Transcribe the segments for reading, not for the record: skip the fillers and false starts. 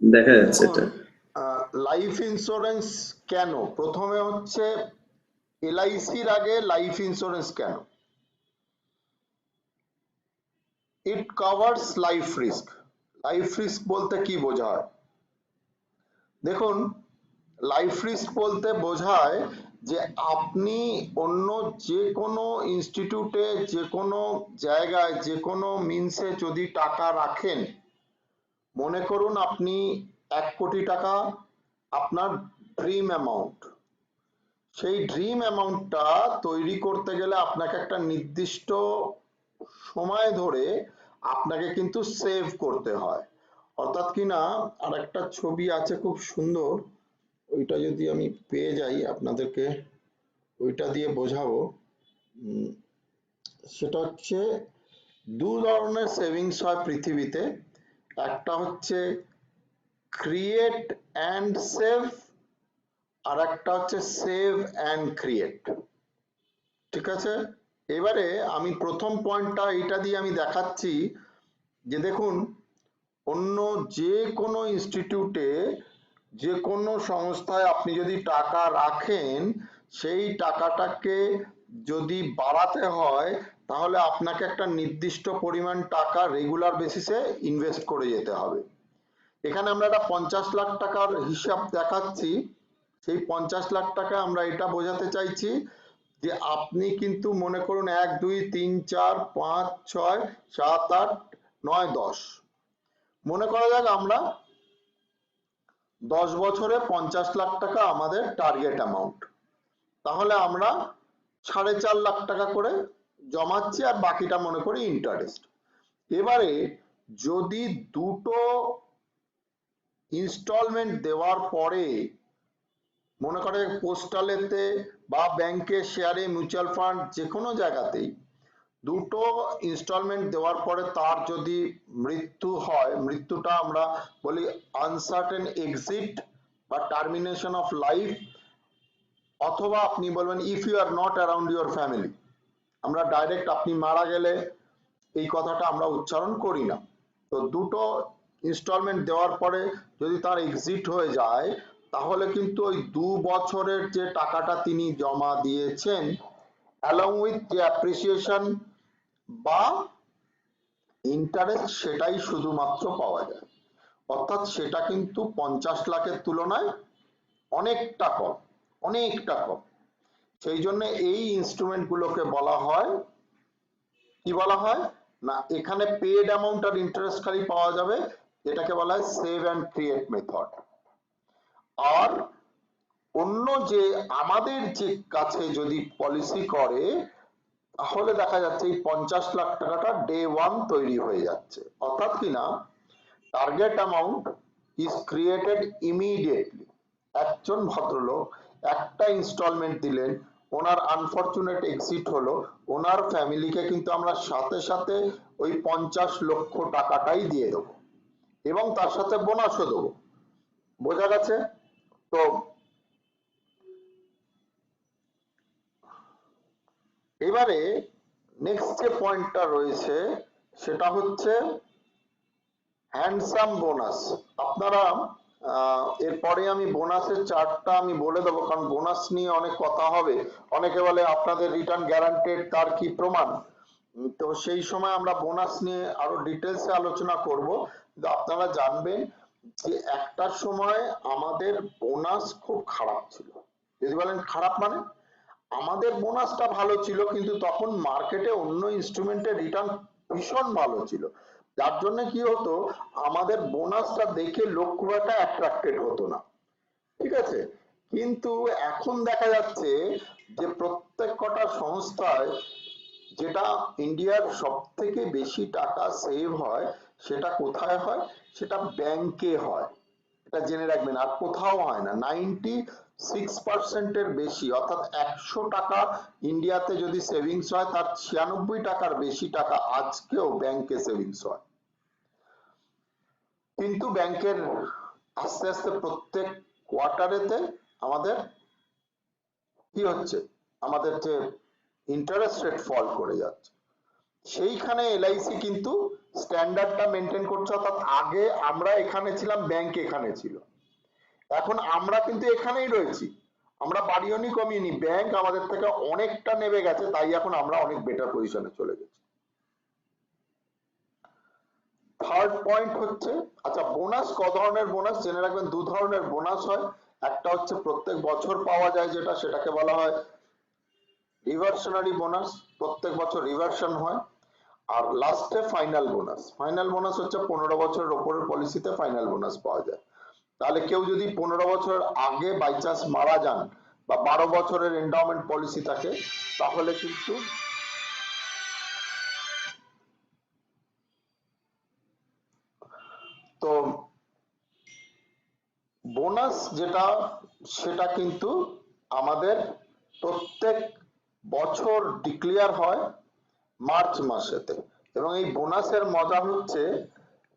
দেখা যাচ্ছে দেখুন, এটা। লাইফ ইন্স্যুরেন্স কেন, প্রথমে হচ্ছে এলআইসির আগে লাইফ ইন্স্যুরেন্স কেন? ইট covers life risk. Life risk বলতে কি বোঝায়? দেখুন, লাইফ রিস্ক বলতে বোঝায় যে আপনি অন্য যে কোনো ইনস্টিটিউটে, যে কোনো জায়গায়, যে কোনো মিনসে যদি টাকা রাখেন, মনে করুন আপনি 1 কোটি টাকা আপনার ড্রিম অ্যামাউন্ট, সেই ড্রিম অ্যামাউন্টটা তৈরি করতে গেলে আপনাকে একটা নির্দিষ্ট সময় ধরে আপনাকে কিন্তু সেভ করতে হয়। অর্থাৎ কি না, আর একটা ছবি আছে খুব সুন্দর, ওইটা যদি আমি পেয়ে যাই আপনাদেরকে ওইটা দিয়ে বোঝাবো। উম, সেটা হচ্ছে দু ধরনের সেভিংস হয় পৃথিবীতে। একটা হচ্ছে ক্রিয়েট অ্যান্ড সেভ, আর একটা হচ্ছে সেভ অ্যান্ড ক্রিয়েট। ঠিক আছে, এবারে আমি প্রথম পয়েন্টটা এইটা দিয়ে আমি দেখাচ্ছি যে দেখুন, অন্য যে কোনো ইনস্টিটিউটে, যে কোনো সংস্থায় আপনি যদি টাকা রাখেন, সেই টাকাটাকে যদি বাড়াতে হয় তাহলে আপনাকে একটা নির্দিষ্ট পরিমাণ টাকা রেগুলার বেসিসে ইনভেস্ট করে যেতে হবে। এখানে আমরা একটা 50 লাখ টাকার হিসাব দেখাচ্ছি। সেই 50 লাখ টাকা আমরা এটা বোঝাতে চাইছি যে আপনি কিন্তু মনে করুন 1 2 3 4 5 6 7 8 9 10, মনে করা যাক আমরা 10 বছরে 50 লাখ টাকা আমাদের টার্গেট অ্যামাউন্ট, তাহলে আমরা 4.5 লাখ টাকা করে জমাচ্ছি, আর বাকিটা মনে করি ইন্টারেস্ট। এবারে যদি দুটো ইনস্টলমেন্ট দেওয়ার পরে, মনে করে পোস্টালেতে বা ব্যাংকে, শেয়ারে, মিউচুয়াল ফান্ড, যে কোনো জায়গাতেই দুটো ইনস্টলমেন্ট দেওয়ার পরে তার যদি মৃত্যু হয়, মৃত্যুটা আমরা বলি আনসার্টেন এক্সিট বা টার্মিনেশন অফ লাইফ, অথবা আপনি বলবেন if you are not around your family. আমরা ডাইরেক্ট আপনি মারা গেলে এই কথাটা আমরা উচ্চারণ করি না। তো দুটো ইনস্টলমেন্ট দেওয়ার পরে যদি তার এক্সিট হয়ে যায়, তাহলে কিন্তু ওই 2 বছরের যে টাকাটা তিনি জমা দিয়েছেন, অ্যালং উইথ যে অ্যাপ্রিসিয়েশন বা ইন্টারেস্ট, সেটাই শুধুমাত্র পাওয়া যায়। অর্থাৎ সেটা কিন্তু 50 লাখের তুলনায় অনেকটা কম, অনেকটা কম। সেই জন্য এই ইনস্ট্রুমেন্ট গুলোকে বলা হয়, কি বলা হয় না, এখানে পেড অ্যামাউন্ট আর ইন্টারেস্ট খালি পাওয়া যাবে, এটাকে বলা হয় সেভ অ্যান্ড ক্রিয়েট মেথড। আর অন্য যে আমাদের যে কাছে যদি পলিসি করে, তাহলে দেখা যাচ্ছে এই 50 লাখ টাকাটা ডে ওয়ান তৈরি হয়ে যাচ্ছে। অর্থাৎ কিনা target amount is created immediately. একজন ভদ্রলোক একটা ইনস্টলমেন্ট দিলেন, ওনার আনফরচুনেট এক্সিট হলো, ওনার ফ্যামিলিকে কিন্তু আমরা সাথে সাথে ওই 50 লক্ষ টাকাটাই দিয়ে দেবো, এবং তার সাথে বোনাসও দেবো। বোঝা গেছে? তো এবারে নেক্সট যে পয়েন্টটা রয়েছে সেটা হচ্ছে হ্যান্ডসাম বোনাস। আপনারা এরপরে আমি বোনাসের চার্টটা আমি বলে দেবো, কারণ বোনাস নিয়ে অনেক কথা হবে। অনেকে বলে আপনাদের রিটার্ন গ্যারান্টেড, তার কি প্রমাণ? তো সেই সময় আমরা বোনাস নিয়ে আরো ডিটেলসে আলোচনা করব। কিন্তু আপনারা জানবেন যে একটা সময় আমাদের বোনাস খুব খারাপ ছিল। যদি বলেন খারাপ মানে, আমাদের বোনাসটা ভালো ছিল, কিন্তু তখন মার্কেটে অন্য ইনস্ট্রুমেন্টের রিটার্ন ভীষণ ভালো ছিল, যার জন্য কি হতো, আমাদের বোনাসটা দেখে লোক খুব একটা অ্যাট্রাক্টেড হতো না। ঠিক আছে, কিন্তু এখন দেখা যাচ্ছে যে প্রত্যেক কটা সংস্থায়, যেটা ইন্ডিয়ার সব থেকে বেশি টাকা সেভ হয়, সেটা কোথায় হয়? সেটা ব্যাংকে হয়। এটা জেনে রাখবেন, আর কোথাও হয় না। 96% বেশি, অর্থাৎ 100 টাকা ইন্ডিয়াতে যদি সেভিংস হয়, তার 96 টাকার বেশি টাকা আজকেও ব্যাংকে সেভিংস হয়। কিন্তু ব্যাংকের আস্তে আস্তে প্রত্যেক কোয়ার্টারেতে আমাদের কি হচ্ছে, আমাদের যে ইন্টারেস্ট রেট ফল করে যাচ্ছে। সেইখানে এলআইসি কিন্তু স্ট্যান্ডার্ডটা মেনটেন করছে, অর্থাৎ আগে আমরা এখানে ছিলাম, ব্যাংক এখানে ছিল, এখন আমরা কিন্তু এখানেই রয়েছি, আমরা বাড়িও নি কমিয়ে, ব্যাংক আমাদের থেকে অনেকটা নেমে গেছে, তাই এখন আমরা অনেক বেটার পজিশনে চলে গেছি। থার্ড পয়েন্ট হচ্ছে, আচ্ছা বোনাস ক ধরনের বোনাস জেনে রাখবেন, দু ধরনের বোনাস হয়, একটা হচ্ছে প্রত্যেক বছর পাওয়া যায় যেটা, সেটাকে বলা হয় রিভার্সনারি বোনাস, প্রত্যেক বছর রিভার্সন হয়। আর লাস্টে ফাইনাল বোনাস, ফাইনাল বোনাস হচ্ছে 15 বছরের ওপরের পলিসিতে ফাইনাল বোনাস পাওয়া যায়। তাহলে কেউ যদি 15 বছরের আগে বাই চান্স মারা যান বা 12 বছরের এন্ডাওমেন্ট পলিসি থাকে, তাহলে কিন্তু তো বোনাস যেটা সেটা কিন্তু আমাদের প্রত্যেক বছর ডিক্লেয়ার হয় মার্চ মাসেতে, এবং এই বোনাসের মজা হচ্ছে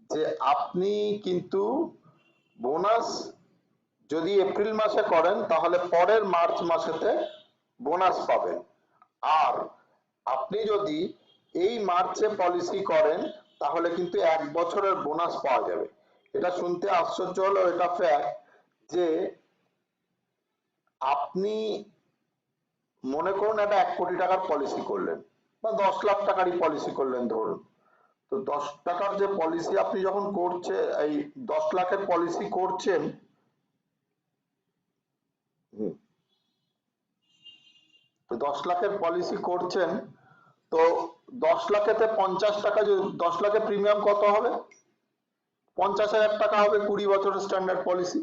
যে আপনি কিন্তু বোনাস যদি এপ্রিল মাসে করেন তাহলে পরের মার্চ মাসেতে বোনাস পাবেন, আর আপনি যদি এই মার্চে পলিসি করেন তাহলে কিন্তু 1 বছরের বোনাস পাওয়া যাবে। এটা শুনতে আশ্চর্য হলো, এটা ফ্যাক্ট যে আপনি মনে করুন একটা 1 কোটি টাকার পলিসি করলেন বা 10 লাখ টাকারই পলিসি করলেন ধরুন, তো 10 টাকার যে পলিসি আপনি যখন করছে, এই 10 লাখের পলিসি করছেন, তো 10 লাখের পলিসি করছেন, তো 10 লাখেতে 50 টাকা, 10 লাখের প্রিমিয়াম কত হবে? 50,000 টাকা হবে 20 বছরের স্ট্যান্ডার্ড পলিসি,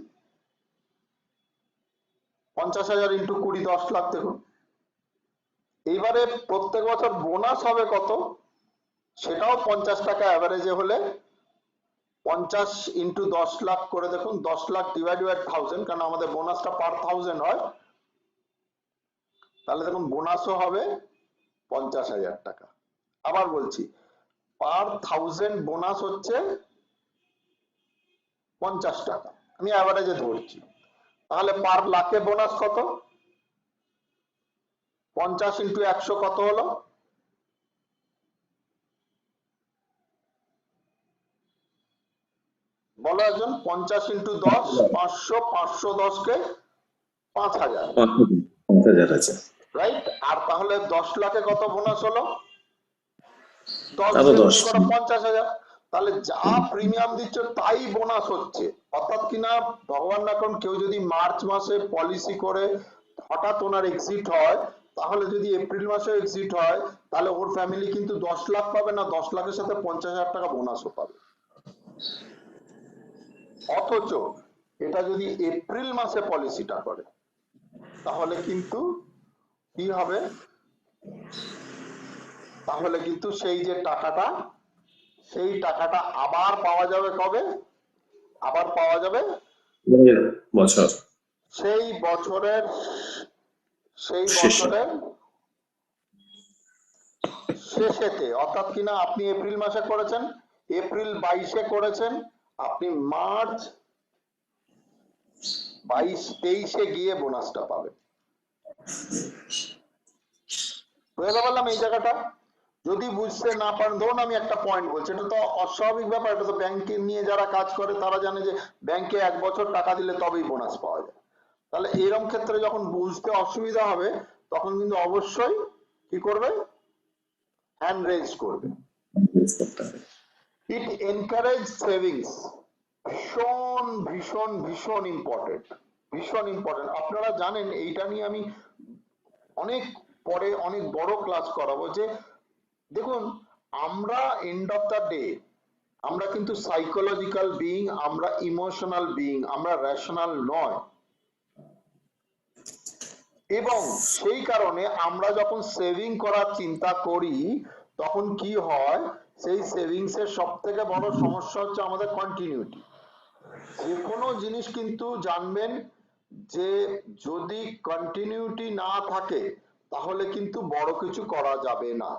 50,000 ইন্টু 20, 10 লাখ। দেখুন এইবারে প্রত্যেক বছর বোনাস হবে কত, সেটাও 50 টাকা অ্যাভারেজে হলে 50 ইন্টু 10 লাখ করে দেখুন, 10 লাখ ডিভাইড বাই 1000, কারণ আমাদের বোনাসটা পার 1000 হয়, তাহলে দেখুন বোনাসও হবে 50,000 টাকা। আবার বলছি, পার 1000 বোনাস হচ্ছে 50 টাকা, আমি অ্যাভারেজে ধরছি, তাহলে পার লাখে বোনাস কত? 50 ইন্টু 100 কত হলো? বলো একজন। 50 ইন্টু 10 500, 510 কে 5000, 5000 আছে, রাইট? আর তাহলে 10 লাখে কত বোনাস হলো? 10 আরো দিয়ে 10, গুণ করো 50,000, তাহলে যা প্রিমিয়াম দিচ্ছ তাই বোনাস হচ্ছে। অর্থাৎ কিনা ভগবান না করুন কেউ যদি মার্চ মাসে পলিসি করে হঠাৎ ওনার এক্সিট হয়, তাহলে যদি এপ্রিল মাসে এক্সিট হয়, তাহলে ওর ফ্যামিলি কিন্তু 10 লাখ পাবে না, 10 লাখের সাথে 50,000 টাকা বোনাসও পাবে। অথচ এটা যদি এপ্রিল মাসে পলিসিটা করে তাহলে কিন্তু কি হবে, তাহলে কিন্তু সেই যে টাকাটা, সেই টাকাটা আবার পাওয়া যাবে কবে? আবার পাওয়া যাবে বছর সেই বছরের, সেই শেষে। বছরের শেষেতে। অর্থাৎ কিনা আপনি এপ্রিল মাসে করেছেন, এপ্রিল 22-এ করেছেন, আপনি মার্চ 22-23-এ গিয়ে বোনাসটা পাবেন। বুঝতে পারলাম এই জায়গাটা? যদি বুঝতে না পারেন, ধরুন আমি একটা পয়েন্ট বলছি, এটা তো অস্বাভাবিক ব্যাপার, এটা তো ব্যাংকে নিয়ে যারা কাজ করে তারা জানে যে ব্যাংকে 1 বছর টাকা দিলে তবেই বোনাস পাওয়া যায়। তাহলে এরকম ক্ষেত্রে যখন বুঝতে অসুবিধা হবে তখন কিন্তু অবশ্যই কি করবে? হ্যান্ড রেজ করবে। ইট এনকারেজ সেভিংস, ভীষণ ভীষণ ভীষণ ইম্পর্টেন্ট, ভীষণ ইম্পর্টেন্ট। আপনারা জানেন এইটা নিয়ে আমি অনেক পরে অনেক বড় ক্লাস করাবো, যে দেখুন আমরা এন্ড অফ দ্য ডে আমরা কিন্তু সাইকোলজিক্যাল বিইং, আমরা ইমোশনাল বিইং, আমরা রেশনাল নয়, এবং সেই কারণে আমরা যখন সেভিং করার চিন্তা করি তখন কি হয়, সেই সেভিংস এর সব থেকে বড় সমস্যা হচ্ছে আমাদের কন্টিনিউটি। যে কোনো জিনিস কিন্তু জানবেন যে যদি কন্টিনিউটি না থাকে তাহলে কিন্তু বড় কিছু করা যাবে না।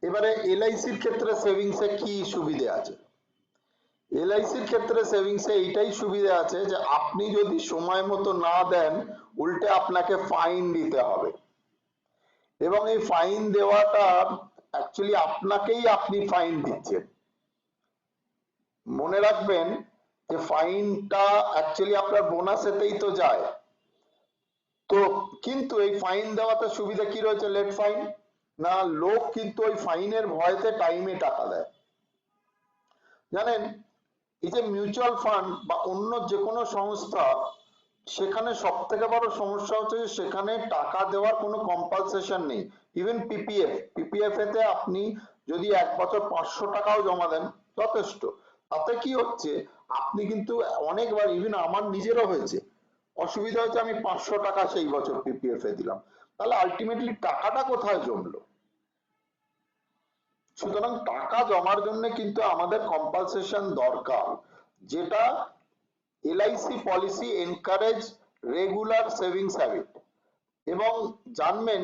এবারে এলআইসির ক্ষেত্রে সেভিংস এ কি সুবিধে আছে? এলআইসির ক্ষেত্রে সেভিংস এ এইটাই সুবিধা আছে যে আপনি যদি সময় মতো না দেন উল্টে আপনাকে ফাইন দিতে হবে, এবং এই ফাইন দেওয়াটা অ্যাকচুয়ালি আপনাকেই আপনি ফাইন দিচ্ছেন। মনে রাখবেন যে ফাইনটা অ্যাকচুয়ালি আপনার বোনাসেতেই তো যায়। তো কিন্তু এই ফাইন দেওয়াতে সুবিধা কি রয়েছে লেট ফাইন, না লোক কিন্তু ওই ফাইনের ভয়তে টাইমে টাকা দেয়। জানেন এই যে মিউচুয়াল ফান্ড বা অন্য যে কোনো সংস্থা, সেখানে সব থেকে বড় সমস্যা হচ্ছে যে সেখানে টাকা দেওয়ার কোনো কম্পালসেশন নেই। ইভেন পিপিএফ এতে আপনি যদি 1 বছর 500 টাকাও জমা দেন যথেষ্ট। তাতে কি হচ্ছে আপনি কিন্তু অনেকবার, ইভেন আমার নিজেরও হয়েছে, অসুবিধা হচ্ছে আমি 500 টাকা সেই বছর পিপিএফ এ দিলাম, তাহলে আলটিমেটলি টাকাটা কোথায় জমলো? সুতরাং টাকা জমার জন্য কিন্তু আমাদের কম্পালসেশন দরকার, যেটা LIC policy encourage regular savings habit. এবং জানবেন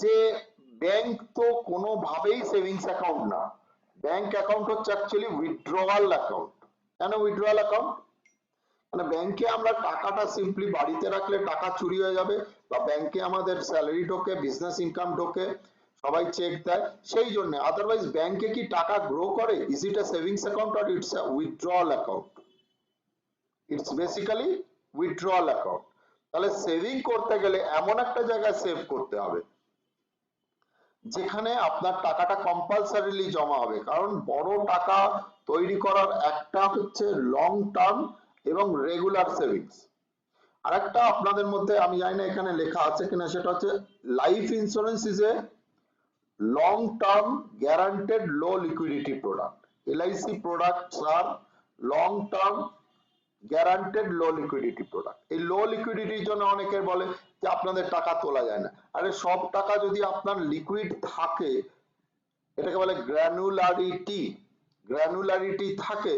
যে ব্যাংক তো কোনোভাবেই সেভিংস অ্যাকাউন্ট না, ব্যাংক অ্যাকাউন্ট হচ্ছে অ্যাকচুয়ালি উইথড্রয়াল অ্যাকাউন্ট। কেন উইথড্রয়াল অ্যাকাউন্ট? মানে ব্যাংকে আমরা টাকাটা সিম্পলি বাড়িতে রাখলে টাকা চুরি হয়ে যাবে, বা ব্যাংকে আমাদের স্যালারি ঢোকে, বিজনেস ইনকাম ঢোকে, সবাই চেক দেয়, সেই জন্য। আদারওয়াইজ ব্যাংকে কি টাকা গ্রো করে? Is it a savings account or it's a withdrawal account? It's basically withdrawal account. তাহলে সেভিং করতে গেলে এমন একটা জায়গায় সেভ করতে হবে যেখানে আপনার টাকাটা কম্পালসারিলি জমা হবে। কারণ বড় টাকা তৈরি করার একটা হচ্ছে লং টার্ম এবং রেগুলার সেভিংস, আর একটা আপনাদের মধ্যে আমি জানি না এখানে লেখা আছে কিনা, সেটা হচ্ছে life insurance is a long term guaranteed low liquidity product. LIC products আর long term guaranteed low liquidity product. এই লো লিকুইডিটির জন্য অনেকে বলে যে আপনাদের টাকা তোলা যায় না। আরে সব টাকা যদি আপনার লিকুইড থাকে, এটাকে বলে গ্র্যানুলারিটি থাকে,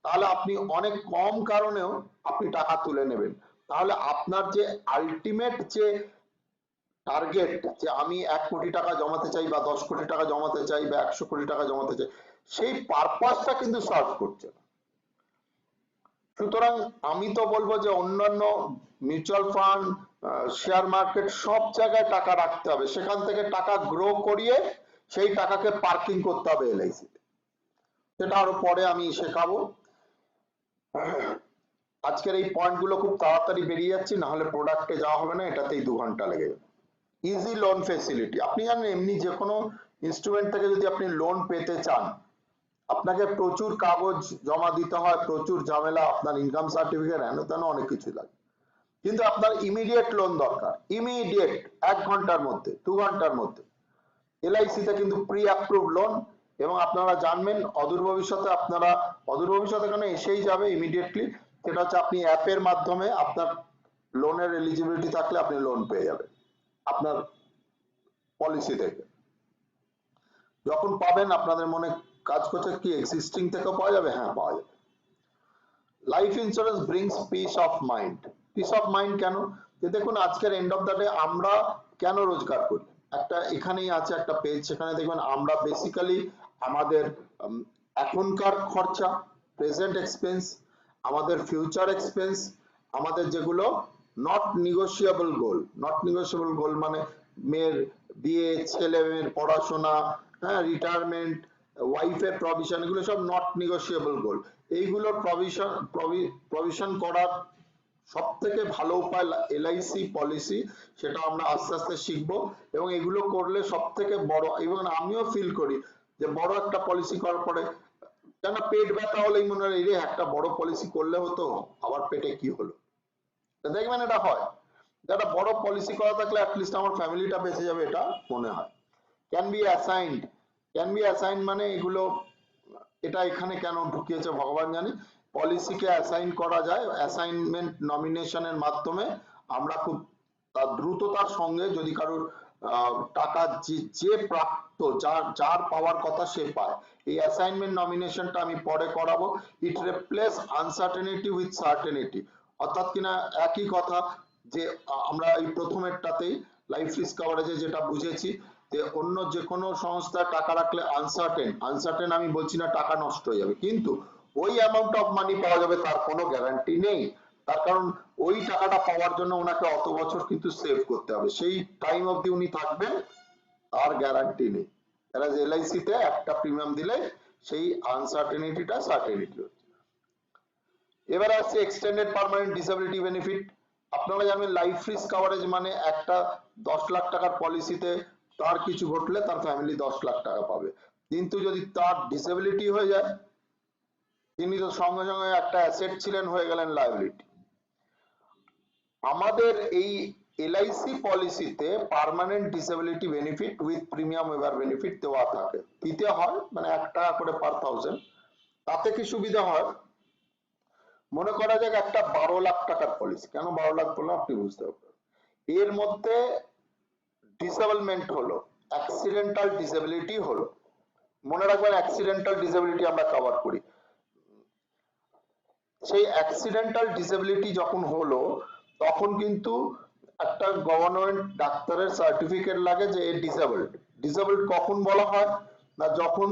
তাহলে আপনি অনেক কম কারণেও আপনি টাকা তুলে নেবেন। তাহলে আপনার যে আলটিমেট যে টার্গেট, যে আমি 1 কোটি টাকা জমাতে চাই বা 10 কোটি টাকা জমাতে চাই বা 100 কোটি টাকা জমাতে চাই, সেই পারপাসটা কিন্তু সার্ভ করছে না। সুতরাং আমি তো বলবো যে অন্যান্য মিউচুয়াল ফান্ড, শেয়ার মার্কেট, সব জায়গায় টাকা রাখতে হবে, সেখান থেকে টাকা গ্রো করিয়ে সেই টাকাকে পার্কিং করতে হবে এলআইসি তে। সেটা আরো পরে আমি শেখাবো। আজকের এই পয়েন্ট গুলো খুব তাড়াতাড়ি বেরিয়ে যাচ্ছি, না হলে প্রোডাক্টে যাওয়া হবে না, এটাতেই 2 ঘন্টা লেগে যাবে। ইজি লোন ফেসিলিটি, আপনি জানেন এমনি যে কোনো ইনস্ট্রুমেন্ট থেকে যদি আপনি লোন পেতে চান, আপনাকে প্রচুর কাগজ জমা দিতে হয়, প্রচুর ঝামেলা, আপনার ইনকাম সার্টিফিকেট, হেন তেন অনেক কিছু লাগে। কিন্তু আপনার ইমিডিয়েট লোন দরকার, ইমিডিয়েট 1 ঘন্টার মধ্যে, 2 ঘন্টার মধ্যে এলআইসি তে কিন্তু প্রি অ্যাপ্রুভ লোন। এবং আপনারা জানবেন অদূর ভবিষ্যতে, আপনারা অদূর ভবিষ্যতে কেন, এসেই যাবে ইমিডিয়েটলি, সেটা হচ্ছে আপনি অ্যাপের মাধ্যমে আপনার লোনের এলিজিবিলিটি থাকলে আপনি লোন পেয়ে যাবেন আপনার পলিসি থেকে। যখন পাবেন আপনাদের মনে কাজ করছে কি এক্সিস্টিং থেকেও পাওয়া যাবে, হ্যাঁ পাওয়া যাবে। Life insurance brings piece of mind. Piece of mind কেন? যে দেখুন আজকের এন্ড অফ দ্য ডে আমরা কেন রোজগার করি, একটা এখানেই আছে একটা পেজ, সেখানে দেখবেন আমরা বেসিক্যালি আমাদের এখনকার খরচা, প্রেজেন্ট এক্সপেন্স, আমাদের ফিউচার এক্সপেন্স, আমাদের যেগুলো নট নিগোশিয়েবল গোল মানে মেয়ের বিয়ে, ছেলে মেয়ের পড়াশোনা, হ্যাঁ রিটায়ারমেন্ট, ওয়াইফের প্রভিশন, এগুলো সব নট নিগোশিয়েবল গোল। এইগুলোর প্রভিশন করার সব থেকে ভালো উপায় এলআইসি পলিসি, সেটা আমরা আস্তে আস্তে শিখবো। এবং এগুলো করলে সব থেকে বড়, এবং আমিও ফিল করি যে বড় একটা পলিসি করার পরে কেন পেট ব্যথা হলেই মনে হয় রে একটা বড় পলিসি করলে হতো, আবার পেটে কি হলো। দেখবেন এটা হয়, একটা বড় পলিসি করা থাকলে অ্যাটলিস্ট আমার ফ্যামিলিটা বেঁচে যাবে, এটা মনে হয়। ক্যান বি অ্যাসাইন্ড মানে এগুলো, এটা এখানে কেন ঢুকিয়েছে ভগবান জানে। পলিসিকে অ্যাসাইন করা যায়, অ্যাসাইনমেন্ট নমিনেশনের মাধ্যমে আমরা খুব দ্রুততার সঙ্গে, যদি কারোর টাকা যে প্রাপ্ত, যার পাওয়ার কথা সে পায়। এই অ্যাসাইনমেন্ট নমিনেশনটা আমি পরে করাবো। ইট রিপ্লেস আনসার্টেনিটি উইথ সার্টেনিটি, অর্থাৎ কিনা একই কথা, যে আমরা এই প্রথমেরটাতেই লাইফ রিস্ক কভারেজে যেটা বুঝেছি, যে অন্য যে কোনো সংস্থায় টাকা রাখলে আনসার্টেন আমি বলছি না টাকা নষ্ট হয়ে যাবে, কিন্তু ওই অ্যামাউন্ট অফ মানি পাওয়া যাবে তার কোনো গ্যারান্টি নেই। তার কারণ ওই টাকাটা পাওয়ার জন্য ওনাকে অত বছর কিন্তু সেভ করতে হবে, সেই টাইম অবধি উনি থাকবেন আর গ্যারান্টি নেই। এলআইসি তে একটা প্রিমিয়াম দিলে সেই আনসার্টেনিটিটা সার্টেনিটি হচ্ছে। এবার আসছে এক্সটেন্ডেড পার্মানেন্ট ডিসেবিলিটি বেনিফিট। আপনারা জানেন লাইফ রিস্ক কভারেজ মানে একটা 10 লাখ টাকার পলিসিতে তার কিছু ঘটলে তার ফ্যামিলি 10 লাখ টাকা পাবে, কিন্তু যদি তার ডিসেবিলিটি হয়ে যায় তিনি তো সঙ্গে সঙ্গে একটা অ্যাসেট ছিলেন হয়ে গেলেন লায়াবিলিটি। আমাদের এই এলআইসি পলিসিতে permanent disability benefit with premium waiver benefit দেওয়া থাকে, দিতে হয় মানে 1 টাকা করে পার 1000। তাতে কি সুবিধা হয়, মনে করা যাক একটা 12 লাখ টাকার পলিসি, কেন 12 লাখ বললাম আপনি বুঝতে পারবেন। এর মধ্যে ডিসেবলমেন্ট হলো, অ্যাক্সিডেন্টাল ডিসেবিলিটি হলো, মনে রাখবেন অ্যাক্সিডেন্টাল ডিসেবিলিটি আমরা কভার করি। সেই অ্যাক্সিডেন্টাল ডিসেবিলিটি যখন হলো তখন কিন্তু একটা গভর্নমেন্ট ডাক্তারের সার্টিফিকেট লাগে যে এ ডিসেবলড। ডিসেবলড কখন বলা হয় না, যখন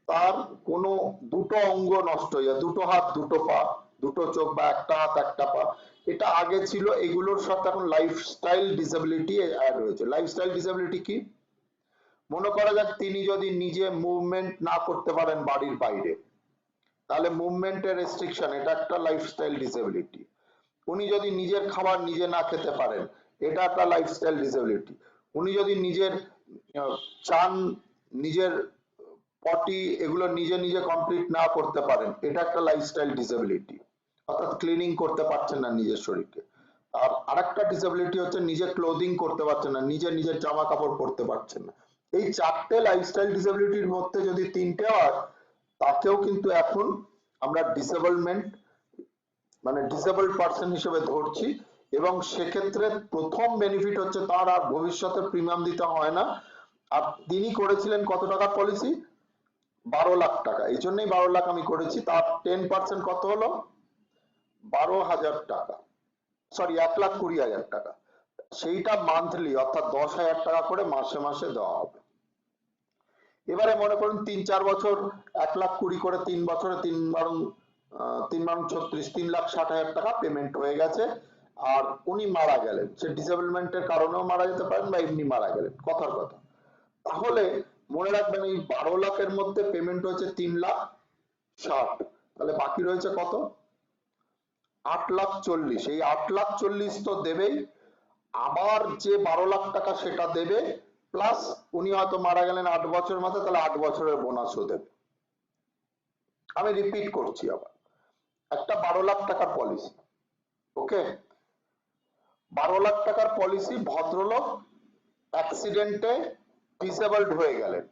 তার কোনো দুটো অঙ্গ নষ্ট হয়ে যায়, দুটো হাত দুটো পা দুটো চোখ বা একটা হাত একটা পা, এটা আগে ছিল, এগুলোর সাথে এখন লাইফস্টাইল ডিসেবিলিটি অ্যাড হয়েছে। লাইফস্টাইল ডিসেবিলিটি কি, মনে করা যাক তিনি যদি নিজে মুভমেন্ট না করতে পারেন বাড়ির বাইরে, তাহলে মুভমেন্টের রেস্ট্রিকশন, এটা একটা লাইফস্টাইল ডিসেবিলিটি। উনি যদি নিজের খাবার নিজে না খেতে পারেন, এটা একটা লাইফস্টাইল ডিসেবিলিটি। উনি যদি নিজের চান নিজের পটি এগুলো নিজে নিজে কমপ্লিট না করতে পারেন, এটা একটা লাইফস্টাইল ডিসেবিলিটি, অর্থাৎ ক্লিনিং করতে পারছেন না নিজের শরীরকে। আর আরেকটা ডিসেবিলিটি হচ্ছে নিজে ক্লোদিং করতে পারছেন না, নিজে নিজের জামা কাপড় পরতে পারছেন না। এই চারটে লাইফস্টাইল ডিসেবিলিটির মধ্যে যদি তিনটে হয় তাকেও কিন্তু এখন আমরা ডিসেবলমেন্ট মানে ডিসেবলড পার্সন হিসেবে ধরছি, এবং সেক্ষেত্রে প্রথম বেনিফিট হচ্ছে তার আর ভবিষ্যতে প্রিমিয়াম দিতে হয় না। আর তিনি করেছিলেন কত টাকার পলিসি, 12 লাখ টাকা, এই জন্যই 12 লাখ আমি করেছি। তার 10% কত হলো, 12,000 টাকা, সরি 1,20,000 টাকা, সেইটা মান্থলি অর্থাৎ 10,000 টাকা করে মাসে মাসে দেওয়া হবে। এবারে মনে করুন 3-4 বছর 1,20,000 করে 3 বছরে 3 বারং 36, 3,60,000 টাকা পেমেন্ট হয়ে গেছে, আর উনি মারা গেলেন, সে ডিসেবলমেন্টের কারণেও মারা যেতে পারেন বা এমনি মারা গেলেন, কথার কথা। তাহলে মনে রাখবেন এই 12 লাখের মধ্যে পেমেন্ট হয়েছে 3,60,000, তাহলে বাকি রয়েছে কত, 8,40,000। এই 8,40,000 তো দেবেই, আবার যে 12 লাখ টাকা সেটা দেবে, প্লাস উনি হয়তো মারা গেলেন 8 বছর মাথায়, তাহলে 8 বছরের বোনাসও দেবে। আমি রিপিট করছি আবার, একটা 12 লাখ টাকার পলিসি, ওকে, 12 লাখ টাকার পলিসি, ভদ্রলোক অ্যাক্সিডেন্টে ডিসেবলড হয়ে গেলেন,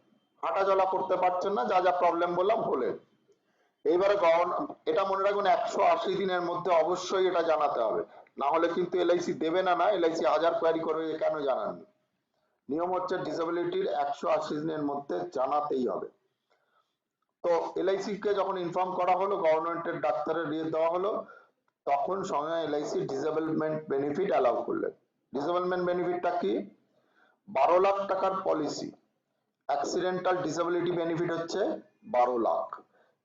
হাঁটা চলা করতে পারছেন না, যা যা প্রবলেম বললাম হলেন। এইবারে এটা মনে রাখবেন 180 দিনের মধ্যে অবশ্যই এটা জানাতে হবে, না হলে কিন্তু এলআইসি দেবে না। এলআইসি 1000 কোয়ারি করবে কেন জানাননি, নিয়ম হচ্ছে ডিসেবিলিটির 180 দিনের মধ্যে জানাতেই হবে। তো এলআইসি কে যখন ইনফর্ম করা হলো, গভর্নমেন্টের ডাক্তারের দিয়ে দেওয়া হলো, তখন সঙ্গে এলআইসি ডিসেবলমেন্ট বেনিফিট অ্যালাউ করলেন। ডিসেবলমেন্ট বেনিফিটটা কি, 12 লাখ টাকার পলিসি, অ্যাক্সিডেন্টাল ডিসেবিলিটি বেনিফিট হচ্ছে 12 লাখ।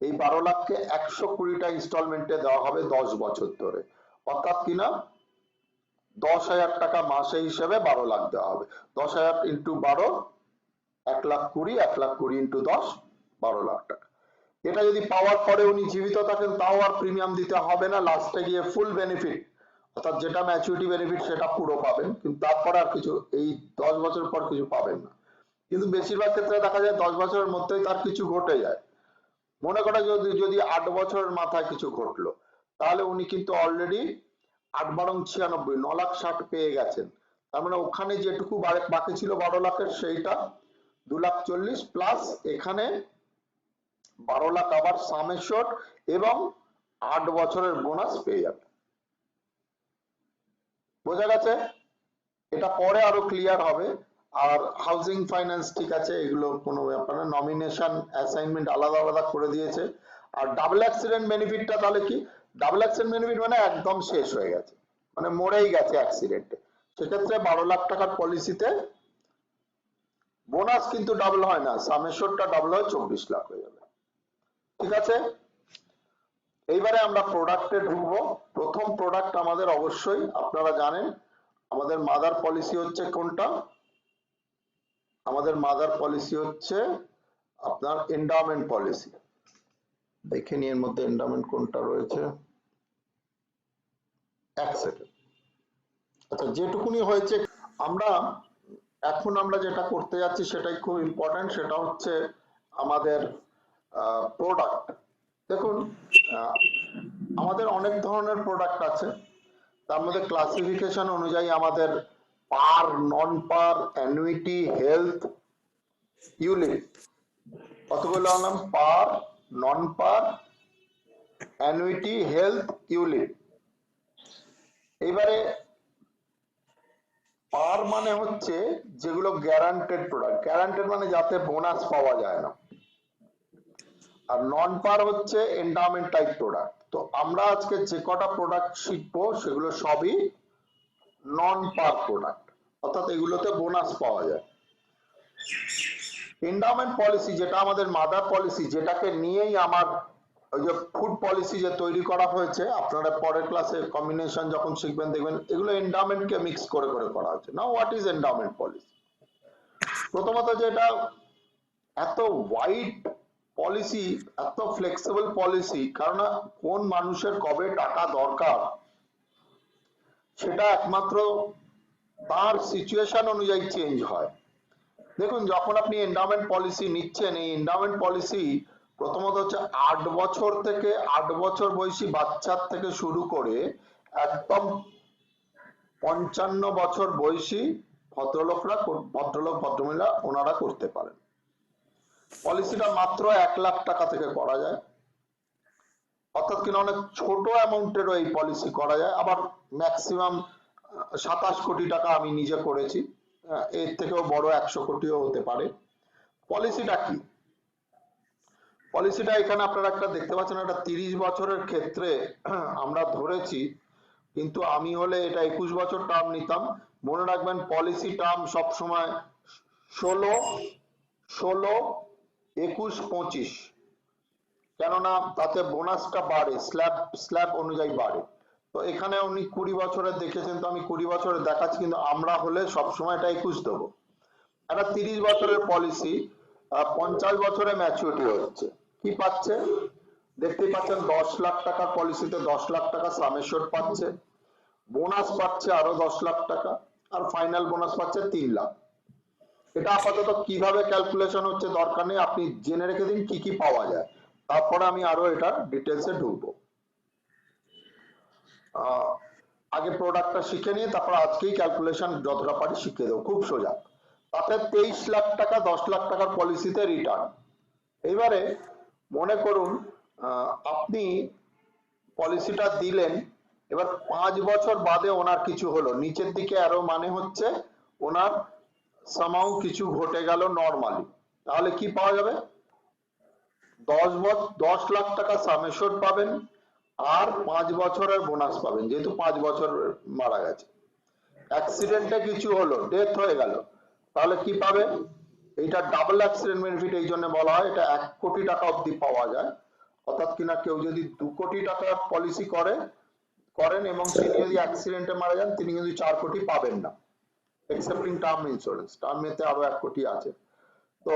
এই 12 লাখকে 120টা ইনস্টলমেন্টে দেওয়া হবে 10 বছর ধরে, অর্থাৎ কিনা 10,000 টাকা মাসে হিসেবে 12 লাখ দেওয়া হবে। 10,000 ইন্টু 12, 1,20,000, 1,20,000 ইন্টু 10, 12 লাখ টাকা। এটা যদি পাওয়ার পরে উনি জীবিত থাকেন তাও আর প্রিমিয়াম দিতে হবে না, লাস্টে গিয়ে ফুল বেনিফিট অর্থাৎ যেটা ম্যাচুরিটি বেনিফিট সেটা পুরো পাবেন, কিন্তু তারপরে আর কিছু এই 10 বছর পর কিছু পাবেন না। কিন্তু বেশিরভাগ ক্ষেত্রে দেখা যায় 10 বছরের মধ্যেই তার কিছু ঘটে যায়। মনে করা যদি 8 বছরের মাথায় কিছু ঘটলো, তাহলে উনি কিন্তু অলরেডি 8 বারং 96, 9,60,000 পেয়ে গেছেন। তার মানে ওখানে যেটুকু বাকি ছিল 12 লাখের সেইটা 2,40,000 প্লাস এখানে 12 লাখ আবার সাম এশিওরড এবং 8 বছরের বোনাস পেয়ে যাবে। বোঝা গেছে? এটা পরে আরো ক্লিয়ার হবে। আর হাউজিং ফাইন্যান্স ঠিক আছে, এগুলো কোনো ব্যাপার না, নমিনেশন অ্যাসাইনমেন্ট আলাদা আলাদা করে দিয়েছে। আর ডাবল অ্যাক্সিডেন্ট বেনিফিটটা তাহলে কি, ডাবল অ্যাক্সিডেন্ট বেনিফিট মানে একদম শেষ হয়ে গেছে, মানে মরেই গেছে অ্যাক্সিডেন্টে, সেক্ষেত্রে 12 লাখ টাকার পলিসিতে বোনাস কিন্তু ডাবল হয় না, সাম এশিওরডটা ডাবল হয় 24 লাখ হয়ে যাবে। ঠিক আছে, এইবারে আমরা প্রোডাক্টে ঢুকবো। প্রথম প্রোডাক্ট আমাদের অবশ্যই আপনারা জানেন আমাদের মাদার পলিসি হচ্ছে কোনটা? আমাদের মাদার পলিসি হচ্ছে আপনার এন্ডাওমেন্ট পলিসি। দেখে নিন এর মধ্যে এন্ডাওমেন্ট কোনটা রয়েছে। এক সেকেন্ড। আচ্ছা, যেটুকুনি হয়েছে আমরা যেটা করতে যাচ্ছি সেটাই খুব ইম্পর্টেন্ট, সেটা হচ্ছে আমাদের প্রোডাক্ট। দেখুন আমাদের অনেক ধরনের প্রোডাক্ট আছে, তার মধ্যে ক্লাসিফিকেশন অনুযায়ী আমাদের পার, নন পার, অ্যানুইটি, হেলথ, ইউলিপ, কতগুলো আনলাম? পার, নন পার, অ্যানুইটি, হেলথ, ইউলিপ। এইবারে পার মানে হচ্ছে যেগুলো গ্যারান্টেড প্রোডাক্ট, গ্যারান্টেড মানে যাতে বোনাস পাওয়া যায় না। আর নন পার হচ্ছে এন্ডাওমেন্ট টাইপ প্রোডাক্ট। তো আমরা আজকে যে কটা প্রোডাক্ট শিখবো সেগুলো সবই নন পার প্রোডাক্ট, অর্থাৎ এগুলোতে বোনাস পাওয়া যায়। এন্ডাওমেন্ট পলিসি যেটা আমাদের মাদার পলিসি, যেটাকে নিয়েই আমার ওই যে ফুড পলিসি যে তৈরি করা হয়েছে, আপনারা পরের ক্লাসে কম্বিনেশন যখন শিখবেন দেখবেন এগুলো এন্ডাওমেন্টকে মিক্স করে করে করা হচ্ছে। Now what is endowment policy? প্রথমত যেটা এত ওয়াইড পলিসি, এত ফ্লেক্সিবল পলিসি, কারণ কোন মানুষের কবে টাকা দরকার সেটা একমাত্র তার সিচুয়েশন অনুযায়ী চেঞ্জ হয়। দেখুন যখন আপনি এন্ডাওমেন্ট পলিসি নিচ্ছেন, এই এন্ডাওমেন্ট পলিসি প্রথমত হচ্ছে 8 বছর থেকে 8 বছর বয়সী বাচ্চার থেকে শুরু করে একদম 55 বছর বয়সী ভদ্রলোক ভদ্রমহিলা ওনারা করতে পারেন। পলিসিটা মাত্র 1 লাখ টাকা থেকে করা যায়, অর্থাৎ কিনা অনেক ছোট অ্যামাউন্টেরও এই পলিসি করা যায়। আবার ম্যাক্সিমাম 27 কোটি টাকা আমি নিজে করেছি, এর থেকেও বড় 100 কোটিও হতে পারে। পলিসিটা কি? পলিসিটা এখানে আপনারা একটা দেখতে পাচ্ছেন, একটা 30 বছরের ক্ষেত্রে আমরা ধরেছি, কিন্তু আমি হলে এটা 21 বছর টার্ম নিতাম। মনে রাখবেন পলিসি টার্ম সবসময় 16, 16, 21, 25, কেননা তাতে বোনাসটা বাড়ে, স্ল্যাব অনুযায়ী বাড়ে। তো এখানে উনি 20 বছরের দেখেছেন, তো আমি 20 বছরের দেখাচ্ছি, কিন্তু আমরা হলে সবসময় এটা 21 দেবো। একটা 30 বছরের পলিসি 50 বছরে ম্যাচুরিটি হচ্ছে, কি পাচ্ছে? দেখতেই পাচ্ছেন 10 লাখ টাকার পলিসিতে 10 লাখ টাকা সাম অ্যাসিওরড পাচ্ছে, বোনাস পাচ্ছে আরো 10 লাখ টাকা, আর ফাইনাল বোনাস পাচ্ছে 3 লাখ। এটা আপাতত কিভাবে ক্যালকুলেশন হচ্ছে দরকার নেই, আপনি জেনে রেখে দিন কি কি পাওয়া যায়, তারপরে আমি আরো এটা ডিটেলসে ঢুকবো। আগে প্রোডাক্টটা শিখে নিয়ে তারপর আজকেই ক্যালকুলেশন যতটা পারি শিখিয়ে দেবো, খুব সোজা। তাতে 23 লাখ টাকা 10 লাখ টাকার পলিসিতে রিটার্ন। এইবারে মনে করুন আপনি পলিসিটা দিলেন, এবার 5 বছর বাদে ওনার কিছু হলো, নিচের দিকে আরো মানে হচ্ছে ওনার সামাউ কিছু ঘটে গেল নরমালি, তাহলে কি পাওয়া যাবে? 10 লাখ টাকা সাম অ্যাসিওরড পাবেন আর 5 বছরের বোনাস পাবেন, যেহেতু 5 বছর মারা গেছে। অ্যাক্সিডেন্টে কিছু হলো, ডেথ হয়ে গেল, তাহলে কি পাবে? এইটা ডাবল অ্যাক্সিডেন্ট বেনিফিট, এই জন্য বলা হয় এটা 1 কোটি টাকা অবধি পাওয়া যায়। অর্থাৎ কিনা কেউ যদি 2 কোটি টাকার পলিসি করেন এবং তিনি যদি অ্যাক্সিডেন্টে মারা যান, তিনি কিন্তু 4 কোটি পাবেন না, এক্সেপ্টিং টার্ম ইন্স্যুরেন্স। টার্মেতে আরো 1 কোটি আছে। তো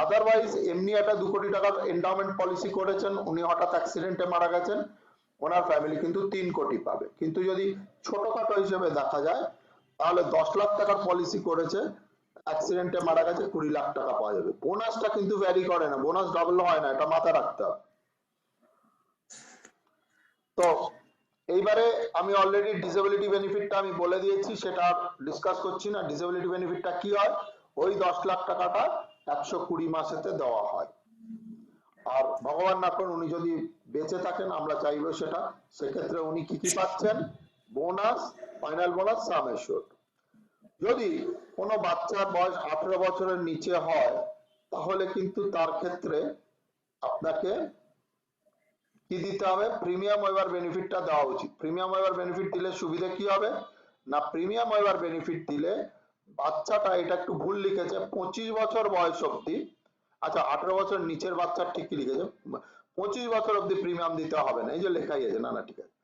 আদারওয়াইজ এমনি একটা 2 কোটি টাকার এন্ডাওমেন্ট পলিসি করেছেন, উনি হঠাৎ অ্যাক্সিডেন্টে মারা গেছেন, ওনার ফ্যামিলি কিন্তু 3 কোটি পাবে। কিন্তু যদি ছোটখাটো হিসেবে দেখা যায় তাহলে 10 লাখ টাকার পলিসি করেছে, অ্যাক্সিডেন্টে মারা গেছে, 20 লাখ টাকা পাওয়া যাবে। বোনাসটা কিন্তু ভ্যারি করে না, বোনাস ডাবল হয় না, এটা মাথায় রাখতে হবে। তো এইবারে আমি অলরেডি ডিসেবিলিটি বেনিফিটটা আমি বলে দিয়েছি, সেটা ডিসকাস করছি না। ডিসেবিলিটি বেনিফিটটা কি হয়? ওই 10 লাখ টাকাটা 120 মাসেতে দেওয়া হয়। আর ভগবান না করুন উনি যদি বেঁচে থাকেন, আমরা চাইবো সেটা, সেক্ষেত্রে উনি কি কি পাচ্ছেন? বোনাস, ফাইনাল বোনাস, সাম অ্যাসিওরড। যদি কোনো বাচ্চার বয়স 18 বছরের নিচে হয় তাহলে কিন্তু তার ক্ষেত্রে আপনাকে কি দিতে হবে? প্রিমিয়াম ওয়েভার বেনিফিটটা দেওয়া উচিত। প্রিমিয়াম ওয়েভার বেনিফিট দিলে সুবিধা কি হবে না, প্রিমিয়াম ওয়েভার বেনিফিট দিলে বাচ্চাটা, এটা একটু ভুল লিখেছে, 25 বছর বয়স অবধি, আচ্ছা 18 বছর নিচের বাচ্চা ঠিকই লিখেছে, 25 বছর অবধি প্রিমিয়াম দিতে হবে না, এই যে লেখাই আছে। না না ঠিক আছে।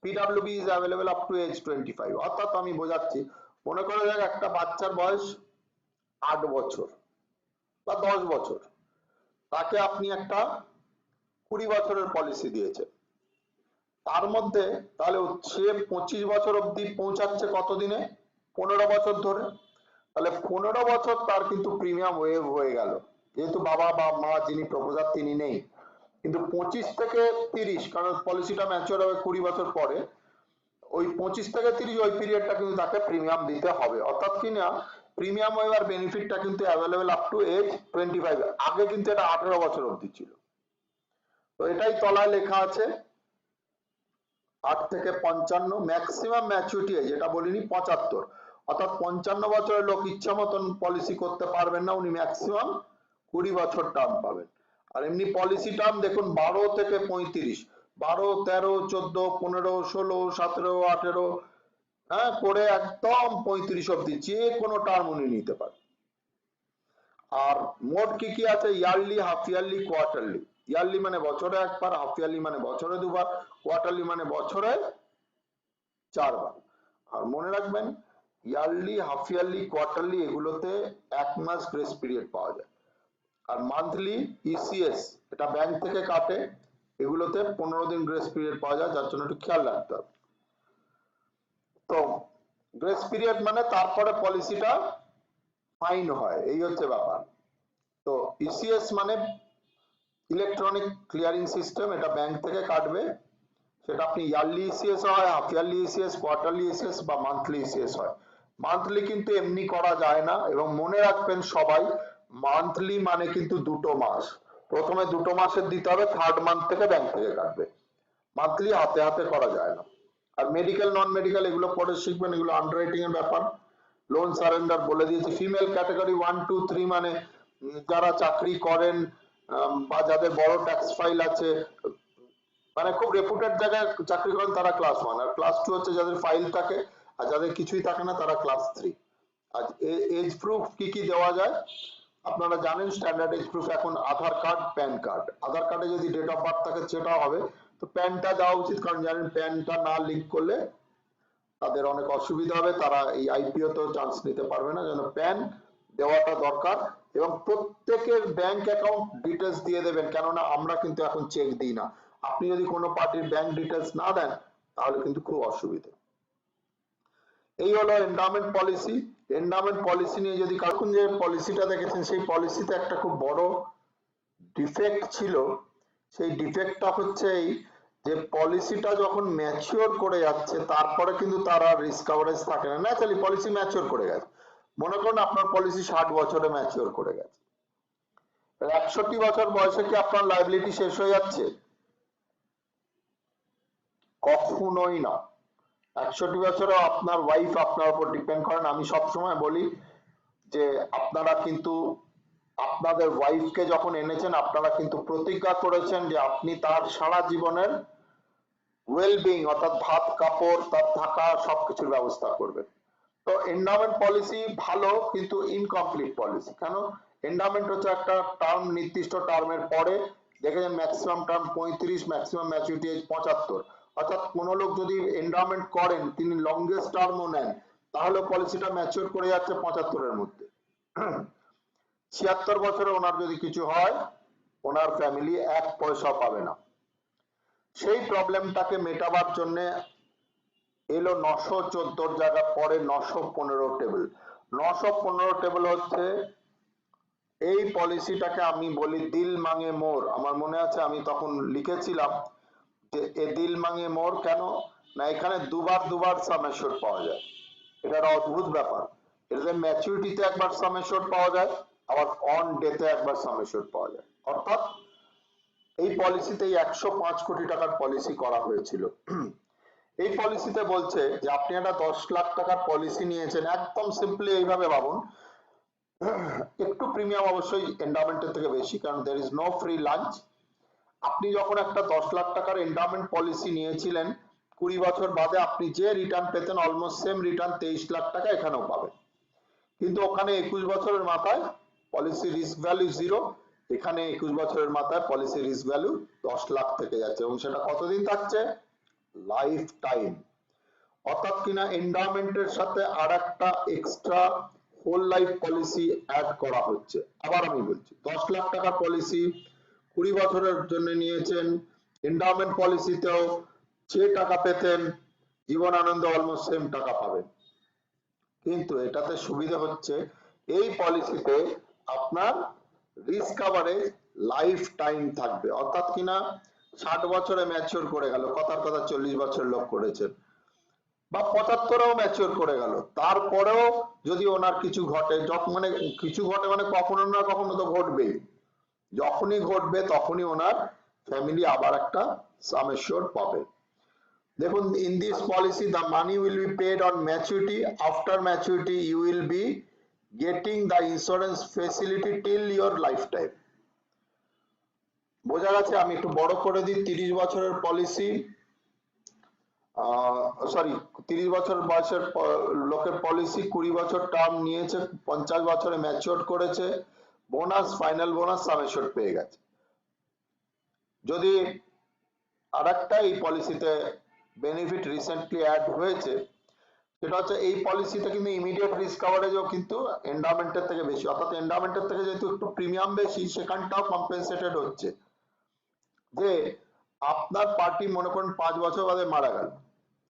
PWB is available up to age 25। অর্থাৎ আমি বোঝাচ্ছি, মনে করা যাক একটা বাচ্চার বয়স 8 বছর বা 10 বছর, তাকে আপনি একটা 20 বছরের পলিসি দিয়েছেন, তার মধ্যে তাহলে সে 25 বছর অবধি পৌঁছাচ্ছে কতদিনে? 15 বছর ধরে। তাহলে 15 বছর তার কিন্তু প্রিমিয়াম ওয়েভ হয়ে গেল, যেহেতু বাবা বা মা যিনি প্রপোজার তিনি নেই। কিন্তু 25 থেকে 30, কারণ পলিসিটা ম্যাচিওর হবে 20 বছর পরে, ওই 25 থেকে 30 ওই পিরিয়ডটা কিন্তু তাকে প্রিমিয়াম দিতে হবে। অর্থাৎ কি না, প্রিমিয়াম ওয়েভার বেনিফিটটা কিন্তু অ্যাভেলেবল আপ টু এজ 25। আগে কিন্তু এটা 18 বছর অবধি ছিল। তো এটাই তলায় লেখা আছে 8 থেকে 55, ম্যাক্সিমাম ম্যাচুরিটি এজ, এটা বলিনি 75। অর্থাৎ 55 বছরের লোক ইচ্ছা মতন পলিসি করতে পারবেন না, উনি ম্যাক্সিমাম 20 বছর টার্ম পাবেন। আর এমনি পলিসি টার্ম দেখুন 12 থেকে 35, 12, 13, 14, 15, 16, 17, 18, হ্যাঁ করে একদম 35 অব্দি যে কোনো টার্ম উনি নিতে পারেন। আর মোট কি কি আছে? Yearly, half yearly, quarterly. Yearly মানে বছরে একবার, হাফ ইয়ারলি মানে বছরে দুবার, কোয়ার্টারলি মানে বছরে 4 বার। আর মনে রাখবেন, ইয়ারলি, হাফ ইয়ারলি, কোয়ার্টারলি এগুলোতে 1 মাস গ্রেস পিরিয়ড পাওয়া যায়। আর মান্থলি ইসিএস এটা ব্যাংক থেকে কাটে, এগুলোতে 15 দিন গ্রেস পিরিয়ড পাওয়া যায়, যার জন্য একটু খেয়াল রাখতে হবে। তো গ্রেস পিরিয়ড মানে তারপরে পলিসিটা ফাইন হয়, এই হচ্ছে ব্যাপার। তো ইসিএস মানে ইলেকট্রনিক ক্লিয়ারিং সিস্টেম, এটা ব্যাংক থেকে কাটবে, সেটা আপনি ইয়ারলি ইসিএস হয়, half yearly ECS, quarterly ECS বা মান্থলি ইসিএস হয়। মান্থলি কিন্তু এমনি করা যায় না, এবং মনে রাখবেন সবাই, মান্থলি মানে কিন্তু 2 মাস, প্রথমে 2 মাসের দিতে হবে, 3rd মান্থ থেকে ব্যাংক থেকে কাটবে। মান্থলি হাতে হাতে করা যায় না। আর মেডিকেল নন মেডিকেল এগুলো পরে শিখবেন, এগুলো আন্ডাররাইটিং এর ব্যাপার। লোন সারেন্ডার বলে দিয়েছি। ফিমেল ক্যাটাগরি 1, 2, 3 মানে যারা চাকরি করেন বা যাদের বড় ট্যাক্স ফাইল আছে, মানে খুব রেপুটেড জায়গায় চাকরি করেন, তারা ক্লাস 1। আর ক্লাস 2 হচ্ছে যাদের ফাইল থাকে, আর যাদের কিছুই থাকে না তারা ক্লাস 3। আর এজ প্রুফ কি কি দেওয়া যায় আপনারা জানেন। স্ট্যান্ডার্ড এজ প্রুফ এখন আধার কার্ড, প্যান কার্ড। আধার কার্ডে যদি ডেট অফ বার্থ থাকে সেটাও হবে, তো প্যানটা দেওয়া উচিত, কারণ জানেন প্যানটা না লিঙ্ক করলে তাদের অনেক অসুবিধা হবে, তারা এই আইপিও তেও চান্স নিতে পারবে না, যেন প্যান দেওয়াটা দরকার। এবং প্রত্যেকের ব্যাংক অ্যাকাউন্ট ডিটেলস দিয়ে দেবেন, কেননা আমরা কিন্তু এখন চেক দিই না। আপনি যদি কোনো পার্টির ব্যাংক ডিটেলস না দেন তাহলে কিন্তু খুব অসুবিধা। এই হলো এন্ডাওমেন্ট পলিসি। এন্ডাওমেন্ট পলিসি নিয়ে যদি কারণ যে পলিসিটা দেখেছেন, সেই পলিসিতে একটা খুব বড় ডিফেক্ট ছিল। সেই ডিফেক্টটা হচ্ছে এই যে পলিসিটা যখন ম্যাচিওর করে যাচ্ছে তারপরে কিন্তু তার আর রিস্ক কভারেজ থাকে না। ন্যাচারালি পলিসি ম্যাচিওর করে গেছে, মনে করুন আপনার পলিসি 60 বছরে ম্যাচিওর করে গেছে, 61 বছর বয়সে কি আপনার লাইবিলিটি শেষ হয়ে যাচ্ছে? কখনোই না। 61 বছরে আপনার ওয়াইফ আপনার উপর ডিপেন্ড করেন। আমি সবসময় বলি যে আপনারা কিন্তু আপনাদের ওয়াইফকে যখন এনেছেন, আপনারা কিন্তু প্রতিজ্ঞা করেছেন যে আপনি তার সারা জীবনের ওয়েলবিং, অর্থাৎ ভাত কাপড় তার থাকা সবকিছুর ব্যবস্থা করবেন। তো এন্ডাওমেন্ট পলিসি ভালো, কিন্তু ইনকমপ্লিট পলিসি। কেন? এন্ডাওমেন্ট হচ্ছে একটা টার্ম, নির্দিষ্ট টার্মের পরে দেখেছেন maximum term 35, maximum maturity age 75। অর্থাৎ কোনো লোক যদি এন্ডাওমেন্ট করেন, তিনি লংগেস্ট টার্মও নেন, তাহলে পলিসিটা ম্যাচিওর করে যাচ্ছে 75-এর মধ্যে। 76 বছরে ওনার যদি কিছু হয়, ওনার ফ্যামিলি 1 পয়সা পাবে না। সেই প্রবলেমটাকে মেটাবার জন্য এলো 914 জায়গা পরে 915 টেবিল। 915 টেবিল হচ্ছে এই পলিসিটাকে আমি বলি দিল মাঙ্গে মোর। আমার মনে আছে আমি তখন লিখেছিলাম যে এ দিল মাঙ্গে মোর কেন না, এখানে দুবার সাম অ্যাসিওর্ড পাওয়া যায়। এটা একটা অদ্ভুত ব্যাপার। এটাতে ম্যাচুরিটিতে একবার সাম অ্যাসিওর্ড পাওয়া যায়, আবার অন ডেতে একবার সাম অ্যাসিওর্ড পাওয়া যায়। অর্থাৎ এই পলিসিতে 105 কোটি টাকার পলিসি করা হয়েছিল। এই পলিসিতে বলছে যে আপনি একটা 10 লাখ টাকার পলিসি নিয়েছেন, একদম সিম্পলি এইভাবে ভাবুন, একটু প্রিমিয়াম অবশ্যই এন্ডাওমেন্টের থেকে বেশি, কারণ there is no free lunch। আপনি যখন একটা 10 লাখ টাকার এন্ডাওমেন্ট পলিসি নিয়েছিলেন, 20 বছর বাদে আপনি যে রিটার্ন পেতেন অলমোস্ট সেম রিটার্ন 23 লাখ টাকা এখানেও পাবেন। কিন্তু ওখানে 21 বছরের মাথায় পলিসি রিস্ক ভ্যালু 0, এখানে 21 বছরের মাথায় পলিসি রিস্ক ভ্যালু 10 লাখ থেকে যাচ্ছে এবং সেটা কতদিন থাকছে? Life time. অর্থাৎ কিনা এন্ডাওমেন্টের সাথে আর একটা extra whole life policy add করা হচ্ছে। আবার আমি বলছি 10 লাখ টাকার পলিসি 20 বছরের জন্য নিয়েছেন, এন্ডাওমেন্ট পলিসিতেও যে টাকা পেতেন জীবন আনন্দ অলমোস্ট সেম টাকা পাবেন, কিন্তু এটাতে সুবিধা হচ্ছে এই পলিসিতে আপনার রিস্ক কভারেজ লাইফ টাইম থাকবে। অর্থাৎ কিনা 60 বছরে ম্যাচিওর করে গেল, কথার কথা 40 বছর লোক করেছেন, বা 75-এও ম্যাচিওর করে গেল, তারপরেও যদি ওনার কিছু ঘটে, যখন মানে কিছু ঘটে মানে কখনো না কখনো তো ঘটবেই, যখনই ঘটবে তখনই ওনার ফ্যামিলি আবার একটা সাম অ্যাসিওর্ড পাবে। দেখুন, in this policy the money will be paid on maturity. After maturity you will be getting the insurance facility till your lifetime. বোঝা গেছে? আমি একটু বড় করে দিই। 30 বছরের পলিসি, সরি 30 বছর বয়সের লোকের পলিসি, 20 বছর টার্ম নিয়েছে, 50 বছরে ম্যাচিওর করেছে, বোনাস, ফাইনাল বোনাস, সাম অ্যাসিওর্ড পেয়ে গেছে। যদি আরেকটা এই পলিসিতে বেনিফিট রিসেন্টলি অ্যাড হয়েছে, সেটা হচ্ছে এই পলিসিতে কিন্তু ইমিডিয়েট রিস্ক কভারেজও কিন্তু এন্ডাওমেন্টের থেকে বেশি, অর্থাৎ এন্ডাওমেন্টের থেকে যেহেতু একটু প্রিমিয়াম বেশি, সেখানটাও কম্পেনসেটেড হচ্ছে। যে আপনার পার্টি মনে করুন 5 বছর বাদে মারা গেল,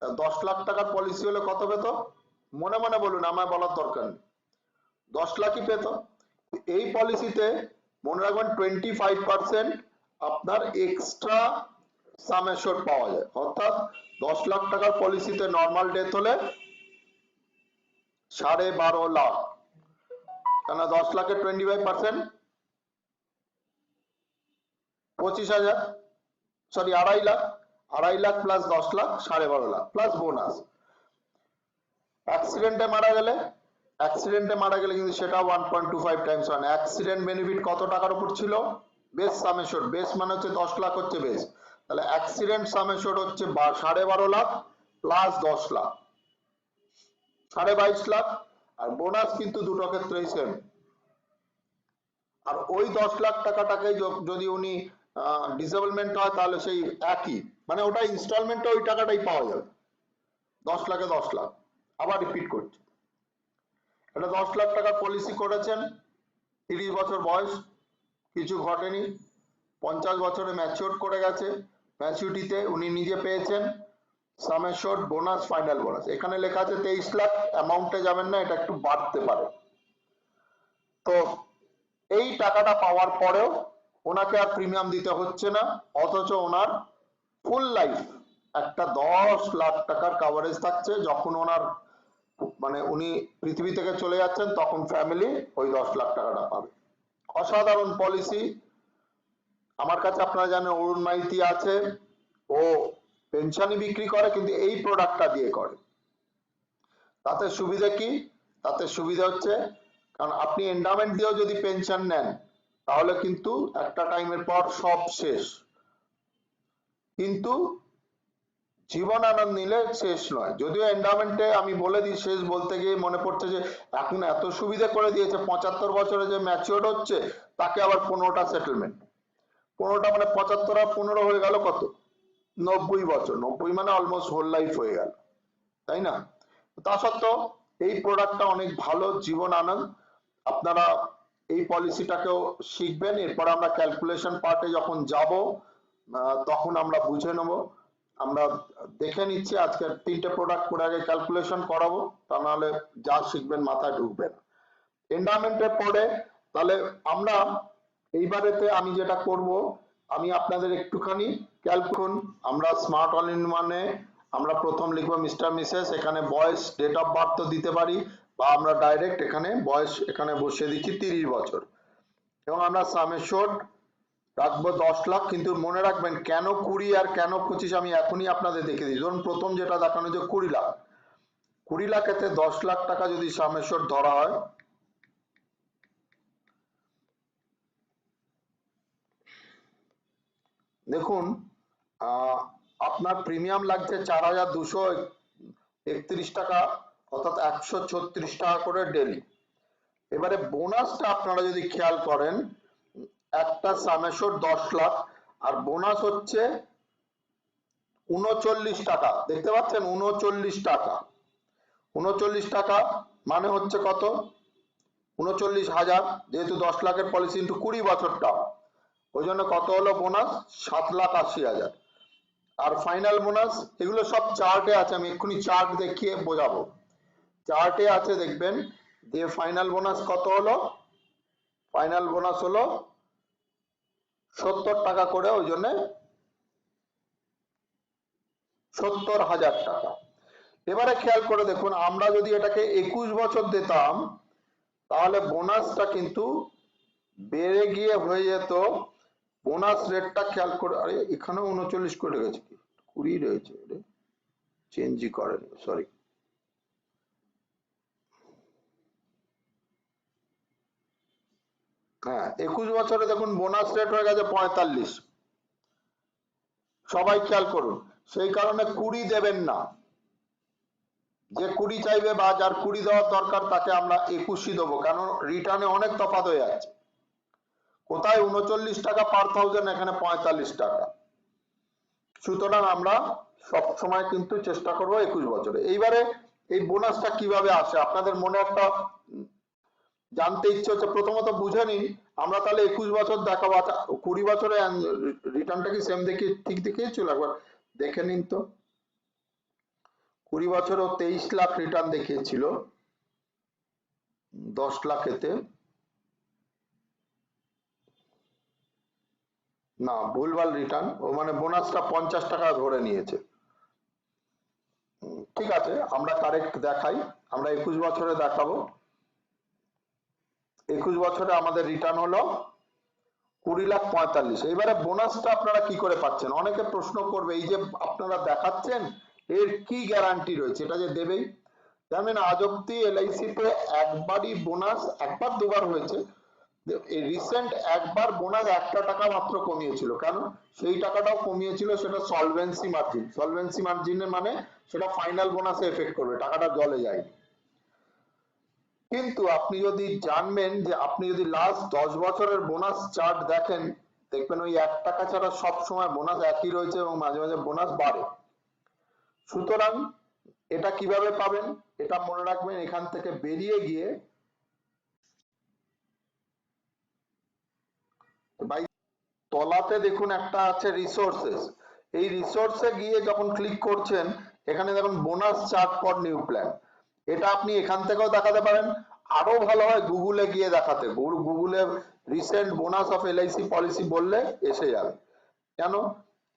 10 লাখ টাকার পলিসি হলে কত পেত? মনে মনে বলুন, আমার বলার দরকার নেই, 10 লাখই পেত। এই পলিসিতে মনে রাখবেন 25% আপনার এক্সট্রা সাম অ্যাসিওর্ড পাওয়া যায়। অর্থাৎ 10 লাখ টাকার পলিসিতে নর্মাল ডেথ হলে 12.5 লাখ, কেন 10 লাখের 25% 25,000, sorry 2.5 lakh, 2.5 lakh plus 10 lakh 12.5 lakh plus bonus. অ্যাক্সিডেন্টে মারা গেলে কিন্তু সেটা 1.25 টাইমস ওয়ান। অ্যাক্সিডেন্ট বেনিফিট কত টাকার উপর ছিল? বেস সাম অ্যাসিওর্ড, বেস মানে হচ্ছে 10 লাখ হচ্ছে বেস, তাহলে অ্যাক্সিডেন্ট সাম অ্যাসিওর্ড হচ্ছে 12.5 লাখ প্লাস 10 লাখ 22.5 লাখ, আর বোনাস কিন্তু দুটো ক্ষেত্রেই সেম। আর ওই 10 লাখ টাকাটাকে যদি উনি ডিসেবলমেন্ট হয় তাহলে সেই একই, মানে ওটা ইনস্টলমেন্টে ওই টাকাটাই পাওয়া যাবে, 10 লাখে 10 লাখ। আবার রিপিট করছি, এটা 10 লাখ টাকা পলিসি করেছেন, 30 বছর বয়স, কিছু ঘটেনি, 50 বছরে ম্যাচিওর করে গেছে, ম্যাচুরিটিতে উনি নিজে পেয়েছেন সাম অ্যাসিওর্ড, বোনাস, ফাইনাল বোনাস। এখানে লেখা আছে 23 লাখ, অ্যামাউন্টে যাবেন না, এটা একটু বাড়তে পারে। তো এই টাকাটা পাওয়ার পরেও ওনাকে আর প্রিমিয়াম দিতে হচ্ছে না, অথচ ওনার ফুল লাইফ একটা 10 লাখ টাকার কভারেজ থাকছে। যখন ওনার মানে উনি পৃথিবী থেকে চলে যাচ্ছেন তখন ফ্যামিলি ওই 10 লাখ টাকাটা পাবে। অসাধারণ পলিসি। আমার কাছে আপনারা জানেন অরুণ মাইতি আছে, ও পেনশনই বিক্রি করে কিন্তু এই প্রোডাক্টটা দিয়ে করে। তাতে সুবিধা কি? তাতে সুবিধা হচ্ছে, কারণ আপনি এন্ডাওমেন্ট দিয়েও যদি পেনশন নেন তাহলে কিন্তু একটা টাইমের পর সব শেষ, কিন্তু জীবন আনন্দ নিলে শেষ নয়। যদিও এন্ডাওমেন্টে আমি বলে দিই, শেষ বলতে গিয়ে মনে পড়ছে যে এখন এত সুবিধা করে দিয়েছে, 75 বছরে যে ম্যাচিওর হচ্ছে তাকে আবার 15টা সেটেলমেন্ট, 15টা মানে 75 আর 15 হয়ে গেল কত? 90 বছর, 90 মানে অলমোস্ট হোল লাইফ হয়ে গেল, তাই না? তা সত্ত্বেও এই প্রোডাক্টটা অনেক ভালো, জীবন আনন্দ। আপনারা এই পলিসিটাকেও শিখবেন, এরপর আমরা ক্যালকুলেশন পার্টে যখন যাব তখন আমরা বুঝে নেব। আমরা দেখে নিচ্ছি, আজকে 3টে প্রোডাক্ট করে আগে ক্যালকুলেশন করাবো, তা নাহলে যা শিখবেন মাথায় ঢুকবে না। এন্ডাওমেন্টের পরে তাহলে আমরা এইবারেতে আমি যেটা করব, আমি আপনাদের একটুখানি ক্যালকুলেশন, আমরা স্মার্ট অল ইন ওয়ানে আমরা প্রথম লিখবো মিস্টার মিসেস, এখানে বয়স, ডেট অফ বার্থ তো দিতে পারি, বা আমরা ডাইরেক্ট এখানে বয়স এখানে বসিয়ে দিচ্ছি 30 বছর, এবং আমরা সাম অ্যাসিওর্ড রাখবো 10 লাখ। কিন্তু মনে রাখবেন কেন 20 আর কেন 25 আমি এখনই আপনাদের দেখে দিই। ধরুন প্রথম যেটা দেখানো যে 20 লাখ, 20 লাখেতে 10 লাখ টাকা যদি সাম অ্যাসিওর্ড ধরা হয়, দেখুন আপনার প্রিমিয়াম লাগছে 4,231 টাকা, অর্থাৎ 136 টাকা করে ডেলি। এবারে বোনাসটা আপনারা যদি খেয়াল করেন, একটা সামেশোর 10 লাখ, আর বোনাস হচ্ছে 39 টাকা। দেখতে পাচ্ছেন 39 টাকা। 39 টাকা মানে হচ্ছে কত? 39,000, যেহেতু 10 লাখের পলিসি ইন্টু 20 বছর টার্ম, ওই জন্য কত হলো বোনাস? 7,80,000। আর ফাইনাল বোনাস, এগুলো সব চার্টে আছে, আমি এক্ষুনি চার্ট দেখিয়ে বোঝাবো। চার্টে আছে দেখবেন যে ফাইনাল বোনাস কত হলো। ফাইনাল বোনাস হলো 70 টাকা করে, ওই জন্য 70,000 টাকা। এবারে খেয়াল করে দেখুন, আমরা যদি এটাকে 21 বছর দিতাম তাহলে বোনাসটা কিন্তু বেড়ে গিয়ে হয়ে যেত, বোনাস রেটটা খেয়াল করে, আরে এখানেও 39 করে গেছে, কি 20 রয়েছে, চেঞ্জই করেনি, সরি। হ্যাঁ, 21 বছরে দেখুন বোনাস রেট হয়ে গেছে 45। সবাই খেয়াল করুন, সেই কারণে 20 দেবেন না। যে 20 চাইবে বা যার 20 দেওয়ার দরকার তাকে আমরা 21ই দেবো, কারণ রিটার্নে অনেক তফাৎ হয়ে যাচ্ছে। কোথায় 39 টাকা পার থাউজেন্ড, এখানে 45 টাকা। সুতরাং আমরা সবসময় কিন্তু চেষ্টা করবো 21 বছরে। এইবারে এই বোনাসটা কিভাবে আসে আপনাদের মনে একটা জানতে ইচ্ছে হচ্ছে। প্রথমত বুঝে নিন, আমরা তাহলে 21 বছর দেখাবো, 20 বছরে রিটার্নটা কি সেম দেখি ঠিক দেখিয়েছিল? একবার দেখে নিন তো। 20 বছরও 23 লাখ রিটার্ন দেখিয়েছিল 10 লাখেতে। না, ভুলভাল রিটার্ন, ও মানে বোনাসটা 50 টাকা ধরে নিয়েছে। ঠিক আছে, আমরা কারেক্ট দেখাই, আমরা 21 বছরে দেখাবো। 21 বছরে আমাদের রিটার্ন হলো 20,45,000। এবারে বোনাসটা আপনারা কি করে পাচ্ছেন? অনেকে প্রশ্ন করবে, এই যে আপনারা দেখাচ্ছেন এর কি গ্যারান্টি রয়েছে, এটা যে দেবেই। জানেন আজ অব্দি LIC তে একবারই বোনাস, একবার দুবার হয়েছে, রিসেন্ট একবার বোনাস 1 টাকা মাত্র কমিয়েছিল। কেন? সেই টাকাটাও কমিয়েছিল সেটা সলভেন্সি মার্জিন। সলভেন্সি মার্জিনের মানে সেটা ফাইনাল বোনাসে এফেক্ট করবে, টাকাটা জলে যায়। কিন্তু আপনি যদি জানবেন যে আপনি যদি লাস্ট 10 বছরের বোনাস চার্ট দেখেন, দেখবেন ওই 1 টাকা ছাড়া সব সময় বোনাস একই রয়েছে এবং মাঝে মাঝে বোনাস বাড়ে। সুতরাং এটা কিভাবে পাবেন? এটা মনে রাখবেন, এখান থেকে বেরিয়ে গিয়ে বাই তলাতে দেখুন একটা আছে রিসোর্সেস। এই রিসোর্সে গিয়ে যখন ক্লিক করছেন, এখানে দেখুন bonus chart for new plan. এটা আপনি এখান থেকেও দেখাতে পারেন, আরো ভালো হয় গুগলে গিয়ে দেখাতে। গুগলে recent bonus of LIC policy বললে এসে যাবে। কেন?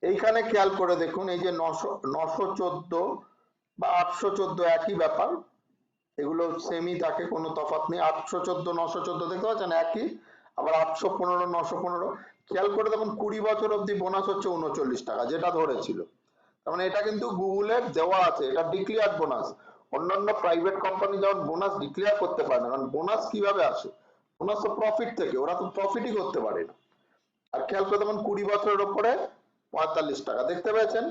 এইখানে খেয়াল করে দেখুন, এই যে 914 বা 814 একই ব্যাপার, এগুলো সেমই থাকে, কোনো তফাৎ নেই। 814 914 দেখতে পাচ্ছেন একই, আবার 815 915। খেয়াল করে দেখুন 20 বছর অবধি বোনাস হচ্ছে 39 টাকা, যেটা ধরেছিল। তার মানে এটা কিন্তু গুগলে দেওয়া আছে, এটা ডিক্লেয়ার্ড বোনাস। অন্যান্য প্রাইভেট কোম্পানি যেমন বোনাস ডিক্লেয়ার করতে পারে না, কারণ বোনাস কিভাবে আসে? বোনাস তো প্রফিট থেকে, ওরা তো প্রফিটই করতে পারে না। আর খেয়াল করে দেখুন 20 বছরের উপরে 45 টাকা, দেখতে পেয়েছেন?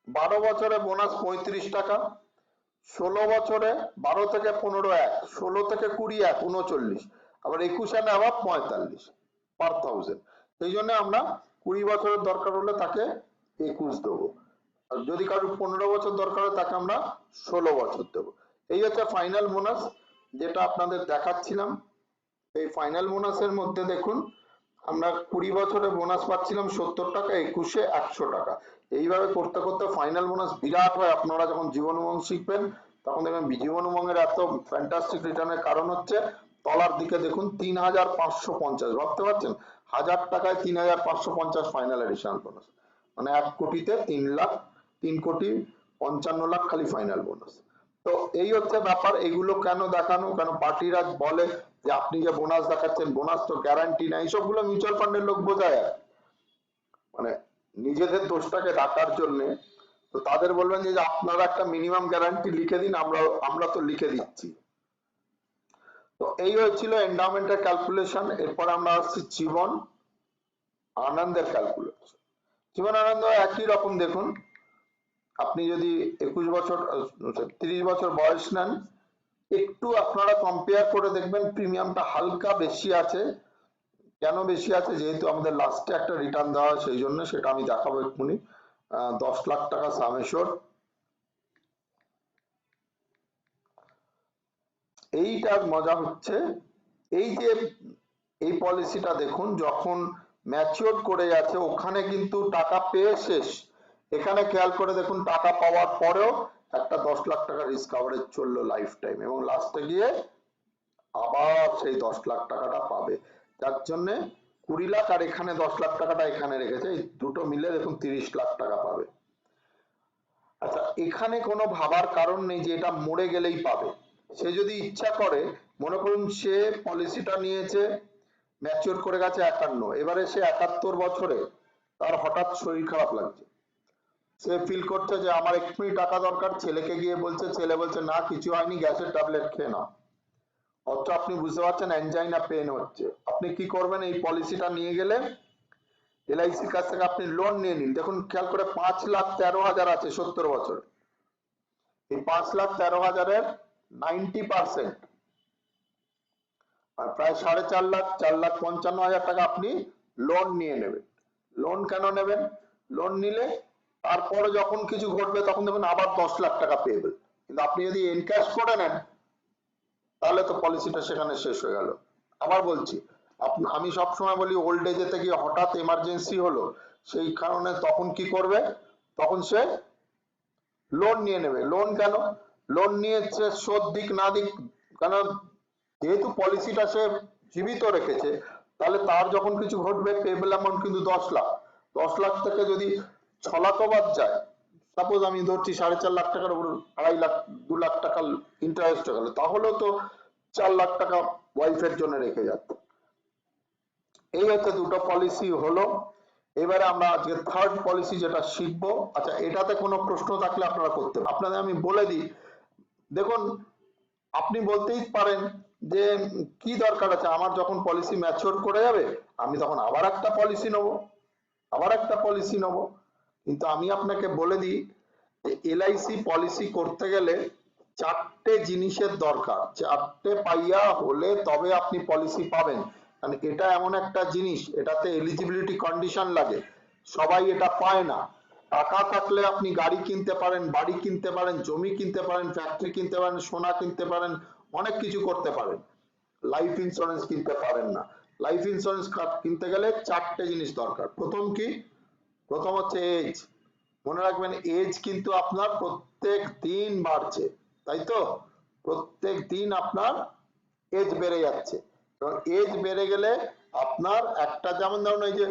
12 বছরে বোনাস 35 টাকা, 16 বছরে 12 থেকে 15 1, 16 থেকে 20 1 39, আবার 21 এ আবার 45 পার থাউজেন্ড। সেই জন্য আমরা 20 বছরের দরকার হলে তাকে 21 দেবো, আর যদি কারোর 15 বছর দরকার হয় তাকে আমরা 16 বছর দেবো। এই হচ্ছে ফাইনাল বোনাস যেটা আপনাদের দেখাচ্ছিলাম। এই ফাইনাল বোনাসের মধ্যে দেখুন আমরা 20 বছরে বোনাস পাচ্ছিলাম 70 টাকা, 21-এ 100 টাকা। এইভাবে করতে করতে ফাইনাল বোনাস বিরাট হয়। আপনারা যখন জীবন উমঙ্গ শিখবেন তখন দেখবেন জীবন উমঙ্গের এত ফ্যান্টাস্টিক রিটার্নের কারণ হচ্ছে তলার দিকে দেখুন 3,550। ভাবতে পারছেন 1000 টাকায় 3,550 ফাইনাল এডিশনাল বোনাস, মানে 1 কোটিতে 3 লাখ, 3 কোটি 55 লাখ খালি ফাইনাল বোনাস। তো এই হচ্ছে ব্যাপার। এগুলো কেন দেখানো? কেন পার্টিরা বলে যে আপনি যে বোনাস দেখাচ্ছেন, বোনাস তো গ্যারান্টি না, এইসবগুলো মিউচুয়াল ফান্ডের লোক বোঝায়, মানে নিজেদের দোষটাকে ঢাকার জন্য। তো তাদের বলবেন যে আপনারা একটা মিনিমাম গ্যারান্টি লিখে দিন, আমরা তো লিখে দিচ্ছি। তো এই হচ্ছিল এন্ডাওমেন্টের ক্যালকুলেশন। এরপর আমরা আসছি জীবন আনন্দের ক্যালকুলেশন। জীবন আনন্দ একই রকম। দেখুন আপনি যদি 21 বছর 30 বছর বয়স নেন, একটু আপনারা কম্পেয়ার করে দেখবেন প্রিমিয়ামটা হালকা বেশি আছে। কেন বেশি আছে, যেহেতু আমাদের লাস্টে একটা রিটার্ন দেওয়া হয় সেই জন্য, সেটা আমি দেখাবো এক্ষুনি। 10 লাখ টাকা সাম অ্যাসিওর্ড। এইটার মজা হচ্ছে এই যে এই পলিসিটা দেখুন, যখন ম্যাচিওর করে যাচ্ছে ওখানে কিন্তু টাকা পেয়ে শেষ, এখানে খেয়াল করে দেখুন টাকা পাওয়ার পরেও একটা 10 লাখ টাকা রিস্ক কভারেজ চললো লাইফ টাইম, এবং লাস্টে গিয়ে আবার সেই 10 লাখ টাকাটা পাবে, যার জন্য 20 লাখ আর এখানে 10 লাখ টাকাটা এখানে রেখেছে, এই দুটো মিলে দেখুন 30 লাখ টাকা পাবে। আচ্ছা, এখানে কোনো ভাবার কারণ নেই যে এটা মরে গেলেই পাবে। সে যদি ইচ্ছা করে, মনে করুন সে পলিসিটা নিয়েছে, ম্যাচিওর করে গেছে 51, এবারে সে 71 বছরে তার হঠাৎ শরীর খারাপ লাগছে, সে ফিল করছে যে আমার এক্ষুনি টাকা দরকার, ছেলেকে গিয়ে বলছে, ছেলে বলছে না কিছু হয়নি, গ্যাসের ট্যাবলেট খেয়ে নাও, অথচ আপনি বুঝতে পারছেন অ্যানজাইনা পেন হচ্ছে, আপনি কি করবেন? এই পলিসিটা নিয়ে গেলে এলআইসির কাছ থেকে আপনি লোন নিয়ে নিন। দেখুন খেয়াল করে 5,13,000 আছে 70 বছরে, এই 5,13,000-এর 90% আর প্রায় 4.5 লাখ, 4,55,000 টাকা আপনি লোন নিয়ে নেবেন। লোন কেন নেবেন? লোন নিলে তারপরে যখন কিছু ঘটবে তখন দেখুন আবার 10 লাখ টাকা পেয়েবেন, কিন্তু আপনি যদি এনক্যাশ করে নেন তাহলে তো পলিসিটা সেখানে শেষ হয়ে গেল। আবার বলছি, আমি সবসময় বলি ওল্ড এজে গিয়ে হঠাৎ এমার্জেন্সি হলো, সেই কারণে তখন কি করবে? তখন সে লোন নিয়ে নেবে। লোন কেন? লোন নিয়েছে শোধ দিক না দিক, কারণ যেহেতু পলিসিটা সে জীবিত রেখেছে, তাহলে তার যখন কিছু ঘটবে পেয়েবল অ্যামাউন্ট কিন্তু 10 লাখ। 10 লাখ থেকে যদি 6 লাখ বাদ যায়, সাপোজ আমি ধরছি 4.5 লাখ টাকার উপর 2.5 লাখ 2 লাখ টাকা ইন্টারেস্ট হয়ে গেল, তাহলেও তো 4 লাখ টাকা ওয়াইফের জন্য রেখে যাচ্ছে। এই হচ্ছে দুটো পলিসি হলো। এবারে আমরা আজকে থার্ড পলিসি যেটা শিখবো। আচ্ছা, এটাতে কোনো প্রশ্ন থাকলে আপনারা করতে পারেন। আপনাদের আমি বলে দিই, দেখুন আপনি বলতেই পারেন যে কি দরকার আছে, আমার যখন পলিসি ম্যাচিওর করে যাবে আমি তখন আবার একটা পলিসি নেবো, আবার একটা পলিসি নেবো। কিন্তু আমি আপনাকে বলে দিই, এলআইসি পলিসি করতে গেলে 4টে জিনিসের দরকার, 4টে পাইয়া হলে তবে আপনি পলিসি পাবেন। কারণ এটা এমন একটা জিনিস, এটাতে এলিজিবিলিটি কন্ডিশন লাগে, সবাই এটা পায় না। টাকা থাকলে আপনি গাড়ি কিনতে পারেন, বাড়ি কিনতে পারেন, জমি কিনতে পারেন, ফ্যাক্টরি কিনতে পারেন, সোনা কিনতে পারেন, অনেক কিছু করতে পারেন, লাইফ ইন্স্যুরেন্স কিনতে পারেন না। লাইফ ইন্স্যুরেন্স কিনতে গেলে 4টে জিনিস দরকার। প্রথম কি? প্রথম হচ্ছে এজ। মনে রাখবেন এজ কিন্তু আপনার প্রত্যেক দিন বাড়ছে, তাই তো? প্রত্যেক দিন আপনার এজ বেড়ে যাচ্ছে, এবং এজ বেড়ে গেলে আপনার একটা, যেমন ধরুন এই যে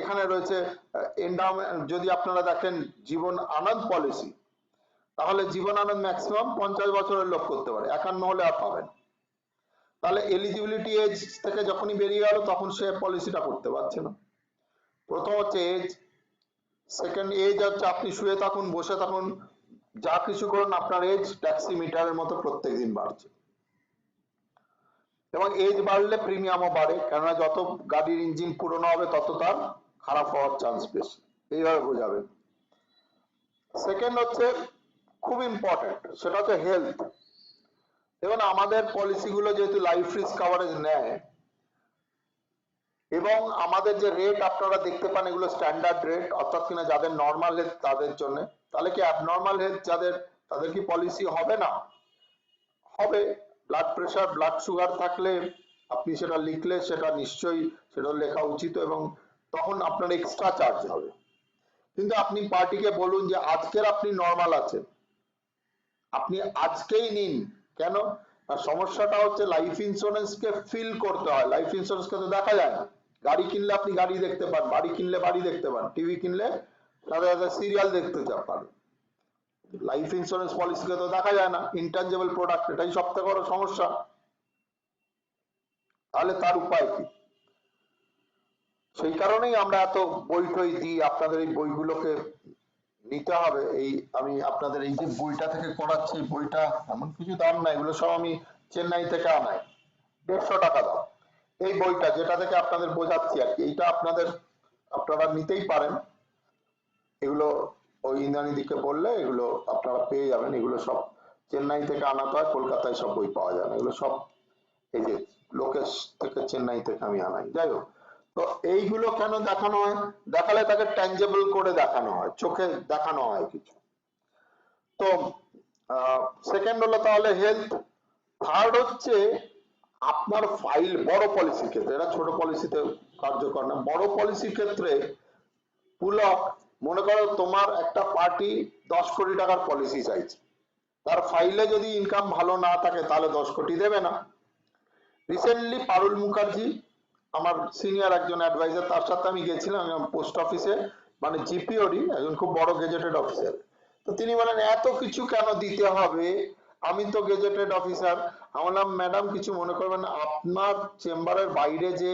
এখানে রয়েছে এন্ডাওমেন্ট, যদি আপনারা দেখেন জীবন আনন্দ পলিসি, তাহলে জীবন আনন্দ ম্যাক্সিমাম 50 বছরের লোক করতে পারে, 51 হলে আর পাবেন। তাহলে এলিজিবিলিটি এজ থেকে যখনই বেরিয়ে গেল তখন সে পলিসিটা করতে পারছে না। প্রথম হচ্ছে এজ। সেকেন্ড এজ হচ্ছে আপনি শুয়ে থাকুন, বসে থাকুন, যা কিছু করুন, আপনার এজ ট্যাক্সি মিটারের মতো প্রত্যেকদিন বাড়ছে, এবং এজ বাড়লে প্রিমিয়ামও বাড়ে, কেননা যত গাড়ির ইঞ্জিন পুরনো হবে তত তার খারাপ হওয়ার চান্স বেশি, এইভাবে বোঝাবেন। সেকেন্ড হচ্ছে খুব ইম্পর্টেন্ট, সেটা হচ্ছে হেলথ। এবং আমাদের পলিসিগুলো যেহেতু লাইফ রিস্ক কভারেজ নেয়, এবং আমাদের যে রেট আপনারা দেখতে পান এগুলো স্ট্যান্ডার্ড রেট, অর্থাৎ কিনা যাদের নর্মাল হেলথ তাদের জন্য, তাহলে কি অ্যাবনর্মাল হেলথ যাদের, তাদের কি পলিসি হবে না? হবে। ব্লাড প্রেশার, ব্লাড সুগার থাকলে আপনি সেটা লিখলে সেটা নিশ্চয়ই সেটা লেখা উচিত, এবং তখন আপনার এক্সট্রা চার্জ হবে। কিন্তু আপনি পার্টিকে বলুন যে আজকের আপনি নর্মাল আছেন, আপনি আজকেই নিন। কেন? আর সমস্যাটা হচ্ছে লাইফ ইন্স্যুরেন্স কে ফিল করতে হয়, লাইফ ইন্স্যুরেন্স কে তো দেখা যায় না। গাড়ি কিনলে আপনি গাড়ি দেখতে পান, বাড়ি কিনলে বাড়ি দেখতে পান, টিভি কিনলে সাথে সাথে সিরিয়াল দেখতে পান। লাইফ ইন্স্যুরেন্স পলিসিকে তো দেখা যায় না, ইনট্যাঞ্জেবল প্রোডাক্ট, এটাই সবথেকে বড় সমস্যা। তাহলে তার উপায় কি? সেই কারণেই আমরা এত বই টই দিই, আপনাদের এই বইগুলোকে নিতে হবে। এই আমি আপনাদের এই যে বইটা থেকে করাচ্ছি, বইটা এমন কিছু দাম না, এগুলো সব আমি চেন্নাই থেকে আনাই, 150 টাকা দাম। এই বইটা যেটা থেকে আপনাদের বোঝাচ্ছি আর কি, এইটা আপনারা নিতেই পারেন। এগুলো ওই ইন্দ্রাণীদিকে বললে এগুলো আপনারা পেয়ে যাবেন, এগুলো সব চেন্নাই থেকে আনাতে হয়, কলকাতায় সব বই পাওয়া যায় না, এগুলো সব এই যে লোকেশ থেকে চেন্নাই থেকে আমি আনাই। যাই হোক, তো এইগুলো কেন দেখানো হয়? দেখালে তাকে ট্যাঞ্জেবল করে দেখানো হয়, চোখে দেখানো হয় কিছু। তো সেকেন্ড হলো তাহলে হেলথ। থার্ড হচ্ছে আপনার ফাইল বড় পলিসির ক্ষেত্রে, এটা ছোট পলিসিতে কার্যকর না, বড় পলিসির ক্ষেত্রে পুলক, মনে করো তোমার একটা পার্টি 10 কোটি টাকার পলিসি চাইছে, তার ফাইলে যদি ইনকাম ভালো না থাকে তাহলে 10 কোটি দেবে না। রিসেন্টলি পারুল মুখার্জি, আমার সিনিয়র একজন অ্যাডভাইজার, তার সাথে আমি গেছিলাম পোস্ট অফিসে, মানে জিপিওডি, একজন খুব বড় গেজেটেড অফিসার। তো তিনি বলেন এত কিছু কেন দিতে হবে, আমি তো গেজেটেড অফিসার। আমি বললাম ম্যাডাম কিছু মনে করবেন না, আপনার চেম্বারের বাইরে যে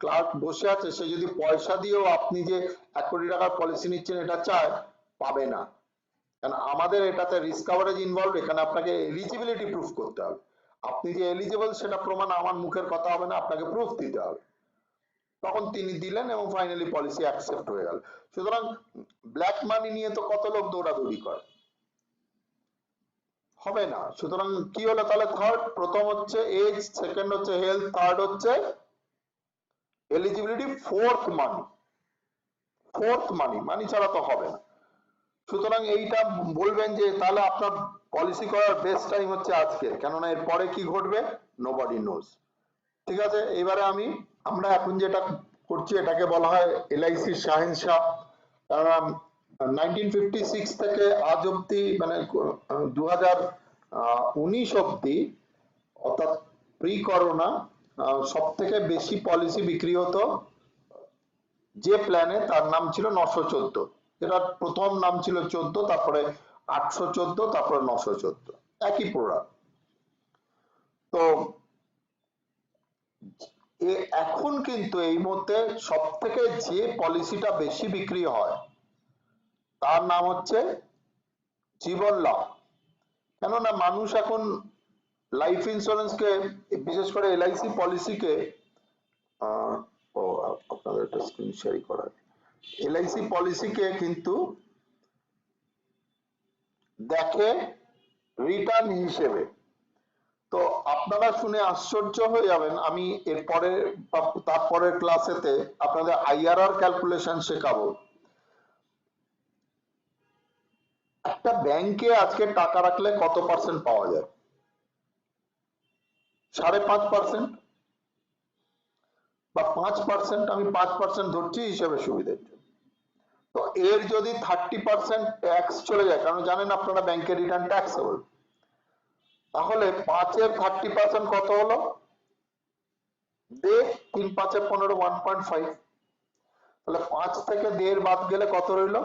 ক্লার্ক বসে আছে, সে যদি পয়সা দিয়েও আপনি যে 1 কোটি টাকার পলিসি নিচ্ছেন এটা চায়, পাবে না। কারণ আমাদের এটাতে রিস্ক কভারেজ ইনভলভ, এখানে আপনাকে এলিজিবিলিটি প্রুফ করতে হবে, আপনি যে এলিজিবল সেটা প্রমাণ আমার মুখের কথা হবে না, আপনাকে প্রুফ দিতে হবে। তখন তিনি দিলেন এবং ফাইনালি পলিসি অ্যাকসেপ্ট হয়ে গেল। সুতরাং ব্ল্যাক মানি নিয়ে তো কত লোক দৌড়াদৌড়ি করে, হবে না। সুতরাং কি হলো তাহলে? থার্ড, প্রথম হচ্ছে এজ, সেকেন্ড হচ্ছে হেলথ, থার্ড হচ্ছে এলিজিবিলিটি, ফোর্থ মানি। ফোর্থ মানি, মানি ছাড়া তো হবে না। সুতরাং এইটা বলবেন যে তাহলে আপনার পলিসি করার বেস্ট টাইম হচ্ছে আজকে, কেননা এর পরে কি ঘটবে নোবডি নোজ। ঠিক আছে, এবারে আমরা এখন যেটা করছি এটাকে বলা হয় এলআইসি শাহেনশাহ। কারণ 1956 থেকে আজ অব্দি, মানে 2019 অব্দি, অর্থাৎ প্রি করোনা, সব থেকে বেশি পলিসি বিক্রি হতো যে প্ল্যানে, তার নাম ছিল 914, যেটার প্রথম নাম ছিল 14, তারপরে 814, তারপরে 914, একই প্রোডাক্ট। তো এখন কিন্তু এই মুহূর্তে সব থেকে যে পলিসিটা বেশি বিক্রি হয় তার নাম হচ্ছে জীবন লাভ। কেননা মানুষ এখন লাইফ ইন্স্যুরেন্সকে, বিশেষ করে এলআইসি পলিসিকে, আপনাদের একটা স্ক্রিন শেয়ার করা, এলআইসি পলিসিকে কিন্তু দেখে রিটার্ন হিসেবে। তো আপনারা শুনে আশ্চর্য হয়ে যাবেন, আমি এরপরে তারপরের ক্লাসেতে আপনাদের আইআরআর ক্যালকুলেশন শেখাবো। একটা ব্যাংকে আজকে টাকা রাখলে কত পার্সেন্ট পাওয়া যায়? 5.5% বা 5%, আমি 5% ধরছি হিসেবে সুবিধের জন্য। তো এর যদি 30% ট্যাক্স চলে যায়, কারণ জানেন আপনারা ব্যাংকের রিটার্ন ট্যাক্সেবল, তাহলে 5-এর 30% কত হলো? 3 5 15, 1.5। তাহলে 5 থেকে 1.5 বাদ গেলে কত রইল?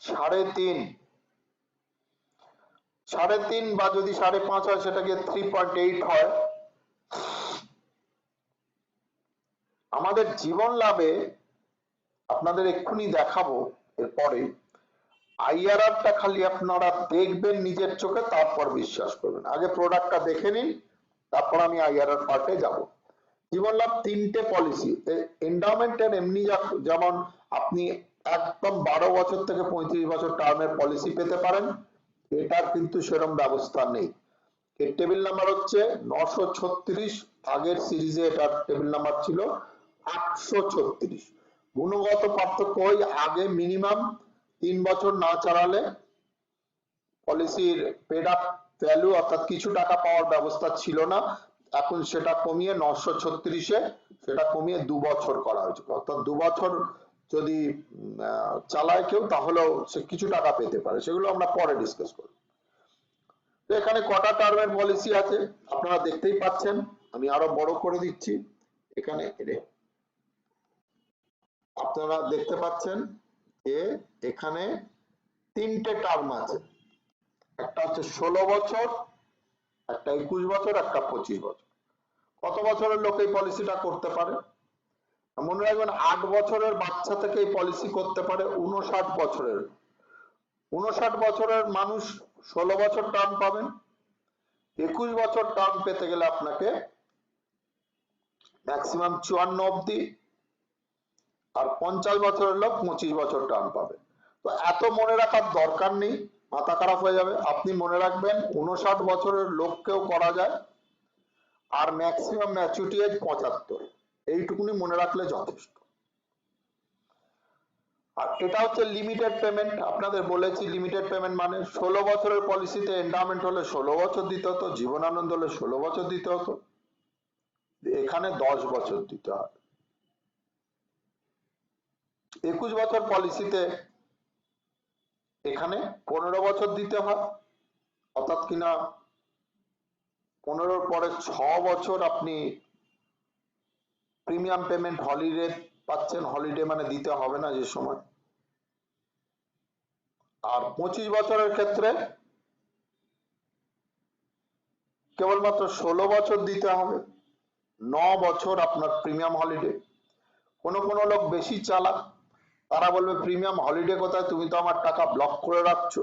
3.5। 3.5 বা যদি 5.5 হয় সেটা গিয়ে 3.8 হয়। আমাদের জীবন লাভে আপনাদের এক্ষুনি দেখাবো এরপরে, আইআরআরটা খালি আপনারা দেখবেন নিজের চোখে, তারপর বিশ্বাস করবেন। আগে প্রোডাক্টটা দেখে নিন, তারপর আমি আইআরআর পার্টে যাব। জীবন লাভ 3টে পলিসি। এন্ডাওমেন্টের এমনি যেমন আপনি একদম 12 বছর থেকে 35 বছর টার্মের পলিসি পেতে পারেন, এটার কিন্তু সেরকম ব্যবস্থা নেই। এর টেবিল নাম্বার হচ্ছে 936, আগের সিরিজে এটার টেবিল নাম্বার ছিল 836। গুণগত পার্থক্য ওই, আগে মিনিমাম 3 বছর না চালালে পলিসির পেড আপ ভ্যালু, অর্থাৎ কিছু টাকা পাওয়ার ব্যবস্থা ছিল না, এখন সেটা কমিয়ে 936-এ সেটা কমিয়ে 2 বছর করা হয়েছে। অর্থাৎ 2 বছর যদি চালায় কেউ তাহলেও সে কিছু টাকা পেতে পারে, সেগুলো আমরা পরে ডিসকাস করব। তো এখানে কটা টার্মের পলিসি আছে আপনারা দেখতেই পাচ্ছেন, আমি আরো বড় করে দিচ্ছি। এখানে আপনারা দেখতে পাচ্ছেন যে এখানে 3টে টার্ম আছে, একটা হচ্ছে 16 বছর, একটা 21 বছর, একটা 25 বছর। কত বছরের লোক এই পলিসিটা করতে পারে? মনে রাখবেন 8 বছরের বাচ্চা থেকে এই পলিসি করতে পারে 59 বছরের। 59 বছরের মানুষ 16 বছর টার্ম পাবেন। 21 বছর টার্ম পেতে গেলে আপনাকে ম্যাক্সিমাম 54 অব্দি, আর 50 বছরের লোক 25 বছর টার্ম পাবে। তো এত মনে রাখার দরকার নেই, মাথা খারাপ হয়ে যাবে। আপনি মনে রাখবেন 59 বছরের লোককেও করা যায়, আর ম্যাক্সিমাম ম্যাচুরিটি এজ 75, এইটুকুনি মনে রাখলে যথেষ্ট। আর এটা হচ্ছে লিমিটেড পেমেন্ট, আপনাদের বলেছি লিমিটেড পেমেন্ট মানে 16 বছরের পলিসিতে এন্ডাওমেন্ট হলে 16 বছর দিতে হতো, জীবনানন্দ হলে 16 বছর দিতে হতো, এখানে 10 বছর দিতে হবে। 21 বছর পলিসিতে এখানে 15 বছর দিতে হয়, অর্থাৎ কিনা 15 পরে 6 বছর আপনি প্রিমিয়াম পেমেন্ট হলিডে পাচ্ছেন, হলিডে মানে দিতে হবে না যে সময়। আর 25 বছরের ক্ষেত্রে কেবলমাত্র 16 বছর দিতে হবে, 9 বছর আপনার প্রিমিয়াম হলিডে। কোনো লোক বেশি চালাক, তারা বলবে প্রিমিয়াম হলিডে কোথায়, তুমি তো আমার টাকা ব্লক করে রাখছো।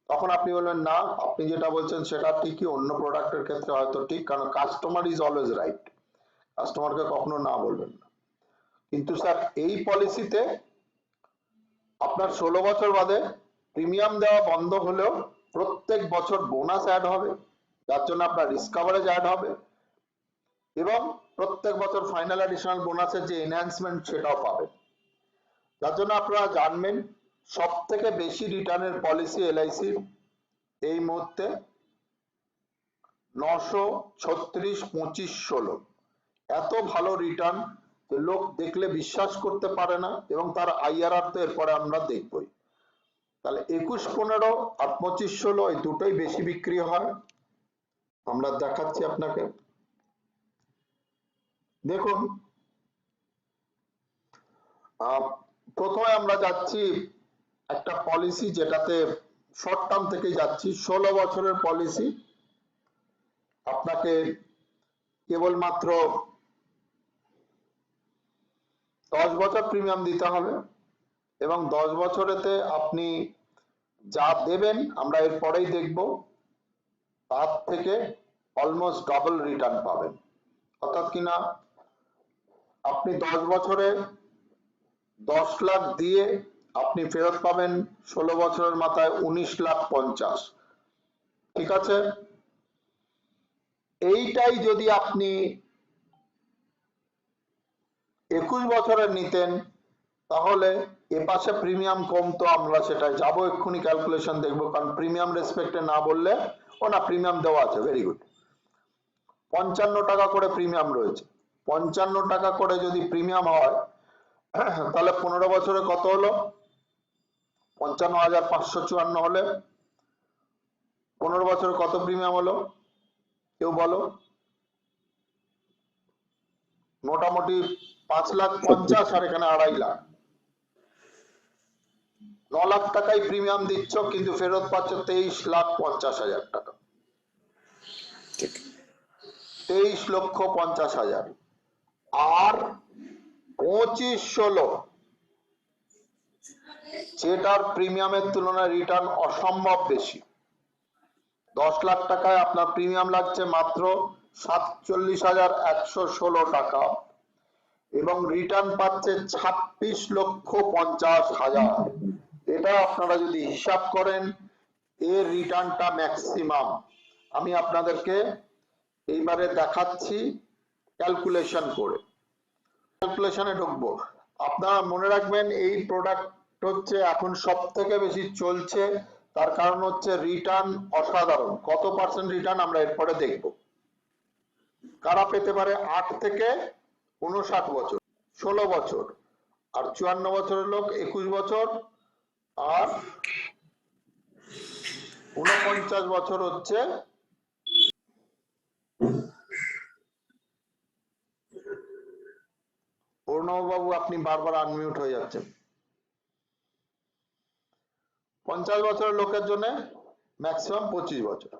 তখন আপনি বলবেন না, আপনি যেটা বলছেন সেটা ঠিকই, অন্য প্রোডাক্টের ক্ষেত্রে হয়তো ঠিক, কারণ কাস্টমার ইজ অলওয়েজ রাইট, কাস্টমারকে কখনো না বলবেন না। কিন্তু স্যার এই পলিসিতে আপনার 16 বছর বাদে প্রিমিয়াম দেওয়া বন্ধ হলেও প্রত্যেক বছর বোনাস অ্যাড হবে, যার জন্য আপনার রিস্ক কভারেজ অ্যাড হবে, এবং প্রত্যেক বছর ফাইনাল অ্যাডিশনাল বোনাসের যে এনহ্যান্সমেন্ট সেটাও পাবেন। যার জন্য আপনারা জানবেন সব থেকে বেশি রিটার্নের পলিসি এলআইসি এই মুহূর্তে 936, 25, 16, এত ভালো রিটার্ন যে লোক দেখলে বিশ্বাস করতে পারে না, এবং তার আইআরআর তো এরপরে আমরা দেখবই। তাহলে 21, 15 আর 25, 16 এই দুটোই বেশি বিক্রি হয়। আমরা দেখাচ্ছি আপনাকে, দেখুন প্রথমে আমরা যাচ্ছি একটা পলিসি যেটাতে শর্ট টার্ম থেকে যাচ্ছি, 16 বছরের পলিসি। আপনাকে কেবলমাত্র 10 বছর প্রিমিয়াম দিতে হবে, এবং 10 বছরেতে আপনি যা দেবেন আমরা এরপরেই দেখব, তার থেকে অলমোস্ট ডাবল রিটার্ন পাবেন। অর্থাৎ কিনা আপনি 10 বছরে 10 লাখ দিয়ে আপনি ফেরত পাবেন 16 বছরের মাথায় 19,50,000। ঠিক আছে, এইটাই যদি আপনি 21 বছরের নিতেন তাহলে এপাশে প্রিমিয়াম কমতো, আমরা সেটা যাবো এক্ষুনি, ক্যালকুলেশন দেখবো, কারণ প্রিমিয়াম রেসপেক্টে না বললে, ও না প্রিমিয়াম দেওয়া আছে, ভেরি গুড, 55 টাকা করে প্রিমিয়াম রয়েছে। 55 টাকা করে যদি প্রিমিয়াম হয় তাহলে 15 বছরে কত হলো, 55,554 হলে 15 বছরে কত প্রিমিয়াম হলো কেউ বলো? মোটামুটি 5,50,000, আর এখানে 2.5 লাখ, 9 লাখ টাকাই প্রিমিয়াম দিচ্ছ, কিন্তু ফেরত পাচ্ছ 23,50,000 টাকা, 23,50,000। আর 25, 16 যেটার প্রিমিয়ামের তুলনায় রিটার্ন অসম্ভব বেশি, 10 লাখ টাকায় আপনার প্রিমিয়াম লাগছে মাত্র 47,116 টাকা, এবং রিটার্ন পাচ্ছে 26,50,000। এটা আপনারা যদি হিসাব করেন এর রিটার্নটা ম্যাক্সিমাম। আমি আপনাদেরকে এইবারে দেখাচ্ছি ক্যালকুলেশন করে, ক্যালকুলেশনে ঢুকবো। আপনারা মনে রাখবেন এই প্রোডাক্ট হচ্ছে এখন সব থেকে বেশি চলছে, তার কারণ হচ্ছে রিটার্ন অসাধারণ। কত পার্সেন্ট রিটার্ন আমরা এরপরে দেখব। কারা পেতে পারে? 8 থেকে 59 বছর, 16 বছর, আর 54 বছরের লোক 21 বছর, আর 49 বছর হচ্ছে অর্ণববাবু, আপনি বারবার আনমিউট হয়ে যাচ্ছেন। 50 বছরের লোকের জন্য ম্যাক্সিমাম 25 বছর,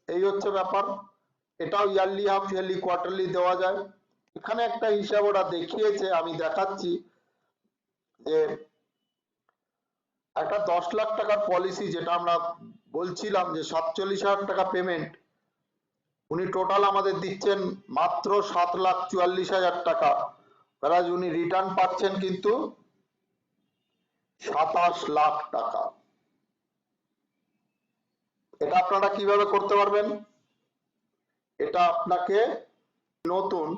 এই হচ্ছে ব্যাপার। এটাও ইয়ারলি, হাফ ইয়ারলি, কোয়ার্টারলি দেওয়া যায়। এখানে একটা হিসাব ওরা দেখিয়েছে, আমি দেখাচ্ছি, যে একটা 10 লাখ টাকার পলিসি, যেটা আমরা বলছিলাম যে 47,000 টাকা পেমেন্ট, উনি টোটাল আমাদের দিচ্ছেন মাত্র 7,44,000 টাকা, প্লাস উনি রিটার্ন পাচ্ছেন কিন্তু 27 লাখ টাকা। এটা আপনারা কিভাবে করতে পারবেন? এটা আপনাকে নতুন,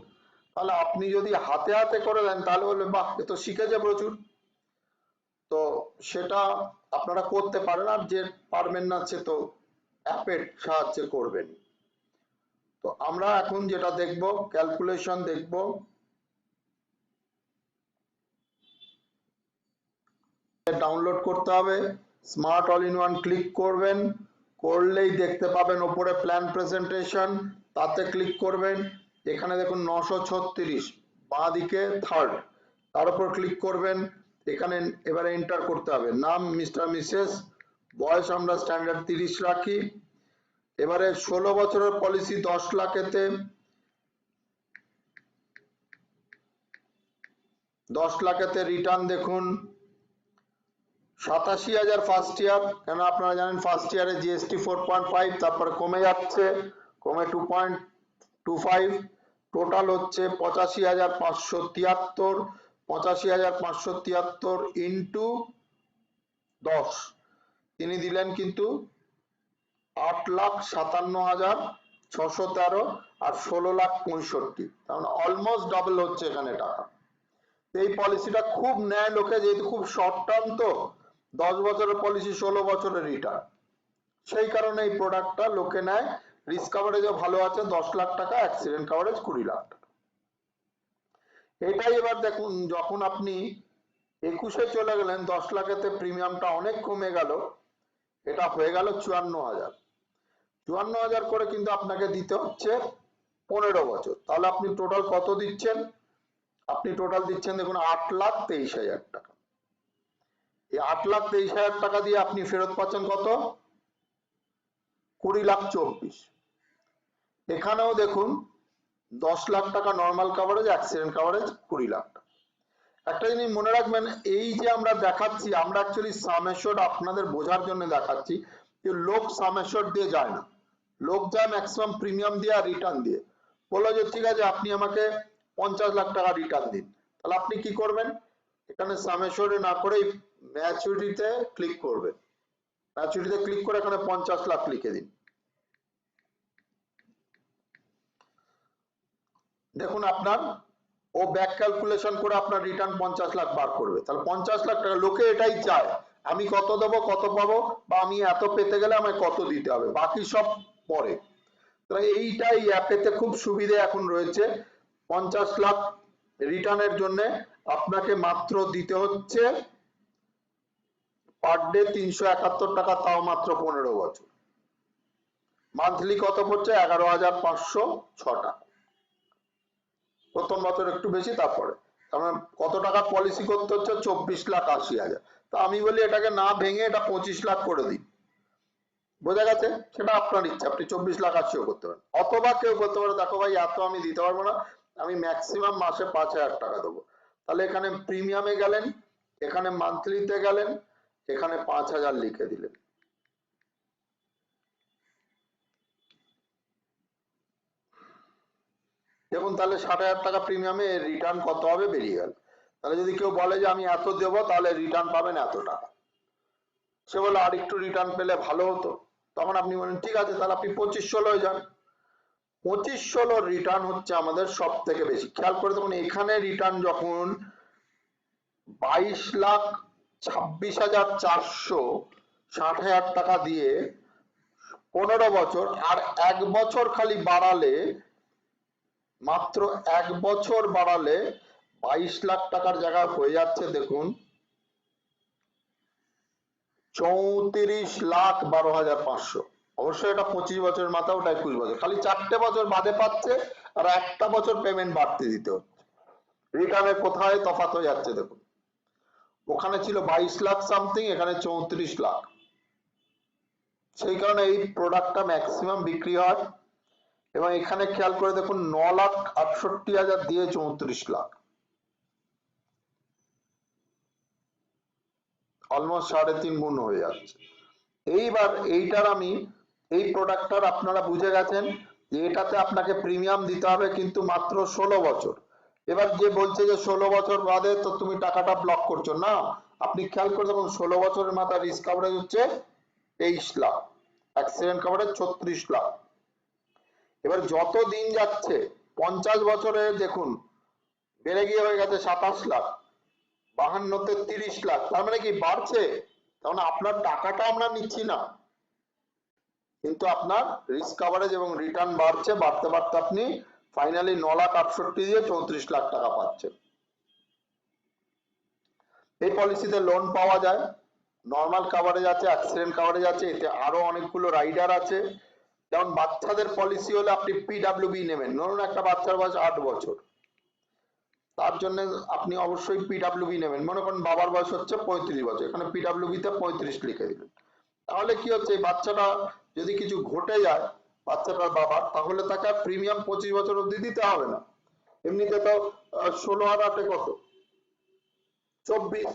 তাহলে আপনি যদি হাতে হাতে করে দেন তাহলে বলবে বাহ এ তো শিখেছে প্রচুর, তো সেটা আপনারা করতে পারেন। আর যে পারবেন না সে তো অ্যাপের সাহায্যে করবেন। তো আমরা এখন যেটা দেখব ক্যালকুলেশন দেখব। ডাউনলোড করতে হবে, smart all in one click করবেন, করলেই দেখতে পাবেন ওপরে প্ল্যান প্রেজেন্টেশন, তাতে ক্লিক করবেন। এখানে দেখুন 936 বাঁ দিকে থার্ড, তার উপর ক্লিক করবেন। এখানে এবারে এন্টার করতে হবে নাম মিস্টার মিসেস, বয়স আমরা স্ট্যান্ডার্ড 30 রাখি। এবারে 16 বছরের পলিসি 10 লাখেতে 10 লাখেতে রিটার্ন দেখুন 87,000 ফার্স্ট ইয়ার, কেন আপনারা জানেন ফার্স্ট ইয়ারে জিএসটি 4.5, তারপরে কমে যাচ্ছে, কমে 2.25, টোটাল হচ্ছে 85,573, 85,573 ইন্টু 10, তিনি দিলেন কিন্তু 8,57,613 আর 16,65,000, তার মানে অলমোস্ট ডাবল হচ্ছে এখানে টাকা। এই পলিসিটা খুব নেয় লোকে, যেহেতু খুব শর্ট টার্ম, তো 10 বছরের পলিসি 16 বছরের রিটার্ন, সেই কারণে এই প্রোডাক্টটা লোকে নেয়। রিস্ক কভারেজও ভালো আছে 10 লাখ টাকা, অ্যাক্সিডেন্ট কভারেজ 20 লাখ টাকা। এটাই এবার দেখুন যখন আপনি 21-এ চলে গেলেন 10 লাখেতে প্রিমিয়ামটা অনেক কমে গেল, এটা হয়ে গেল 54,000, 54,000 করে কিন্তু আপনাকে দিতে হচ্ছে 15 বছর। তাহলে আপনি টোটাল কত দিচ্ছেন? আপনি টোটাল দিচ্ছেন দেখুন 8,23,000 টাকা। এই 8,23,000 টাকা দিয়ে আপনি ফেরত পাচ্ছেন কত? 20,24,000। এখানেও দেখুন 10 লাখ টাকা normal coverage, accident coverage 20 lakh টাকা। একটা জিনিস মনে রাখবেন, এই যে আমরা দেখাচ্ছি, আমরা অ্যাকচুয়ালি সাম অ্যাসিওর্ড আপনাদের বোঝার জন্য দেখাচ্ছি, যে লোক সাম অ্যাসিওর্ড দিয়ে যায় না, লোক যায় ম্যাক্সিমাম প্রিমিয়াম দিয়ে আর রিটার্ন দিয়ে। বললো যে ঠিক আছে আপনি আমাকে 50 লাখ টাকা রিটার্ন দিন, তাহলে আপনি কি করবেন? এখানে সাম অ্যাসিওর্ডে না করে ম্যাচুরিটিতে ক্লিক করবেন, ম্যাচুরিটিতে ক্লিক করে এখানে 50 লাখ লিখে দিন। দেখুন আপনার ও ব্যাক ক্যালকুলেশন করে আপনার রিটার্ন 50 লাখ বার করবে। তাহলে 50 লাখ টাকা, লোকে এটাই চায়, আমি কত দেবো, কত পাবো, বা আমি এত পেতে গেলে আমায় কত দিতে হবে, বাকি সব পরে। তাহলে এইটাই অ্যাপেতে খুব সুবিধে এখন রয়েছে। 50 লাখ রিটার্নের জন্য আপনাকে মাত্র দিতে হচ্ছে পার ডে 371 টাকা, তাও মাত্র 15 বছর। মান্থলি কত পড়ছে? 11,506 টাকা। প্রথম বছর একটু বেশি, তারপরে তার মানে কত টাকা পলিসি করতে হচ্ছে? 24,80,000। তা আমি বলি এটাকে না ভেঙে এটা 25 লাখ করে দিই, বোঝা গেছে? সেটা আপনার ইচ্ছা, আপনি 24,80,000 করতে পারেন, অথবা কেউ করতে পারে দেখো ভাই এত আমি দিতে পারবো না, আমি ম্যাক্সিমাম মাসে 5,000 টাকা দেবো। তাহলে এখানে প্রিমিয়ামে গেলেন, এখানে মান্থলিতে গেলেন, এখানে 5,000 লিখে দিলেন। দেখুন তাহলে 60,000 টাকা প্রিমিয়ামে রিটার্ন কত হবে বেরিয়ে গেল। তাহলে যদি কেউ বলে যে আমি এত দেবো, তাহলে রিটার্ন পাবেন এত টাকা, সে বলে আর একটু রিটার্ন পেলে ভালো হতো, তখন আপনি বলেন ঠিক আছে তাহলে আপনি 25-16 যান। 25-16 রিটার্ন হচ্ছে আমাদের সব থেকে বেশি। খেয়াল করে দেখুন এখানে রিটার্ন যখন 22,26,400, 60,000 টাকা দিয়ে 15 বছর, আর 1 বছর খালি বাড়ালে, মাত্র 1 বছর বাড়ালে 22 লাখ টাকার জায়গায় হয়ে যাচ্ছে দেখুন 34,12,500। অবশ্যই এটা 25 বছরের মাথা, ওটা 21 বছর, খালি 4টে বছর বাদে পাচ্ছে, আর 1টা বছর পেমেন্ট বাড়তে দিতে হচ্ছে। রিটার্নে কোথায় তফাৎ হয়ে যাচ্ছে দেখুন, ওখানে ছিল 22 লাখ সামথিং, এখানে 34 লাখ। সেই কারণে এই প্রোডাক্টটা ম্যাক্সিমাম বিক্রি হয়। এবং এখানে খেয়াল করে দেখুন 9,68,000 দিয়ে 34 লাখ, অলমোস্ট 3.5 গুণ হয়ে যাচ্ছে। এইবার এইটার আমি এই প্রোডাক্টটার আপনারা বুঝে গেছেন যে এটাতে আপনাকে প্রিমিয়াম দিতে হবে কিন্তু মাত্র 16 বছর। এবার যে বলছে যে 16 বছর বাদে তো তুমি টাকাটা ব্লক করছো, না, আপনি খেয়াল করে দেখুন 16 বছরের মাথায় রিস্ক কভারেজ হচ্ছে 23 লাখ, অ্যাক্সিডেন্ট কভারেজ 36 লাখ। এবার যত দিন যাচ্ছে 50 বছরে দেখুন বেড়ে গিয়ে হয়ে গেছে 27 লাখ, 52তে 30 লাখ। তার মানে কি বাড়ছে? তার মানে আপনার টাকাটা আমরা নিচ্ছি না, কিন্তু আপনার রিস্ক কভারেজ এবং রিটার্ন বাড়ছে, বাড়তে বাড়তে আপনি ফাইনালি 9,68,000 দিয়ে 34 লাখ টাকা পাচ্ছেন। এই পলিসিতে লোন পাওয়া যায়, নর্মাল কভারেজ আছে, অ্যাক্সিডেন্ট কভারেজ আছে, এতে আরো অনেকগুলো রাইডার আছে। যেমন বাচ্চাদের পলিসি হলে আপনি পিডাব্লিউবি নেবেন, ধরুন একটা বাচ্চার বয়স 8 বছর, তার জন্য আপনি অবশ্যই পিডাব্লিউবি নেবেন। মনে করেন বাবার বয়স হচ্ছে 35 বছর, এখানে পিডাব্লিউবি তে 35 লিখে দিলেন। তাহলে কি হচ্ছে, বাচ্চাটা যদি কিছু ঘটে যায় বাচ্চাটার বাবার, তাহলে তাকে প্রিমিয়াম 25 বছর অবধি দিতে হবে না। এমনিতে তো 16 আর 8 কত, 24,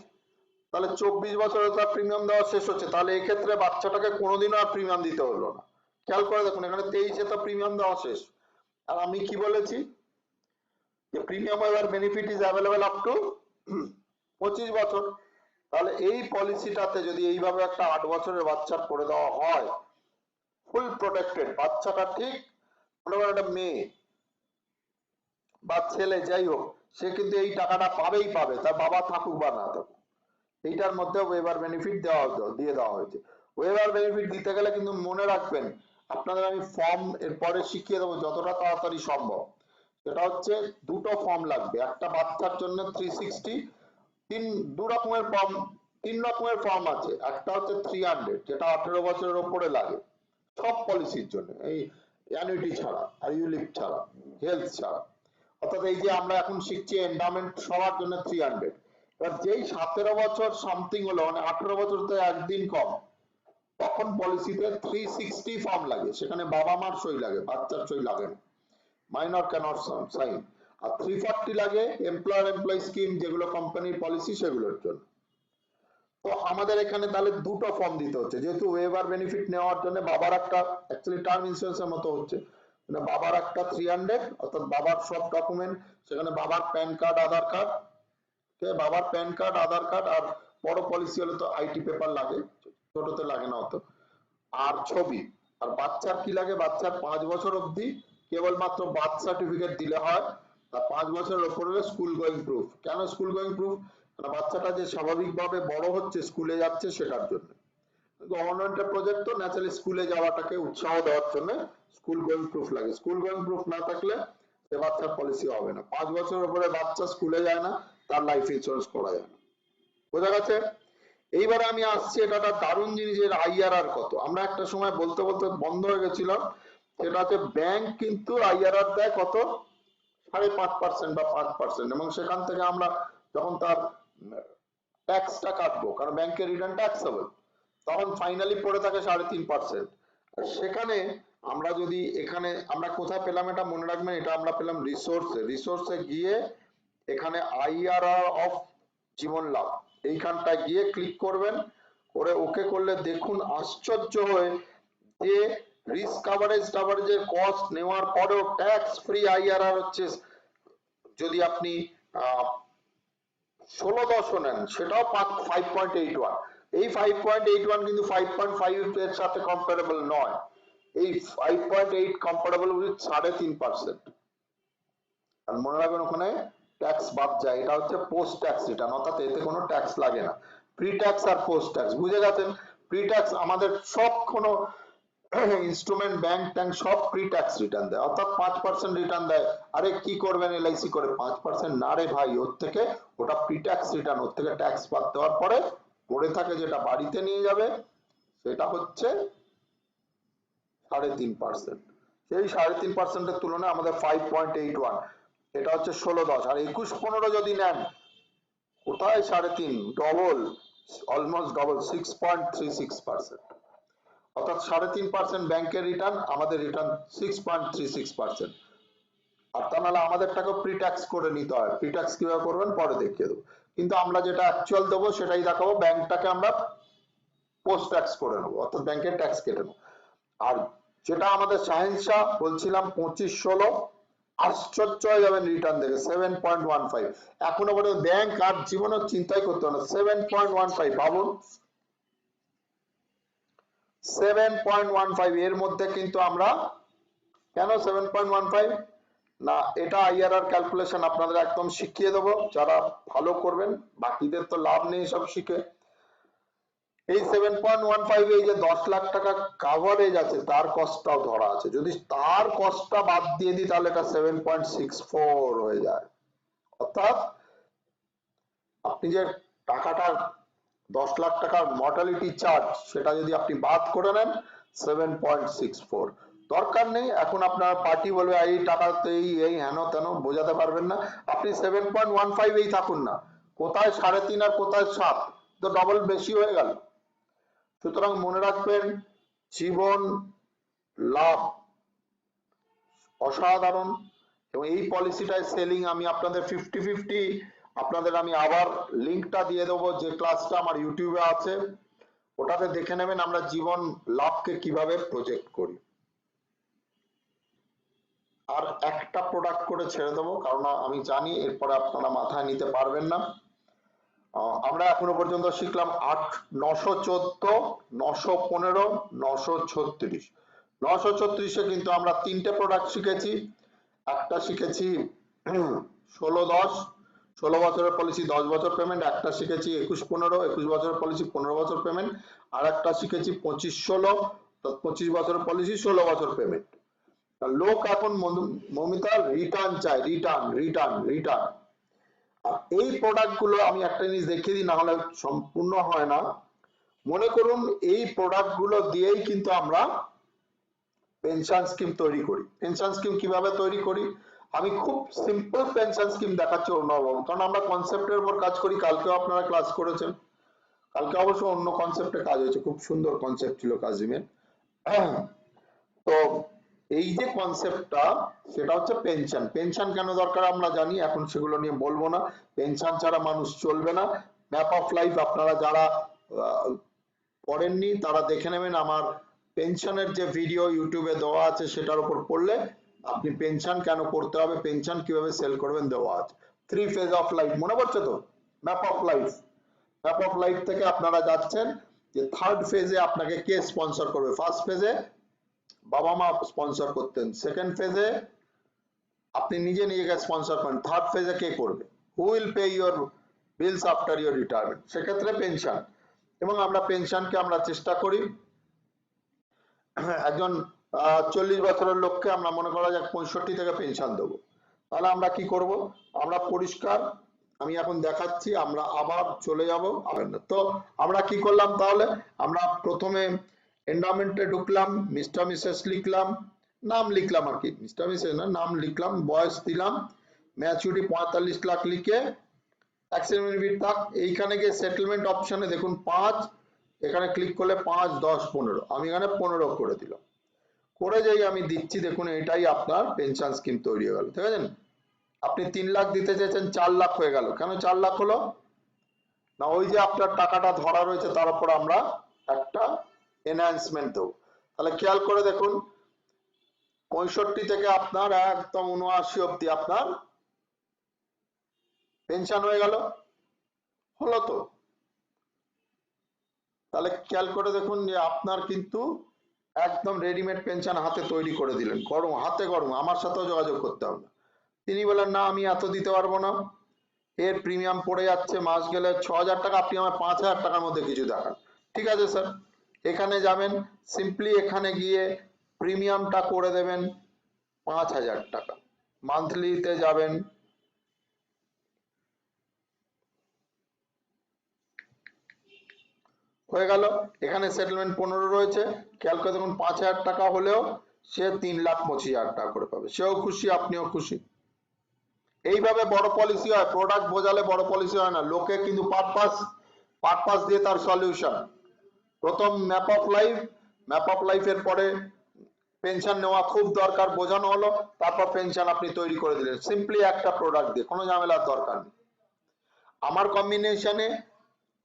তাহলে 24 বছরে তার প্রিমিয়াম দেওয়া শেষ হচ্ছে। তাহলে এক্ষেত্রে বাচ্চাটাকে কোনোদিনও আর প্রিমিয়াম দিতে হলো না। খেয়াল করে দেখুন এখানে 23-এ তো প্রিমিয়াম দেওয়া শেষ। আর আমি কি বলেছি যে premium waiver benefit is available up to 25 বছর। তাহলে এই পলিসিটাতে যদি এইভাবে একটা 8 বছরের বাচ্চার করে দেওয়া হয়, ফুল প্রোটেক্টেড, বাচ্চাটা ঠিক মনে করেন একটা মেয়ে বা ছেলে যাই হোক, সে কিন্তু এই টাকাটা পাবেই পাবে, তার বাবা থাকুক বা না থাকুক। এইটার মধ্যে ওয়েভার বেনিফিট দিয়ে দেওয়া হয়েছে। ওয়েভার বেনিফিট দিতে গেলে কিন্তু মনে রাখবেন, আপনাদের আমি ফর্ম এরপরে শিখিয়ে দেবো যতটা তাড়াতাড়ি সম্ভব। সেটা হচ্ছে দুটো ফর্ম লাগবে, একটা বাচ্চার জন্য 360, দু রকমের ফর্ম, 3 রকমের ফর্ম আছে। একটা হচ্ছে 300, যেটা 18 বছরের ওপরে লাগে সব পলিসির জন্য, এই অ্যানুইটি ছাড়া আর ইউলিপ ছাড়া, হেলথ ছাড়া। অর্থাৎ এই যে আমরা এখন শিখছি এন্ডামেন্ট সবার জন্য 300। এবার যেই 17 বছর সামথিং হলো, মানে 18 বছর তো একদিন কম, তখন পলিসিতে 360 ফর্ম লাগে, সেখানে বাবা মার সই লাগে, বাচ্চার সই লাগে না, মাইনর ক্যানট সাইন। আর 340 লাগে এমপ্লয়ার এমপ্লয়ি স্কিম, যেগুলো কোম্পানির পলিসি সেগুলোর জন্য। তো আমাদের এখানে তাহলে দুটো ফর্ম দিতে হচ্ছে, যেহেতু ওয়েভার বেনিফিট নেওয়ার জন্য বাবার একটা, অ্যাকচুয়ালি টার্ম ইন্স্যুরেন্সের মতো হচ্ছে, মানে বাবার একটা 300, অর্থাৎ বাবার সব ডকুমেন্ট, সেখানে বাবার প্যান কার্ড, আধার কার্ড, বাবার প্যান কার্ড, আধার কার্ড, আর বড় পলিসি হলে তো আইটি পেপার লাগে, ছোটতে লাগে না অত, আর ছবি। আর বাচ্চার কি লাগে, বাচ্চার 5 বছর অবধি কেবলমাত্র বার্থ সার্টিফিকেট দিলে হয়, আর 5 বছরের ওপর হলে স্কুল গোয়িং প্রুফ। কেন স্কুল গোয়িং প্রুফ? কারণ বাচ্চাটা যে স্বাভাবিকভাবে বড় হচ্ছে, স্কুলে যাচ্ছে, সেটার জন্য। গভর্নমেন্টের প্রজেক্ট তো ন্যাচারালি স্কুলে যাওয়াটাকে উৎসাহ দেওয়ার জন্য স্কুল গোয়িং প্রুফ লাগে। স্কুল গোয়িং প্রুফ না থাকলে সে বাচ্চার পলিসি হবে না। 5 বছরের উপরে বাচ্চা স্কুলে যায় না, তার লাইফ ইন্স্যুরেন্স করা যায় না। বোঝা গেছে? এইবারে আমি আসছি, এটা একটা দারুণ জিনিসের আইআরআর কত। আমরা একটা সময় বলতে বলতে বন্ধ হয়ে গেছিলাম, সেটা হচ্ছে ব্যাংক কিন্তু আইআরআর দেয় কত, 5.5% বা 5%, এবং সেখান থেকে আমরা যখন তার ট্যাক্সটা কাটবো, কারণ ব্যাংকের রিটার্ন ট্যাক্সেবল, তখন ফাইনালি পড়ে থাকে 3.5%। আর সেখানে আমরা যদি এখানে আমরা কোথায় পেলাম এটা মনে রাখবেন, এটা আমরা পেলাম রিসোর্সে গিয়ে এখানে আইআরআর অফ জীবন লাভ, এইখানটায় গিয়ে ক্লিক করবেন, করে ওকে করলে দেখুন আশ্চর্য হয়ে যে রিস্ক কাভারেজের কস্ট নেওয়ার পরেও ট্যাক্স ফ্রি আইআরআর হচ্ছে, যদি আপনি 16 নেন সেটাও 5.81। এই 5.81 কিন্তু 5.5 এর সাথে কম্পারেবল নয়, এই 5.8 কম্পারেবল উইথ 3.5%। আর মনে রাখবেন ওখানে ট্যাক্স বাদ যায়, এটা হচ্ছে পোস্ট ট্যাক্স রিটার্ন, অর্থাৎ এতে কোনো ট্যাক্স লাগে না। প্রি ট্যাক্স আর পোস্ট ট্যাক্স বুঝে গেছেন? প্রি ট্যাক্স আমাদের সব কোনো ইনস্ট্রুমেন্ট, ব্যাংক ট্যাঙ্ক সব প্রি ট্যাক্স রিটার্ন দেয়, অর্থাৎ 5% রিটার্ন দেয়। আরে কি করবেন এলআইসি করে? 5% না রে ভাই, ওর থেকে ওটা প্রি ট্যাক্স রিটার্ন, ওর থেকে ট্যাক্স বাদ দেওয়ার পরে পড়ে থাকে যেটা বাড়িতে নিয়ে যাবে, সেটা হচ্ছে 3.5%। সেই 3.5% এর তুলনায় আমাদের 5.81, এটা হচ্ছে 16-10। আর 21-15 যদি নেন, কোথায় 3.5, ডবল, অলমোস্ট ডবল, 6.36%। অর্থাৎ 3.5% ব্যাংকের রিটার্ন, আমাদের রিটার্ন 6.36%। আর তা নাহলে আমাদেরটাকে প্রি ট্যাক্স করে নিতে হয়। প্রি ট্যাক্স কিভাবে করবেন পরে দেখিয়ে দেবো, কিন্তু আমরা যেটা অ্যাকচুয়াল দেবো সেটাই দেখাবো। ব্যাংকটাকে আমরা পোস্ট ট্যাক্স করে নেবো, অর্থাৎ ব্যাংকের ট্যাক্স কেটে নেবো। আর যেটা আমাদের সাহেন্সা বলছিলাম 25-16, আশ্চর্য হয়ে যাবেন রিটার্ন দেখে 7.15। এখনো পর্যন্ত ব্যাংক আর জীবনে চিন্তাই করতে হবে না। 7.15 ভাবুন, 7.15 এর মধ্যে কিন্তু আমরা কেন 7.15 না, এটা আইআরআর ক্যালকুলেশন আপনাদের একদম শিখিয়ে দেবো, যারা ভালো করবেন, বাকিদের তো লাভ নেই সব শিখে। এই 7.15 এই যে 10 লাখ টাকা কাভারেজ আছে তার কস্টটাও ধরা আছে, যদি তার কস্টটা বাদ দিয়ে দিই তাহলে এটা 7.64 হয়ে যায়। অর্থাৎ আপনি যে টাকাটা 10 লাখ টাকার মর্টালিটি চার্জ সেটা যদি আপনি বাদ করে নেন 7.64, দরকার নেই এখন আপনার পার্টি বলবে এই টাকাতে এই হেন তেন বোঝাতে পারবেন না, আপনি 7.15 এই থাকুন না, কোথায় 3.5 আর কোথায় 7, তো ডবল বেশি হয়ে গেল। সুতরাং মনে রাখবেন জীবন লাভ অসাধারণ, এবং এই পলিসিটায় সেলিং আমি আপনাদের 50-50, আপনাদের আমি আবার লিঙ্কটা দিয়ে দেবো, যে ক্লাসটা আমার ইউটিউবে আছে ওটাতে দেখে নেবেন আমরা জীবন লাভকে কিভাবে প্রজেক্ট করি। আর একটা প্রোডাক্ট করে ছেড়ে দেবো, কারণ আমি জানি এরপরে আপনারা মাথায় নিতে পারবেন না। আমরা এখনো পর্যন্ত শিখলাম 914, 915, 936। 936-এ কিন্তু আমরা 3টে প্রোডাক্ট শিখেছি। একটা শিখেছি 16-10, 16 বছরের পলিসি 10 বছর পেমেন্ট, একটা শিখেছি 21-15, 21 বছরের পলিসি 15 বছর পেমেন্ট, আর একটা শিখেছি 25-16, 25 বছরের পলিসি 16 বছর পেমেন্ট। লোক এখন মমিতা রিটার্ন চায়, রিটার্ন রিটার্ন রিটার্ন। আর এই প্রোডাক্ট গুলো আমি একটা জিনিস দেখিয়ে দিই, না হলে সম্পূর্ণ হয় না। মনে করুন এই প্রোডাক্ট গুলো দিয়েই কিন্তু আমরা পেনশন স্কিম তৈরি করি। পেনশন স্কিম কিভাবে তৈরি করি আমি খুব সিম্পল পেনশন স্কিম দেখাচ্ছি অর্ণববাবু, কারণ আমরা কনসেপ্টের উপর কাজ করি, কালকেও আপনারা ক্লাস করেছেন, কালকে অবশ্য অন্য কনসেপ্টে কাজ হয়েছে, খুব সুন্দর কনসেপ্ট ছিল কাজিমের। তো এই যে কনসেপ্টটা সেটা হচ্ছে পেনশন। পেনশন কেন দরকার আমরা জানি, এখন সেগুলো নিয়ে বলবো না, পেনশন ছাড়া মানুষ চলবে না। ম্যাপ অফ লাইফ আপনারা যারা পড়েননি তারা দেখে নেবেন, আমার পেনশনের যে ভিডিও ইউটিউবে দেওয়া আছে সেটার উপর পড়লে আপনি পেনশন কেন করতে হবে, পেনশন কিভাবে সেল করবেন দেওয়া আছে। 3 ফেজ অফ লাইফ মনে পড়ছে তো, map of life. Map of life থেকে আপনারা যাচ্ছেন যে 3rd ফেজে আপনাকে কে স্পন্সর করবে। ফার্স্ট ফেজে বাবা মা স্পন্সর করতেন, সেকেন্ড ফেজে আপনি নিজে নিজেকে স্পন্সর করেন, থার্ড ফেজে কে করবে, who will pay your bills after your retirement, সেক্ষেত্রে পেনশন। এবং আমরা পেনশনকে আমরা চেষ্টা করি একজন 40 বছরের লোককে আমরা মনে করা যাক 65 থেকে পেনশন দেবো, তাহলে আমরা কি করব, আমরা পরিষ্কার আমি এখন দেখাচ্ছি, আমরা আবার চলে যাব। তো আমরা কি করলাম তাহলে, আমরা প্রথমে এন্ডাওমেন্টে ঢুকলাম, মিস্টার মিসেস লিখলাম, নাম লিখলাম আর কি, মিস্টার মিসেস না নাম লিখলাম, বয়স দিলাম, ম্যাচুরিটি 45 লাখ লিখে অ্যাক্সিডেন্ট থাক, এইখানে গিয়ে সেটেলমেন্ট অপশনে দেখুন 5, এখানে ক্লিক করলে 5, 10, 15, আমি এখানে 15 করে দিলাম, করে যাই আমি দিচ্ছি, দেখুন এটাই আপনার পেনশন স্কিম তৈরি হয়ে গেল। ঠিক আছে, আপনি 3 লাখ দিতে চেয়েছেন 4 লাখ হয়ে গেল, কেন 4 লাখ হলো না, ওই যে আপনার টাকাটা ধরা রয়েছে তার উপর আমরা একটা এনহ্যান্সমেন্ট দেবো। তাহলে খেয়াল করে দেখুন 65 থেকে আপনার একদম 79 অব্দি আপনার পেনশন হয়ে গেল, হলো তো। তাহলে খেয়াল করে দেখুন যে আপনার কিন্তু একদম রেডিমেড পেনশন হাতে তৈরি করে দিলেন, গরম হাতে গরম, আমার সাথেও যোগাযোগ করতে হবে না। তিনি বলেন না আমি এত দিতে পারবো না, এর প্রিমিয়াম পড়ে যাচ্ছে মাস গেলে 6000 টাকা, আপনি আমার 5000 টাকার মধ্যে কিছু দেখান। ঠিক আছে স্যার, এখানে যাবেন, সিম্পলি এখানে গিয়ে প্রিমিয়ামটা করে দেবেন 5000 টাকা, মান্থলিতে যাবেন, হয়ে গেল। এখানে সেটেলমেন্ট 15 রয়েছে, খেয়াল করে দেখুন 5000 টাকা হলেও সে 3,25,000 টাকা করে পাবে, সেও খুশি আপনিও খুশি। এইভাবে বড় পলিসি হয়, প্রোডাক্ট বোঝালে বড় পলিসি হয় না, লোকে কিন্তু পারপাস দিয়ে তার সলিউশন। প্রথম map of life, map of লাইফের পরে পেনশন নেওয়া খুব দরকার বোঝানো হলো, তারপর পেনশন আপনি তৈরি করে দিলেন সিম্পলি একটা প্রোডাক্ট দিয়ে, কোনো ঝামেলার দরকার নেই। আমার কম্বিনেশনে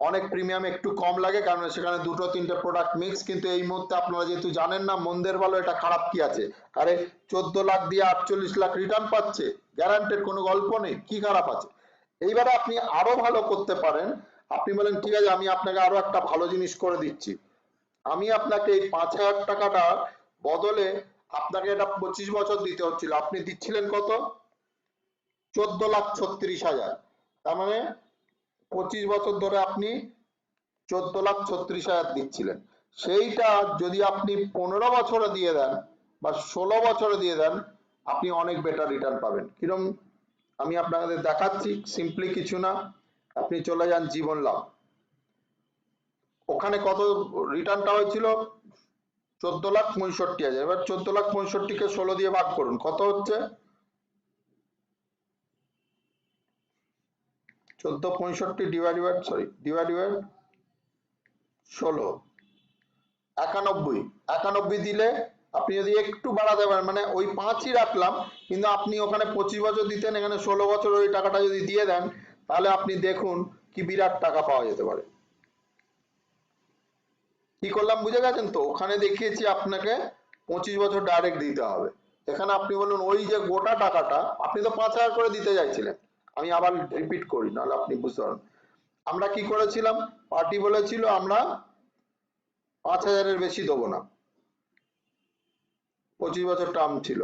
অনেক প্রিমিয়াম একটু কম লাগে, কারণ সেখানে দুটো তিনটে প্রোডাক্ট মিক্স। কিন্তু এই মুহূর্তে আপনারা যেহেতু জানেন না মন্দের ভালো এটা খারাপ কি আছে, আরে 14 লাখ দিয়ে 48 লাখ রিটার্ন পাচ্ছে, গ্যারান্টেড, কোনো গল্প নেই, কি খারাপ আছে? এইবারে আপনি আরো ভালো করতে পারেন। আপনি বলেন ঠিক আছে আমি আপনাকে আরো একটা ভালো জিনিস করে দিচ্ছি, আমি আপনাকে এই 5,000 টাকাটা বদলে আপনাকে এটা 25 বছর দিতে হচ্ছিল, আপনি দিচ্ছিলেন কত? 14,36,000। তার মানে 25 বছর ধরে আপনি 14,36,000 দিচ্ছিলেন। সেইটা যদি আপনি 15 বছরে দিয়ে দেন বা 16 বছরে দিয়ে দেন, আপনি অনেক বেটার রিটার্ন পাবেন। কিরম আমি আপনাদের দেখাচ্ছি, সিম্পলি কিছু না, আপনি চলে যান জীবন লাভ, ওখানে কত রিটার্নটা হয়েছিল? 14,65,000। এবার 14,65,000 কে 16 দিয়ে ভাগ করুন, কত হচ্ছে? 14,65 ডিভাইড 16, 91। 91 দিলে আপনি যদি একটু বাড়াতে পারেন, মানে ওই 5ই রাখলাম, কিন্তু আপনি ওখানে 25 বছর দিতেন, এখানে 16 বছর ওই টাকাটা যদি দিয়ে দেন, তাহলে আপনি দেখুন কি বিরাট টাকা পাওয়া যেতে পারে। কি করলাম বুঝে গেছেন তো? ওখানে দেখিয়েছি আপনাকে 25 বছর ডাইরেক্ট দিতে হবে, এখানে আপনি বলুন ওই যে গোটা টাকাটা আপনি তো 5,000 করে দিতে চাইছিলেন, আমি আবার রিপিট করি নাহলে আপনি বুঝতে পারবেন। আমরা কি করেছিলাম, পার্টি বলেছিল আমরা 5,000-এর বেশি দেবো না, 25 বছর টার্ম ছিল,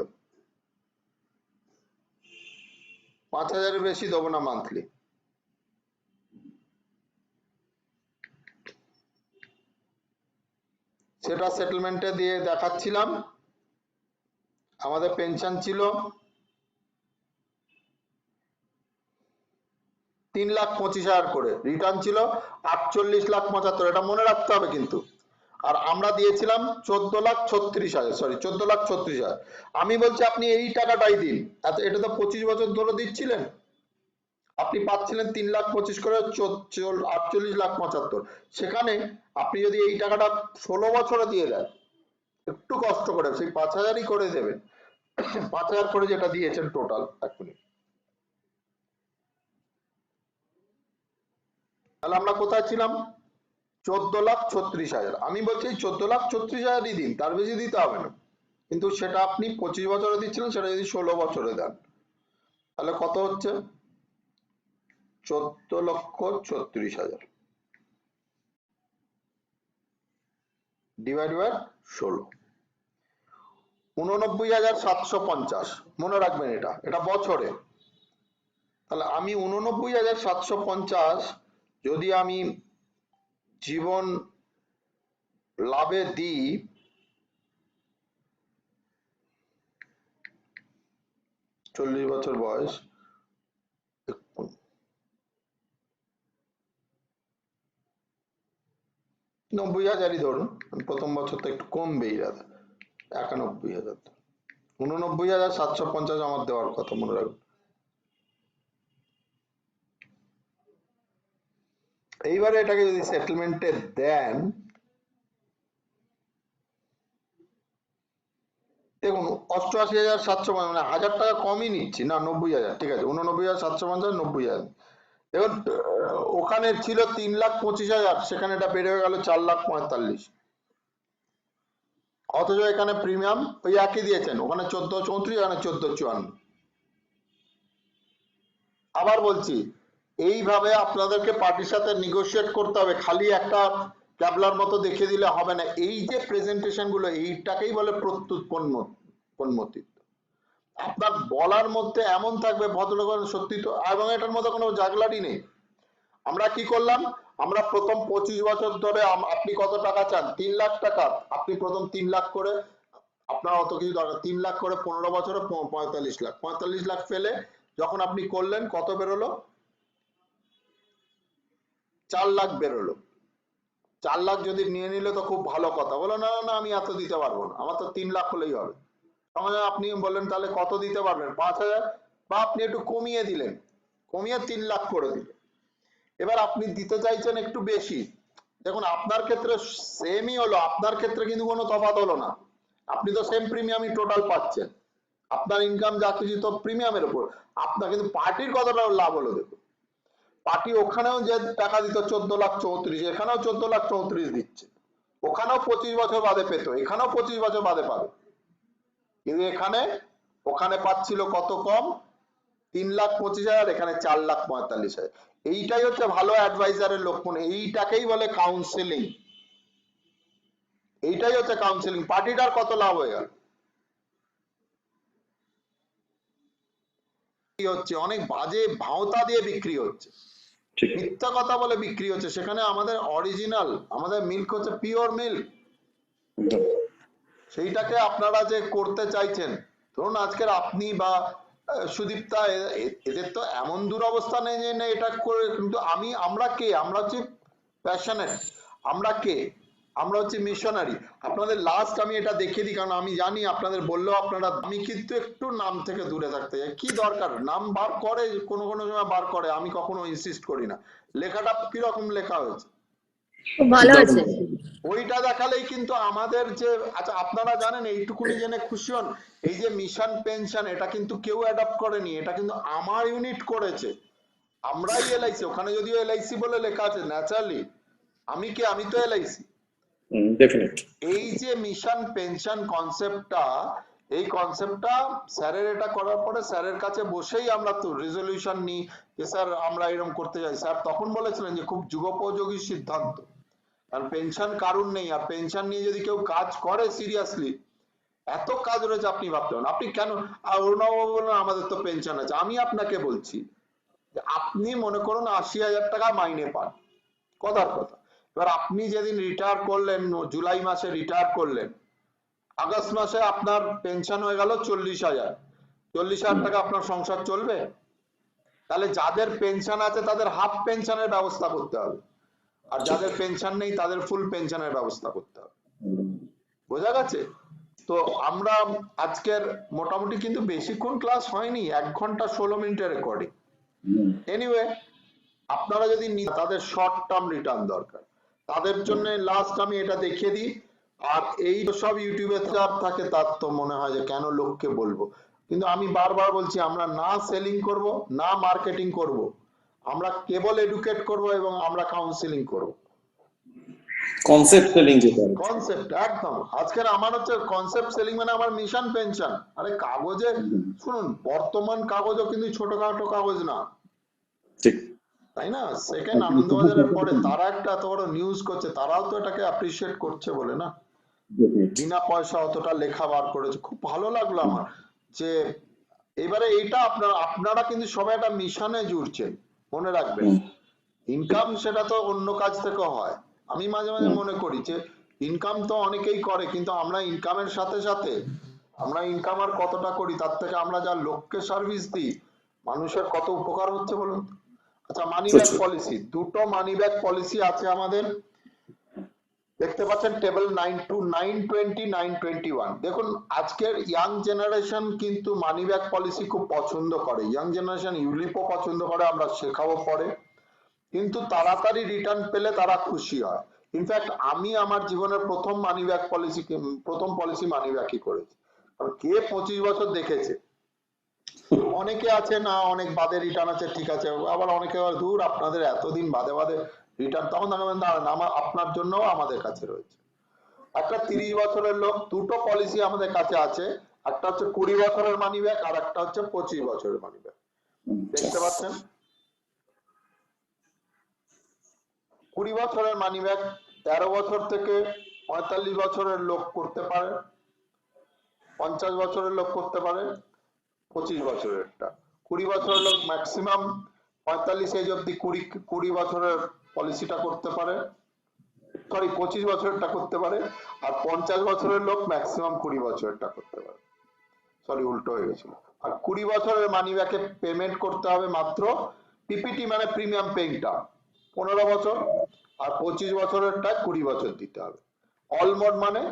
5,000-এর বেশি দেবো না মান্থলি। সেটা সেটেলমেন্টে দিয়ে দেখাচ্ছিলাম। আমাদের পেনশন ছিল 3,25,000 করে, রিটার্ন ছিল 48,75,000, এটা মনে রাখতে হবে কিন্তু। আর আমরা দিয়েছিলাম 14,36,000, সরি 14,36,000। আমি বলছি আপনি এই টাকাটাই দিন, এটা তো 25 বছর ধরে দিচ্ছিলেন, আপনি পাচ্ছিলেন 3,25,000 করে 48,75,000। সেখানে আপনি যদি এই টাকাটা 16 বছরে দিয়ে দেন, একটু কষ্ট করে সেই 5,000-ই করে দেবেন, 5,000 করে যেটা দিয়েছেন টোটাল, এক মিনিট, তাহলে আমরা কোথায় ছিলাম? 14,36,000। আমি বলছি 14,36,000-ই দিন, তার বেশি দিতে হবে না। কিন্তু সেটা আপনি 25 বছরে দিচ্ছিলেন, সেটা যদি 16 বছরে দেন, তাহলে কত হচ্ছে? 14,36,000 ডিভাইড বাই 16, 89,750। মনে রাখবেন এটা বছরে। তাহলে আমি 89,750 যদি আমি জীবন লাভে দিই, চল্লিশ বছর বয়স, 90,000-ই ধরুন, প্রথম বছর তো একটু কমবেই দাদা, 91,000, 89,750 আমার দেওয়ার কথা, মনে রাখবেন। এইবারে এটাকে যদি সেটেলমেন্টে দেন, দেখুন 88,750, মানে 1,000 টাকা কমই নিচ্ছি না, 90,000, ঠিক আছে, 89,750, 90,000। দেখুন ওখানে ছিল 3,25,000, সেখানে এটা বেড়ে গেল 4,45,000। অথচ এখানে প্রিমিয়াম ওই একই দিয়েছেন, ওখানে 14,34, এখানে 14,54। আবার বলছি, এইভাবে আপনাদেরকে পার্টির সাথে নেগোশিয়েট করতে হবে, খালি একটা ক্যাবলার মতো দেখে দিলে হবে না। এই যে প্রেজেন্টেশন গুলো, এইটাকেই বলে প্রত্যুৎপন্নমতিত্ব। আপনার বলার মধ্যে এমন থাকবে ভদ্রলোক সত্যি তো, এবং এটার মধ্যে কোনো জাগলারি নেই। আমরা কি করলাম, আমরা প্রথম 25 বছর ধরে আপনি কত টাকা চান? 3 লাখ টাকা। আপনি প্রথম 3 লাখ করে, আপনার অত কিছু দরকার, 3 লাখ করে 15 বছরে 45 লাখ, 45 লাখ ফেলে যখন আপনি করলেন কত বেরোলো? 4 লাখ বেরোলো। 4 লাখ যদি নিয়ে নিলে তো খুব ভালো কথা, বলো না না আমি এত দিতে পারবো না, আমার তো 3 লাখ হলেই হবে। তখন আপনি বললেন তাহলে কত দিতে পারবেন? 5,000, বা আপনি একটু কমিয়ে দিলেন, কমিয়ে 3 লাখ করে দিলেন। এবার আপনি দিতে চাইছেন একটু বেশি, দেখুন আপনার ক্ষেত্রে সেমই হলো, আপনার ক্ষেত্রে কিন্তু কোনো তফাৎ হলো না, আপনি তো সেম প্রিমিয়ামই টোটাল পাচ্ছেন, আপনার ইনকাম যা কিছু তো প্রিমিয়ামের উপর, আপনার কিন্তু পার্টির কতটা লাভ হলো দেখুন। পার্টি ওখানেও যে টাকা দিত 14,34,000, এখানেও 14,34,000 দিচ্ছে, ওখানেও 25 বছর বাদে পেতো, এখানেও 25 বছর বাদে পাবে, কিন্তু এখানে ওখানে পাচ্ছিল কত কম, 3,25,000, এখানে 4,45,000। এইটাই হচ্ছে ভালো অ্যাডভাইজারের লক্ষণ, এইটাকেই বলে কাউন্সেলিং, এইটাই হচ্ছে কাউন্সেলিং। পার্টিটার কত লাভ হয়ে গেল, হচ্ছে অনেক বাজে ভাওতা দিয়ে বিক্রি হচ্ছে, ঠিক মিথ্যা কথা বলে বিক্রি হচ্ছে, সেখানে আমাদের অরিজিনাল, আমাদের মিল্ক হচ্ছে পিওর মিল্ক, একদম। সেইটাকে আপনারা যে করতে চাইছেন, ধরুন আজকের আপনি বা সুদীপ্তা, এদের তো এমন দুরবস্থা নেই যে না এটা করে, কিন্তু আমরা কে, আমরা হচ্ছে প্যাশনেট, আমরা কে, আমরা হচ্ছে মিশনারি। আপনাদের লাস্ট আমি এটা দেখিয়ে দিই, কারণ আমি জানি আপনাদের বললেও আপনারা, আমি কিন্তু একটু নাম থেকে দূরে থাকতে চাই, কি দরকার, নাম বার করে কোনো কোনো সময় বার করে, আমি কখনো ইনসিস্ট করি না, লেখাটা কিরকম লেখা হয়েছে খুব ভালো আছে। ওইটা দেখালেই কিন্তু আমাদের যে, আচ্ছা আপনারা জানেন, এইটুকুনি জেনে খুশি হন, এই যে মিশন পেনশন, এটা কিন্তু কেউ অ্যাডপ্ট করেনি, এটা কিন্তু আমার ইউনিট করেছে, আমরাই এলআইসি, ওখানে যদিও এলআইসি বলে লেখা আছে, ন্যাচারালি আমি কে, আমি তো এলআইসি। ডেফিনেট। এই যে মিশন পেনশন কনসেপ্টটা, এই কনসেপ্টটা স্যারের এটা করার পরে স্যারের কাছে বসেই আমরা তো রেজলিউশন নিই যে স্যার আমরা এরকম করতে চাই, স্যার তখন বলেছিলেন যে খুব যুগোপযোগী সিদ্ধান্ত, কারণ পেনশন কারণ নেই, আর পেনশন নিয়ে যদি কেউ কাজ করে সিরিয়াসলি, এত কাজ রয়েছে আপনি ভাবতে পারেন, আপনি কেন, অরুণবাবু বললেন আমাদের তো পেনশন আছে, আমি আপনাকে বলছি যে আপনি মনে করুন 80,000 টাকা মাইনে পান, কথার কথা, এবার আপনি যেদিন রিটায়ার করলেন, জুলাই মাসে রিটায়ার করলেন, আগস্ট মাসে আপনার পেনশন হয়ে গেল 40,000, 40,000 টাকা আপনার সংসার চলবে? তাহলে যাদের পেনশন আছে তাদের হাফ পেনশনের ব্যবস্থা করতে হবে, আর যাদের পেনশন নেই তাদের ফুল পেনশনের ব্যবস্থা করতে হবে, বোঝা গেছে? তো আমরা আজকের মোটামুটি কিন্তু বেশিক্ষণ ক্লাস হয়নি, 1 ঘন্টা 16 মিনিটের রেকর্ডিং। এনিওয়ে, আপনারা যদি তাদের শর্ট টার্ম রিটার্ন দরকার, তাদের জন্য লাস্ট আমি এটা দেখিয়ে দিই, আর এই সব ইউটিউবে যার থাকে তার তো মনে হয় যে কেন লোককে বলবো, কিন্তু আমি বারবার বলছি আমরা না সেলিং করব, না মার্কেটিং করব, আমরা কেবল এডুকেট করব এবং আমরা কাউন্সিলিং করব, কনসেপ্ট সেলিং যেটা। কনসেপ্ট একদম। আজকের আমার হচ্ছে কনসেপ্ট সেলিং, মানে আমার মিশন পেনশন, আরে কাগজে শুনুন, বর্তমান কাগজও কিন্তু ছোটখাটো কাগজ না, ঠিক তাই না? সেকেন্ড আনন্দবাজারের পরে তারা একটা এত বড় নিউজ করছে, তারাও তো এটাকে অ্যাপ্রিসিয়েট করছে বলে না, বিনা পয়সা অতটা লেখা বার করেছে, খুব ভালো লাগলো আমার। যে এবারে এইটা আপনারা কিন্তু সবাই একটা মিশনে জুড়ছেন, মনে রাখবেন, ইনকাম সেটা তো অন্য কাজ থেকে হয়, আমি মাঝে মাঝে মনে করি যে ইনকাম তো অনেকেই করে, কিন্তু আমরা ইনকামের সাথে সাথে আমরা ইনকাম আর কতটা করি, তার থেকে আমরা যা লোককে সার্ভিস দিই, মানুষের কত উপকার হচ্ছে বলুন। আচ্ছা, মানি ব্যাক পলিসি, দুটো মানি ব্যাক পলিসি আছে আমাদের, দেখতে পাচ্ছেন টেবিল 920 921। দেখুন আজকের ইয়াং জেনারেশন কিন্তু মানি ব্যাক পলিসি খুব পছন্দ করে, ইয়াং জেনারেশন ইউলিপও পছন্দ করে, আমরা শেখাবো পরে, কিন্তু তাড়াতাড়ি রিটার্ন পেলে তারা খুশি হয়। ইনফ্যাক্ট আমি আমার জীবনের প্রথম মানি ব্যাক পলিসি, প্রথম পলিসি মানি ব্যাকই করেছি, কারণ কে 25 বছর দেখেছে, অনেকে আছে না অনেক বাদে রিটার্ন আছে, ঠিক আছে, আবার অনেকে দূর আপনাদের এতদিন বাদে বাদে রিটার্ন, তখন দাঁড়ান আমার আপনার জন্য আমাদের কাছে রয়েছে। একটা 30 বছরের লোক, দুটো পলিসি আমাদের কাছে আছে, একটা হচ্ছে 20 বছরের মানি ব্যাক, আর একটা হচ্ছে 25 বছরের মানি ব্যাক, দেখতে পাচ্ছেন 20 বছরের মানি ব্যাক 13 বছর থেকে 45 বছরের লোক করতে পারে, 50 বছরের লোক করতে পারে, 25 বছরেরটা, 20 বছরের লোক ম্যাক্সিমাম 45 এজ অব্দি 20 বছরের পলিসিটা করতে পারে, সরি 25 বছরেরটা করতে পারে, আর 50 বছরের লোক ম্যাক্সিমাম 20 বছরেরটা করতে পারে, সরি উল্টো হয়ে গেছিল। আর 20 বছরের মানি ব্যাকে পেমেন্ট করতে হবে মাত্র পিপিটি মানে প্রিমিয়াম পেইংটা 15 বছর, আর 25 বছরেরটা 20 বছর দিতে হবে, অল মোড মানে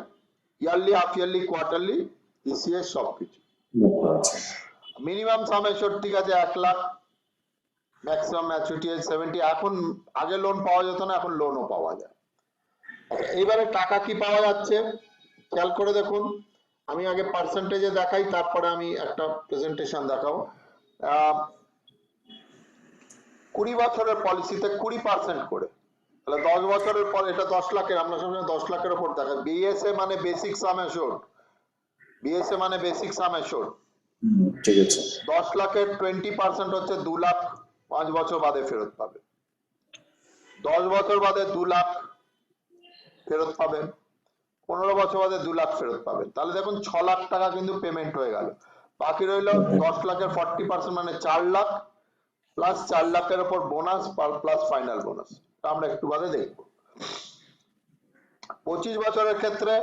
yearly, half yearly, quarterly, ECS সবকিছু। মিনিমাম সাম এশিওর ঠিক আছে 1 লাখ, ম্যাক্সিমাম ম্যাচুরিটি 70, এখন আগে লোন পাওয়া যেত না, এখন লোনও পাওয়া যায়। এইবারে টাকা কি পাওয়া যাচ্ছে খেয়াল করে দেখুন, আমি আগে পার্সেন্টেজে দেখাই, তারপরে আমি একটা প্রেজেন্টেশন দেখাবো। 20 বছরের পলিসিতে 20% করে, তাহলে 10 বছরের পর এটা 10 লাখের, আমরা সবসময় 10 লাখের উপর দেখা। বিএসএ মানে বেসিক সাম অ্যাসিওর্ড, বিএসএ মানে বেসিক সাম অ্যাসিওর্ড। ঠিক আছে। 10 লাখের 20% হচ্ছে 2 লাখ 5 বছর বাদে ফেরত পাবে। 10 বছর বাদে 2 লাখ ফেরত পাবেন, 15 বছর বাদে 2 লাখ ফেরত পাবেন। তাহলে দেখুন 6 লাখ টাকা কিন্তু পেমেন্ট হয়ে গেল। বাকি রইল 10 লাখের 40% মানে 4 লাখ, প্লাস 4 লাখের উপর বোনাস প্লাস ফাইনাল বোনাস, আমরা একটু বাদে দেখব। 25 বছরের ক্ষেত্রে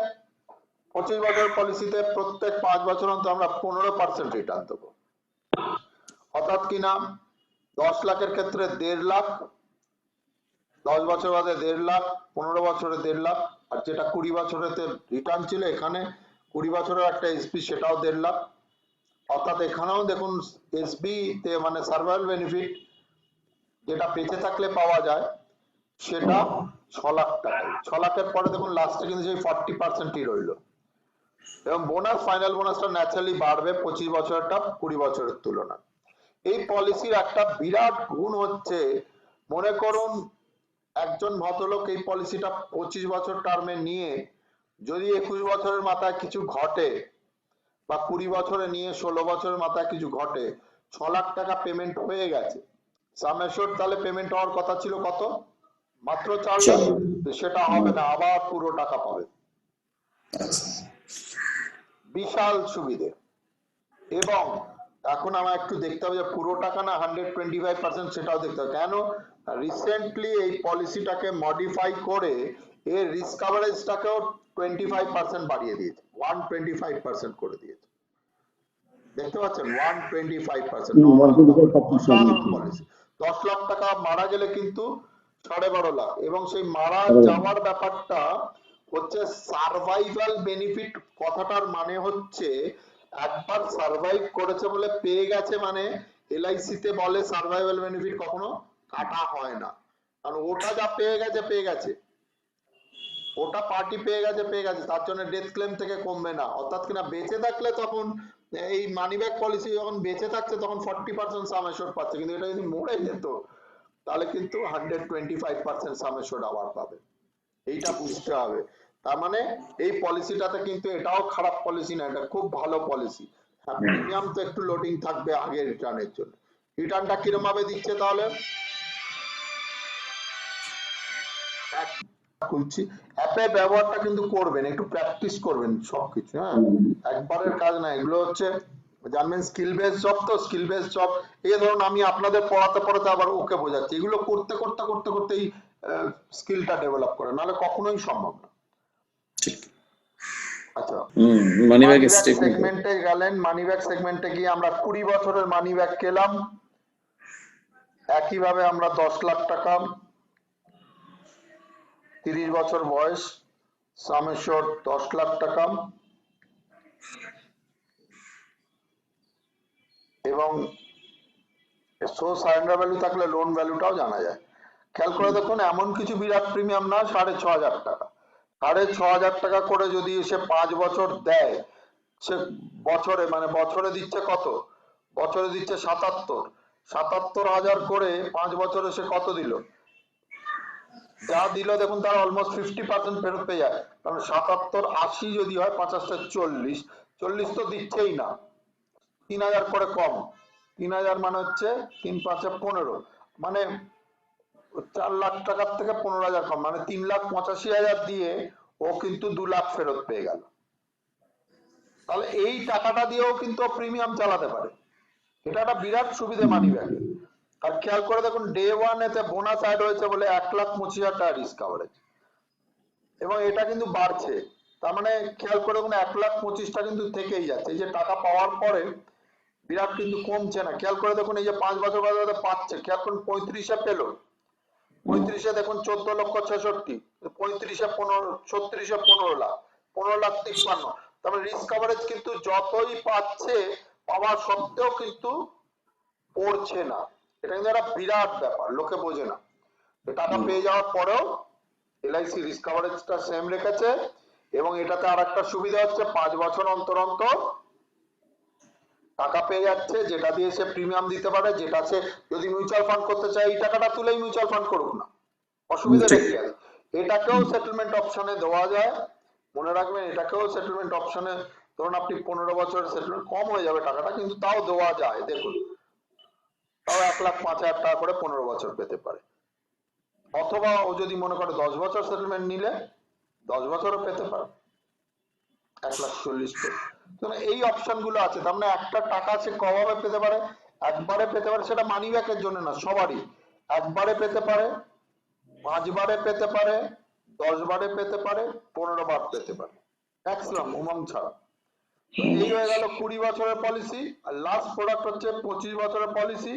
25 বছরের পলিসিতে প্রত্যেক 5 বছর অন্তর আমরা 15% রিটার্ন দেবো। অর্থাৎ কিনা 10 লাখের ক্ষেত্রে 1.5 লাখ, 10 বছর বাদে 1.5 লাখ, 15 বছরে 1.5 লাখ, আর যেটা 20 বছরেতে রিটার্ন ছিল এখানে 20 বছরের একটা এসবি সেটাও 1.5 লাখ। অর্থাৎ এখানেও দেখুন এসবি তে মানে সার্ভাইভাল বেনিফিট যেটা বেঁচে থাকলে পাওয়া যায় সেটা 6 লাখ টাকায়। 6 লাখের পরে দেখুন লাস্টে কিন্তু সেই 40%ই রইল, এবং বোনাস ফাইনাল বোনাসটা ন্যাচারালি বাড়বে 25 বছরটা 20 বছরের তুলনায়। এই পলিসির একটা বিরাট গুণ হচ্ছে, মনে করুন একজন ভদ্রলোক এই পলিসিটা 25 বছর টার্মে নিয়ে যদি 21 বছরের মাথায় কিছু ঘটে, বা 20 বছরে নিয়ে 16 বছরের মাথায় কিছু ঘটে, 6 লাখ টাকা পেমেন্ট হয়ে গেছে, সাম অ্যাসিওর্ড তাহলে পেমেন্ট হওয়ার কথা ছিল কত? মাত্র 4 লাখ, সেটা হবে না, আবার পুরো টাকা পাবে। বিশাল সুবিধে। এবং এখন আমার একটু দেখতে হবে যে পুরো টাকা না 125%, সেটাও দেখতে হবে। কেন? রিসেন্টলি এই পলিসিটাকে মডিফাই করে এর রিস্ক কভারেজটাকেও 25% বাড়িয়ে দিয়েছে, 125% করে দিয়েছে। দেখতে পাচ্ছেন 125%, অসাধারণ পলিসি। 10 লাখ টাকা মারা গেলে কিন্তু 12.5 লাখ, এবং সেই মারা যাওয়ার ব্যাপারটা হচ্ছে সার্ভাইভাল বেনিফিট। কথাটার মানে হচ্ছে একবার সার্ভাইভ করেছে বলে পেয়ে গেছে, মানে এলআইসি তে বলে সার্ভাইভাল বেনিফিট কখনো কাটা হয় না, কারণ ওটা যা পেয়ে গেছে পেয়ে গেছে, ওটা পার্টি পেয়ে গেছে পেয়ে গেছে, তার জন্য ডেথ ক্লেম থেকে কমবে না। অর্থাৎ কিনা বেঁচে থাকলে তখন এই মানি ব্যাক পলিসি যখন বেঁচে থাকছে তখন 40% সাম অ্যাসিওর্ড পাচ্ছে, কিন্তু এটা যদি মরে যেত তাহলে কিন্তু 125% সাম অ্যাসিওর্ড আবার পাবে। এইটা বুঝতে হবে। তার মানে এই পলিসিটাতে কিন্তু এটাও খারাপ পলিসি না, এটা খুব ভালো পলিসি। প্রিমিয়াম তো একটু লোডিং থাকবে আগে রিটার্নের জন্য। রিটার্নটা কিরকম ভাবে দিচ্ছে তাহলে খুলছি, অ্যাপের ব্যবহারটা কিন্তু করবেন, একটু প্র্যাকটিস করবেন সবকিছু। হ্যাঁ, একবারের কাজ না, এগুলো হচ্ছে জানবেন স্কিল বেস জব, তো স্কিল বেস জব এই ধরুন আমি আপনাদের পড়াতে পড়াতে আবার ওকে বোঝাচ্ছি, এগুলো করতে করতে করতে করতেই স্কিলটা ডেভেলপ করে, নাহলে কখনোই সম্ভব না। আচ্ছা, মানি ব্যাগ সেগমেন্টে গেলেন, মানি ব্যাগ সেগমেন্টে গিয়ে আমরা 20 বছরের মানি ব্যাগ পেলাম। একইভাবে আমরা 10 লাখ টাকা, 30 বছর বয়স, সাম অ্যাসিওর্ড 10 লাখ টাকা, এবং শো সারেন্ডার ভ্যালু থাকলে লোন ভ্যালুটাও জানা যায়। খেয়াল করে দেখুন এমন কিছু বিরাট প্রিমিয়াম না, 6,500 টাকা, 6,500 টাকা করে যদি সে 5 বছর দেয়, সে বছরে মানে বছরে দিচ্ছে কত? বছরে দিচ্ছে 77,000 করে 5 বছরে সে কত দিল? যা দিল দেখুন তার অলমোস্ট 50% ফেরত পেয়ে যায়, কারণ 77, 80 যদি হয় 50 40, 40 তো দিচ্ছেই না, 3,000 করে কম, 3,000 মানে হচ্ছে 3 5 15, মানে 4 লাখ টাকার থেকে 15,000 কম, মানে 3,85,000 দিয়ে ও কিন্তু 2 লাখ ফেরত পেয়ে গেল। তাহলে এই টাকাটা দিয়েও কিন্তু প্রিমিয়াম চালাতে পারে, এটা একটা বিরাট সুবিধা মানি ব্যাগে। আর খেয়াল করে দেখুন ডে ওয়ান এতে বোনাস অ্যাড হয়েছে বলে 1,25,000 টাকা রিস্ক কভারেজ, এবং এটা কিন্তু বাড়ছে। তার মানে খেয়াল করে দেখুন 1,25,000 কিন্তু থেকেই যাচ্ছে, এই যে টাকা পাওয়ার পরে বিরাট কিন্তু কমছে না। খেয়াল করে দেখুন এই যে 5 বছর বাদে পাচ্ছে, খেয়াল করুন 35-এ পেলো, 35-এ দেখুন 14,66,000, 35-এ 15, 36-এ 15 লাখ, 15,53,000। তারপরে রিস্ক কভারেজ কিন্তু যতই পাচ্ছে পাওয়া সত্ত্বেও কিন্তু পড়ছে না, এটা কিন্তু একটা বিরাট ব্যাপার, লোকে বোঝে না। টাকা পেয়ে যাওয়ার পরেও এলআইসি রিস্ক কভারেজটা সেম রেখেছে, এবং এটাতে আর একটা সুবিধা হচ্ছে 5 বছর অন্তর অন্তর টাকা পেয়ে যাচ্ছে, যেটা দিয়ে সে প্রিমিয়াম দিতে পারে, যেটা সে যদি মিউচুয়াল ফান্ড করতে চায় এই টাকাটা তুলেই মিউচুয়াল ফান্ড করুক না, অসুবিধাটা ঠিক। কি আছে? এটাকেও সেটেলমেন্ট অপশনে দেওয়া যায়, মনে রাখবেন এটাকেও সেটেলমেন্ট অপশনে, ধরুন আপনি 15 বছরের সেটেলমেন্ট, কম হয়ে যাবে টাকাটা কিন্তু তাও দেওয়া যায়, দেখুন তাও 1,05,000 টাকা করে 15 বছর পেতে পারে। অথবা ও যদি মনে করে 10 বছর সেটেলমেন্ট নিলে 10 বছরও পেতে পারে 1,40,000 করে। তো এই অপশন গুলো আছে, তার মানে একটা টাকা সে কভাবে পেতে পারে, একবারে পেতে পারে, সেটা মানি ব্যাকের জন্য না, সবারই একবারে পেতে পারে, 5 বারে পেতে পারে, 10 বারে পেতে পারে, 15 বার পেতে পারে, ম্যাক্সিমাম উমং ছাড়া। তো এই হয়ে গেল 20 বছরের পলিসি। আর লাস্ট প্রোডাক্ট হচ্ছে 25 বছরের পলিসি।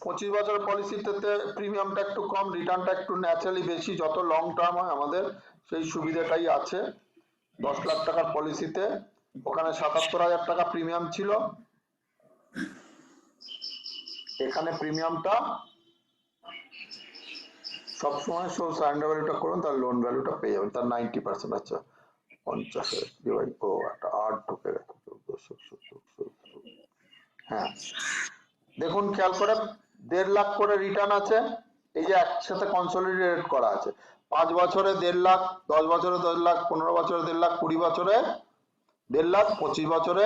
25 বছরের পলিসিতে প্রিমিয়ামটা একটু কম, রিটার্নটা একটু ন্যাচারালি বেশি, যত লং টার্ম হয় আমাদের সেই সুবিধাটাই আছে। 10 লাখ টাকার পলিসিতে ওখানে 77,000 টাকা প্রিমিয়াম ছিল, এখানে প্রিমিয়ামটা সবসময় সারেন্ডার ভ্যালুটা করুন, তার লোন ভ্যালুটা পেয়ে যাবেন, তার 90%। আচ্ছা 50,000 ডিভাইড, ও একটা 8 ঢুকে গেছে, 14,000। হ্যাঁ দেখুন খেয়াল করে 1.5 লাখ করে রিটার্ন আছে, এই যে একসাথে কনসলিডেট করা আছে। 5 বছরে 1.5 লাখ, 10 বছরে 10 লাখ, 15 বছরে 1.5 লাখ, 20 বছরে 1.5 লাখ, 25 বছরে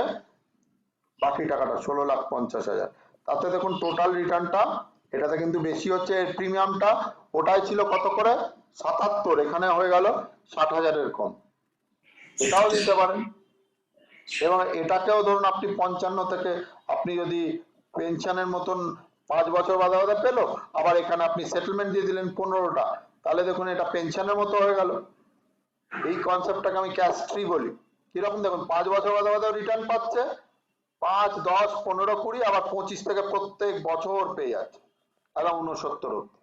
বাকি টাকাটা 16,50,000। তাতে দেখুন টোটাল রিটার্নটা এটাতে কিন্তু বেশি হচ্ছে, এর প্রিমিয়ামটা ওটাই ছিল কত করে 77, এখানে হয়ে গেল 60,000 কম, এটাও দিতে পারেন। এবং এটাকেও ধরুন আপনি 55 থেকে আপনি যদি পেনশনের মতন 5 বছর বাদে বাদে পেলো, আবার এখানে আপনি সেটেলমেন্ট দিয়ে দিলেন 15টা, তাহলে দেখুন এটা পেনশনের মতো হয়ে গেল। এই কনসেপ্টটাকে আমি ক্যাশ ফ্রি বলি। কিরকম দেখুন 5 বছর বাদে বাদে রিটার্ন পাচ্ছে, 5, 10, 15, 20, আবার 25 থেকে প্রত্যেক বছর পেয়ে যাচ্ছে, তাহলে 69 অব্দি।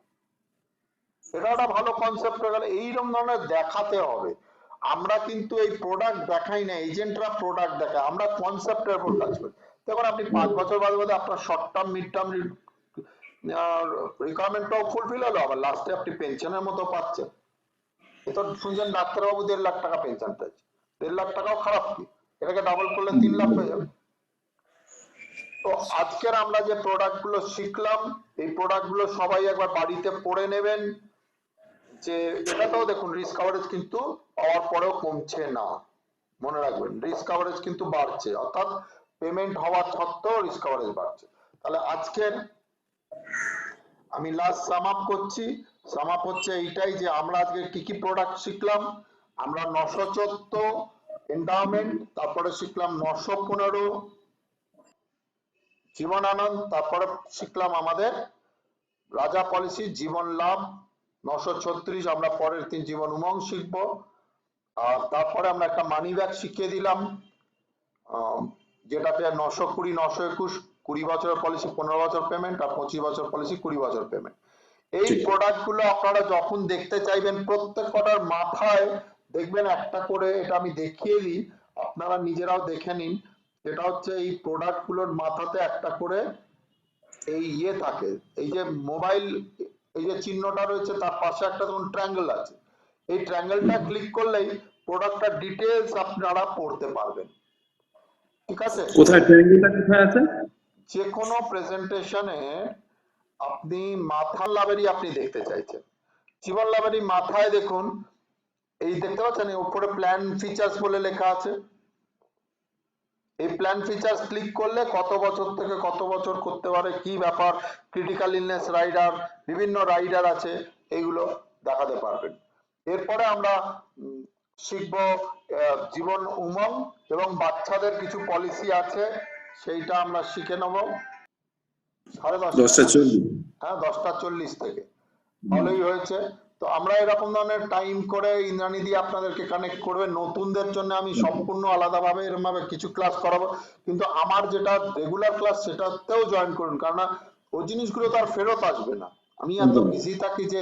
এটা একটা ভালো কনসেপ্ট হয়ে গেল। এইরকম ধরনের দেখাতে হবে। আমরা কিন্তু এই প্রোডাক্ট দেখাই না, এজেন্টরা প্রোডাক্ট দেখায়, আমরা কনসেপ্টের উপর কাজ করি। দেখুন আপনি 5 বছর বাদে বাদে আপনার শর্ট টার্ম মিড টার্ম রিকোয়ারমেন্টটাও ফুলফিল হলো, আবার লাস্টে আপনি পেনশনের মতো পাচ্ছেন। এ তো শুনছেন ডাক্তারবাবু 1.5 লাখ টাকা পেনশন পাচ্ছে, 1.5 লাখ টাকাও খারাপ কি, এটাকে ডাবল করলে 3 লাখ হয়ে যাবে। তো আজকের আমরা যে প্রোডাক্ট গুলো শিখলাম, এই প্রোডাক্ট গুলো সবাই একবার বাড়িতে পড়ে নেবেন। যে এটাতেও দেখুন রিস্ক কভারেজ কিন্তু পাওয়ার পরেও কমছে না, মনে রাখবেন রিস্ক কভারেজ কিন্তু বাড়ছে, অর্থাৎ পেমেন্ট হওয়ার সত্ত্বেও রিস্ক কভারেজ বাড়ছে। তাহলে আজকের আমি লাস্ট সাম আপ করছি। সাম আপ হচ্ছে এইটাই যে আমরা আজকে কি কি প্রোডাক্ট শিখলাম। আমরা 914 এন্ডাওমেন্ট, তারপরে শিখলাম 915 জীবন আনন্দ, তারপরে শিখলাম আমাদের রাজা পলিসি জীবন লাভ 936, আমরা পরের 3 জীবন উমং শিখবো। আর তারপরে আমরা একটা মানি ব্যাগ শিখিয়ে দিলাম, যেটাতে 920, 921, 20 বছরের পলিসি 15 বছর পেমেন্ট, আর 25 বছর পলিসি 20 বছর পেমেন্ট। এই প্রোডাক্ট গুলো আপনারা যখন দেখতে চাইবেন প্রত্যেক কটার মাথায় দেখবেন একটা করে, এটা আমি দেখিয়ে দিই, আপনারা নিজেরাও দেখে নিন। এটা হচ্ছে এই প্রোডাক্ট গুলোর মাথাতে একটা করে এই ইয়ে থাকে, এই যে মোবাইল এই যে চিহ্নটা রয়েছে তার পাশে একটা যেমন ট্রায়াঙ্গেল আছে, এই ট্রায়াঙ্গেলটা ক্লিক করলেই প্রোডাক্টটা ডিটেলস আপনারা পড়তে পারবেন। ঠিক আছে, কোথায় ট্রায়াঙ্গেলটা কোথায় আছে? যে কোনো প্রেজেন্টেশনে আপনি মাথার লাভেরই আপনি দেখতে চাইছেন, জীবন লাভেরই মাথায় দেখুন, এই দেখতে পাচ্ছেন উপরে প্ল্যান ফিচার্স বলে লেখা আছে। এই প্ল্যান ফিচার্স ক্লিক করলে কত বছর থেকে কত বছর করতে পারে, কি ব্যাপার, ক্রিটিক্যাল ইলনেস রাইডার, বিভিন্ন রাইডার আছে, এইগুলো দেখাতে পারবেন। এরপরে আমরা শিখব জীবন উমং, এবং বাচ্চাদের কিছু পলিসি আছে সেইটা আমরা শিখে নেব 10:30। হ্যাঁ 10:40 থেকে, ভালোই হয়েছে। তো আমরা এরকম ধরনের টাইম করে ইন্দ্রাণী দিয়ে আপনাদেরকে কানেক্ট করবে। নতুনদের জন্য আমি সম্পূর্ণ আলাদাভাবে এরকম ভাবে কিছু ক্লাস করাবো, কিন্তু আমার যেটা রেগুলার ক্লাস সেটাতেও জয়েন করুন, কারণ ওই জিনিসগুলো তো আর ফেরত আসবে না। আমি এত বিজি থাকি যে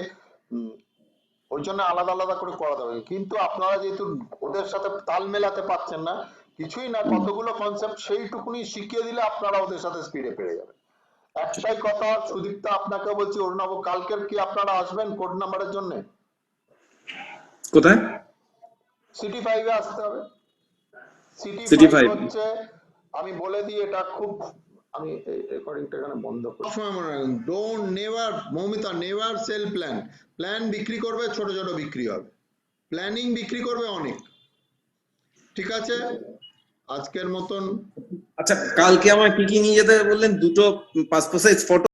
ওই জন্য আলাদা আলাদা করে করাতে হবে, কিন্তু আপনারা যেহেতু ওদের সাথে তাল মেলাতে পারছেন না, কিছুই না, কতগুলো কনসেপ্ট সেইটুকুনি শিখিয়ে দিলে আপনারা ওদের সাথে স্পিডে পেরে যাবেন। একটাই কথা সুদীপ্তা আপনাকে বলছি, অরুণাব, কালকের কি আপনারা আসবেন কোড নাম্বারের জন্য? কোথায়? সিটি 5 এ আসতে হবে। সিটি সিটি 5 5 হচ্ছে আমি বলে দিই এটা খুব, আমি এই রেকর্ডিংটা এখানে বন্ধ করি। সবসময় মনে রাখবেন, don't never, Moumita, never sell plan. Plan বিক্রি করবে, ছোট ছোট বিক্রি হবে, প্ল্যানিং বিক্রি করবে অনেক। ঠিক আছে, আজকের মতন আচ্ছা, কালকে আমার কি কি নিয়ে যেতে হবে বললেন? দুটো পাসপোর্ট সাইজ ফটো।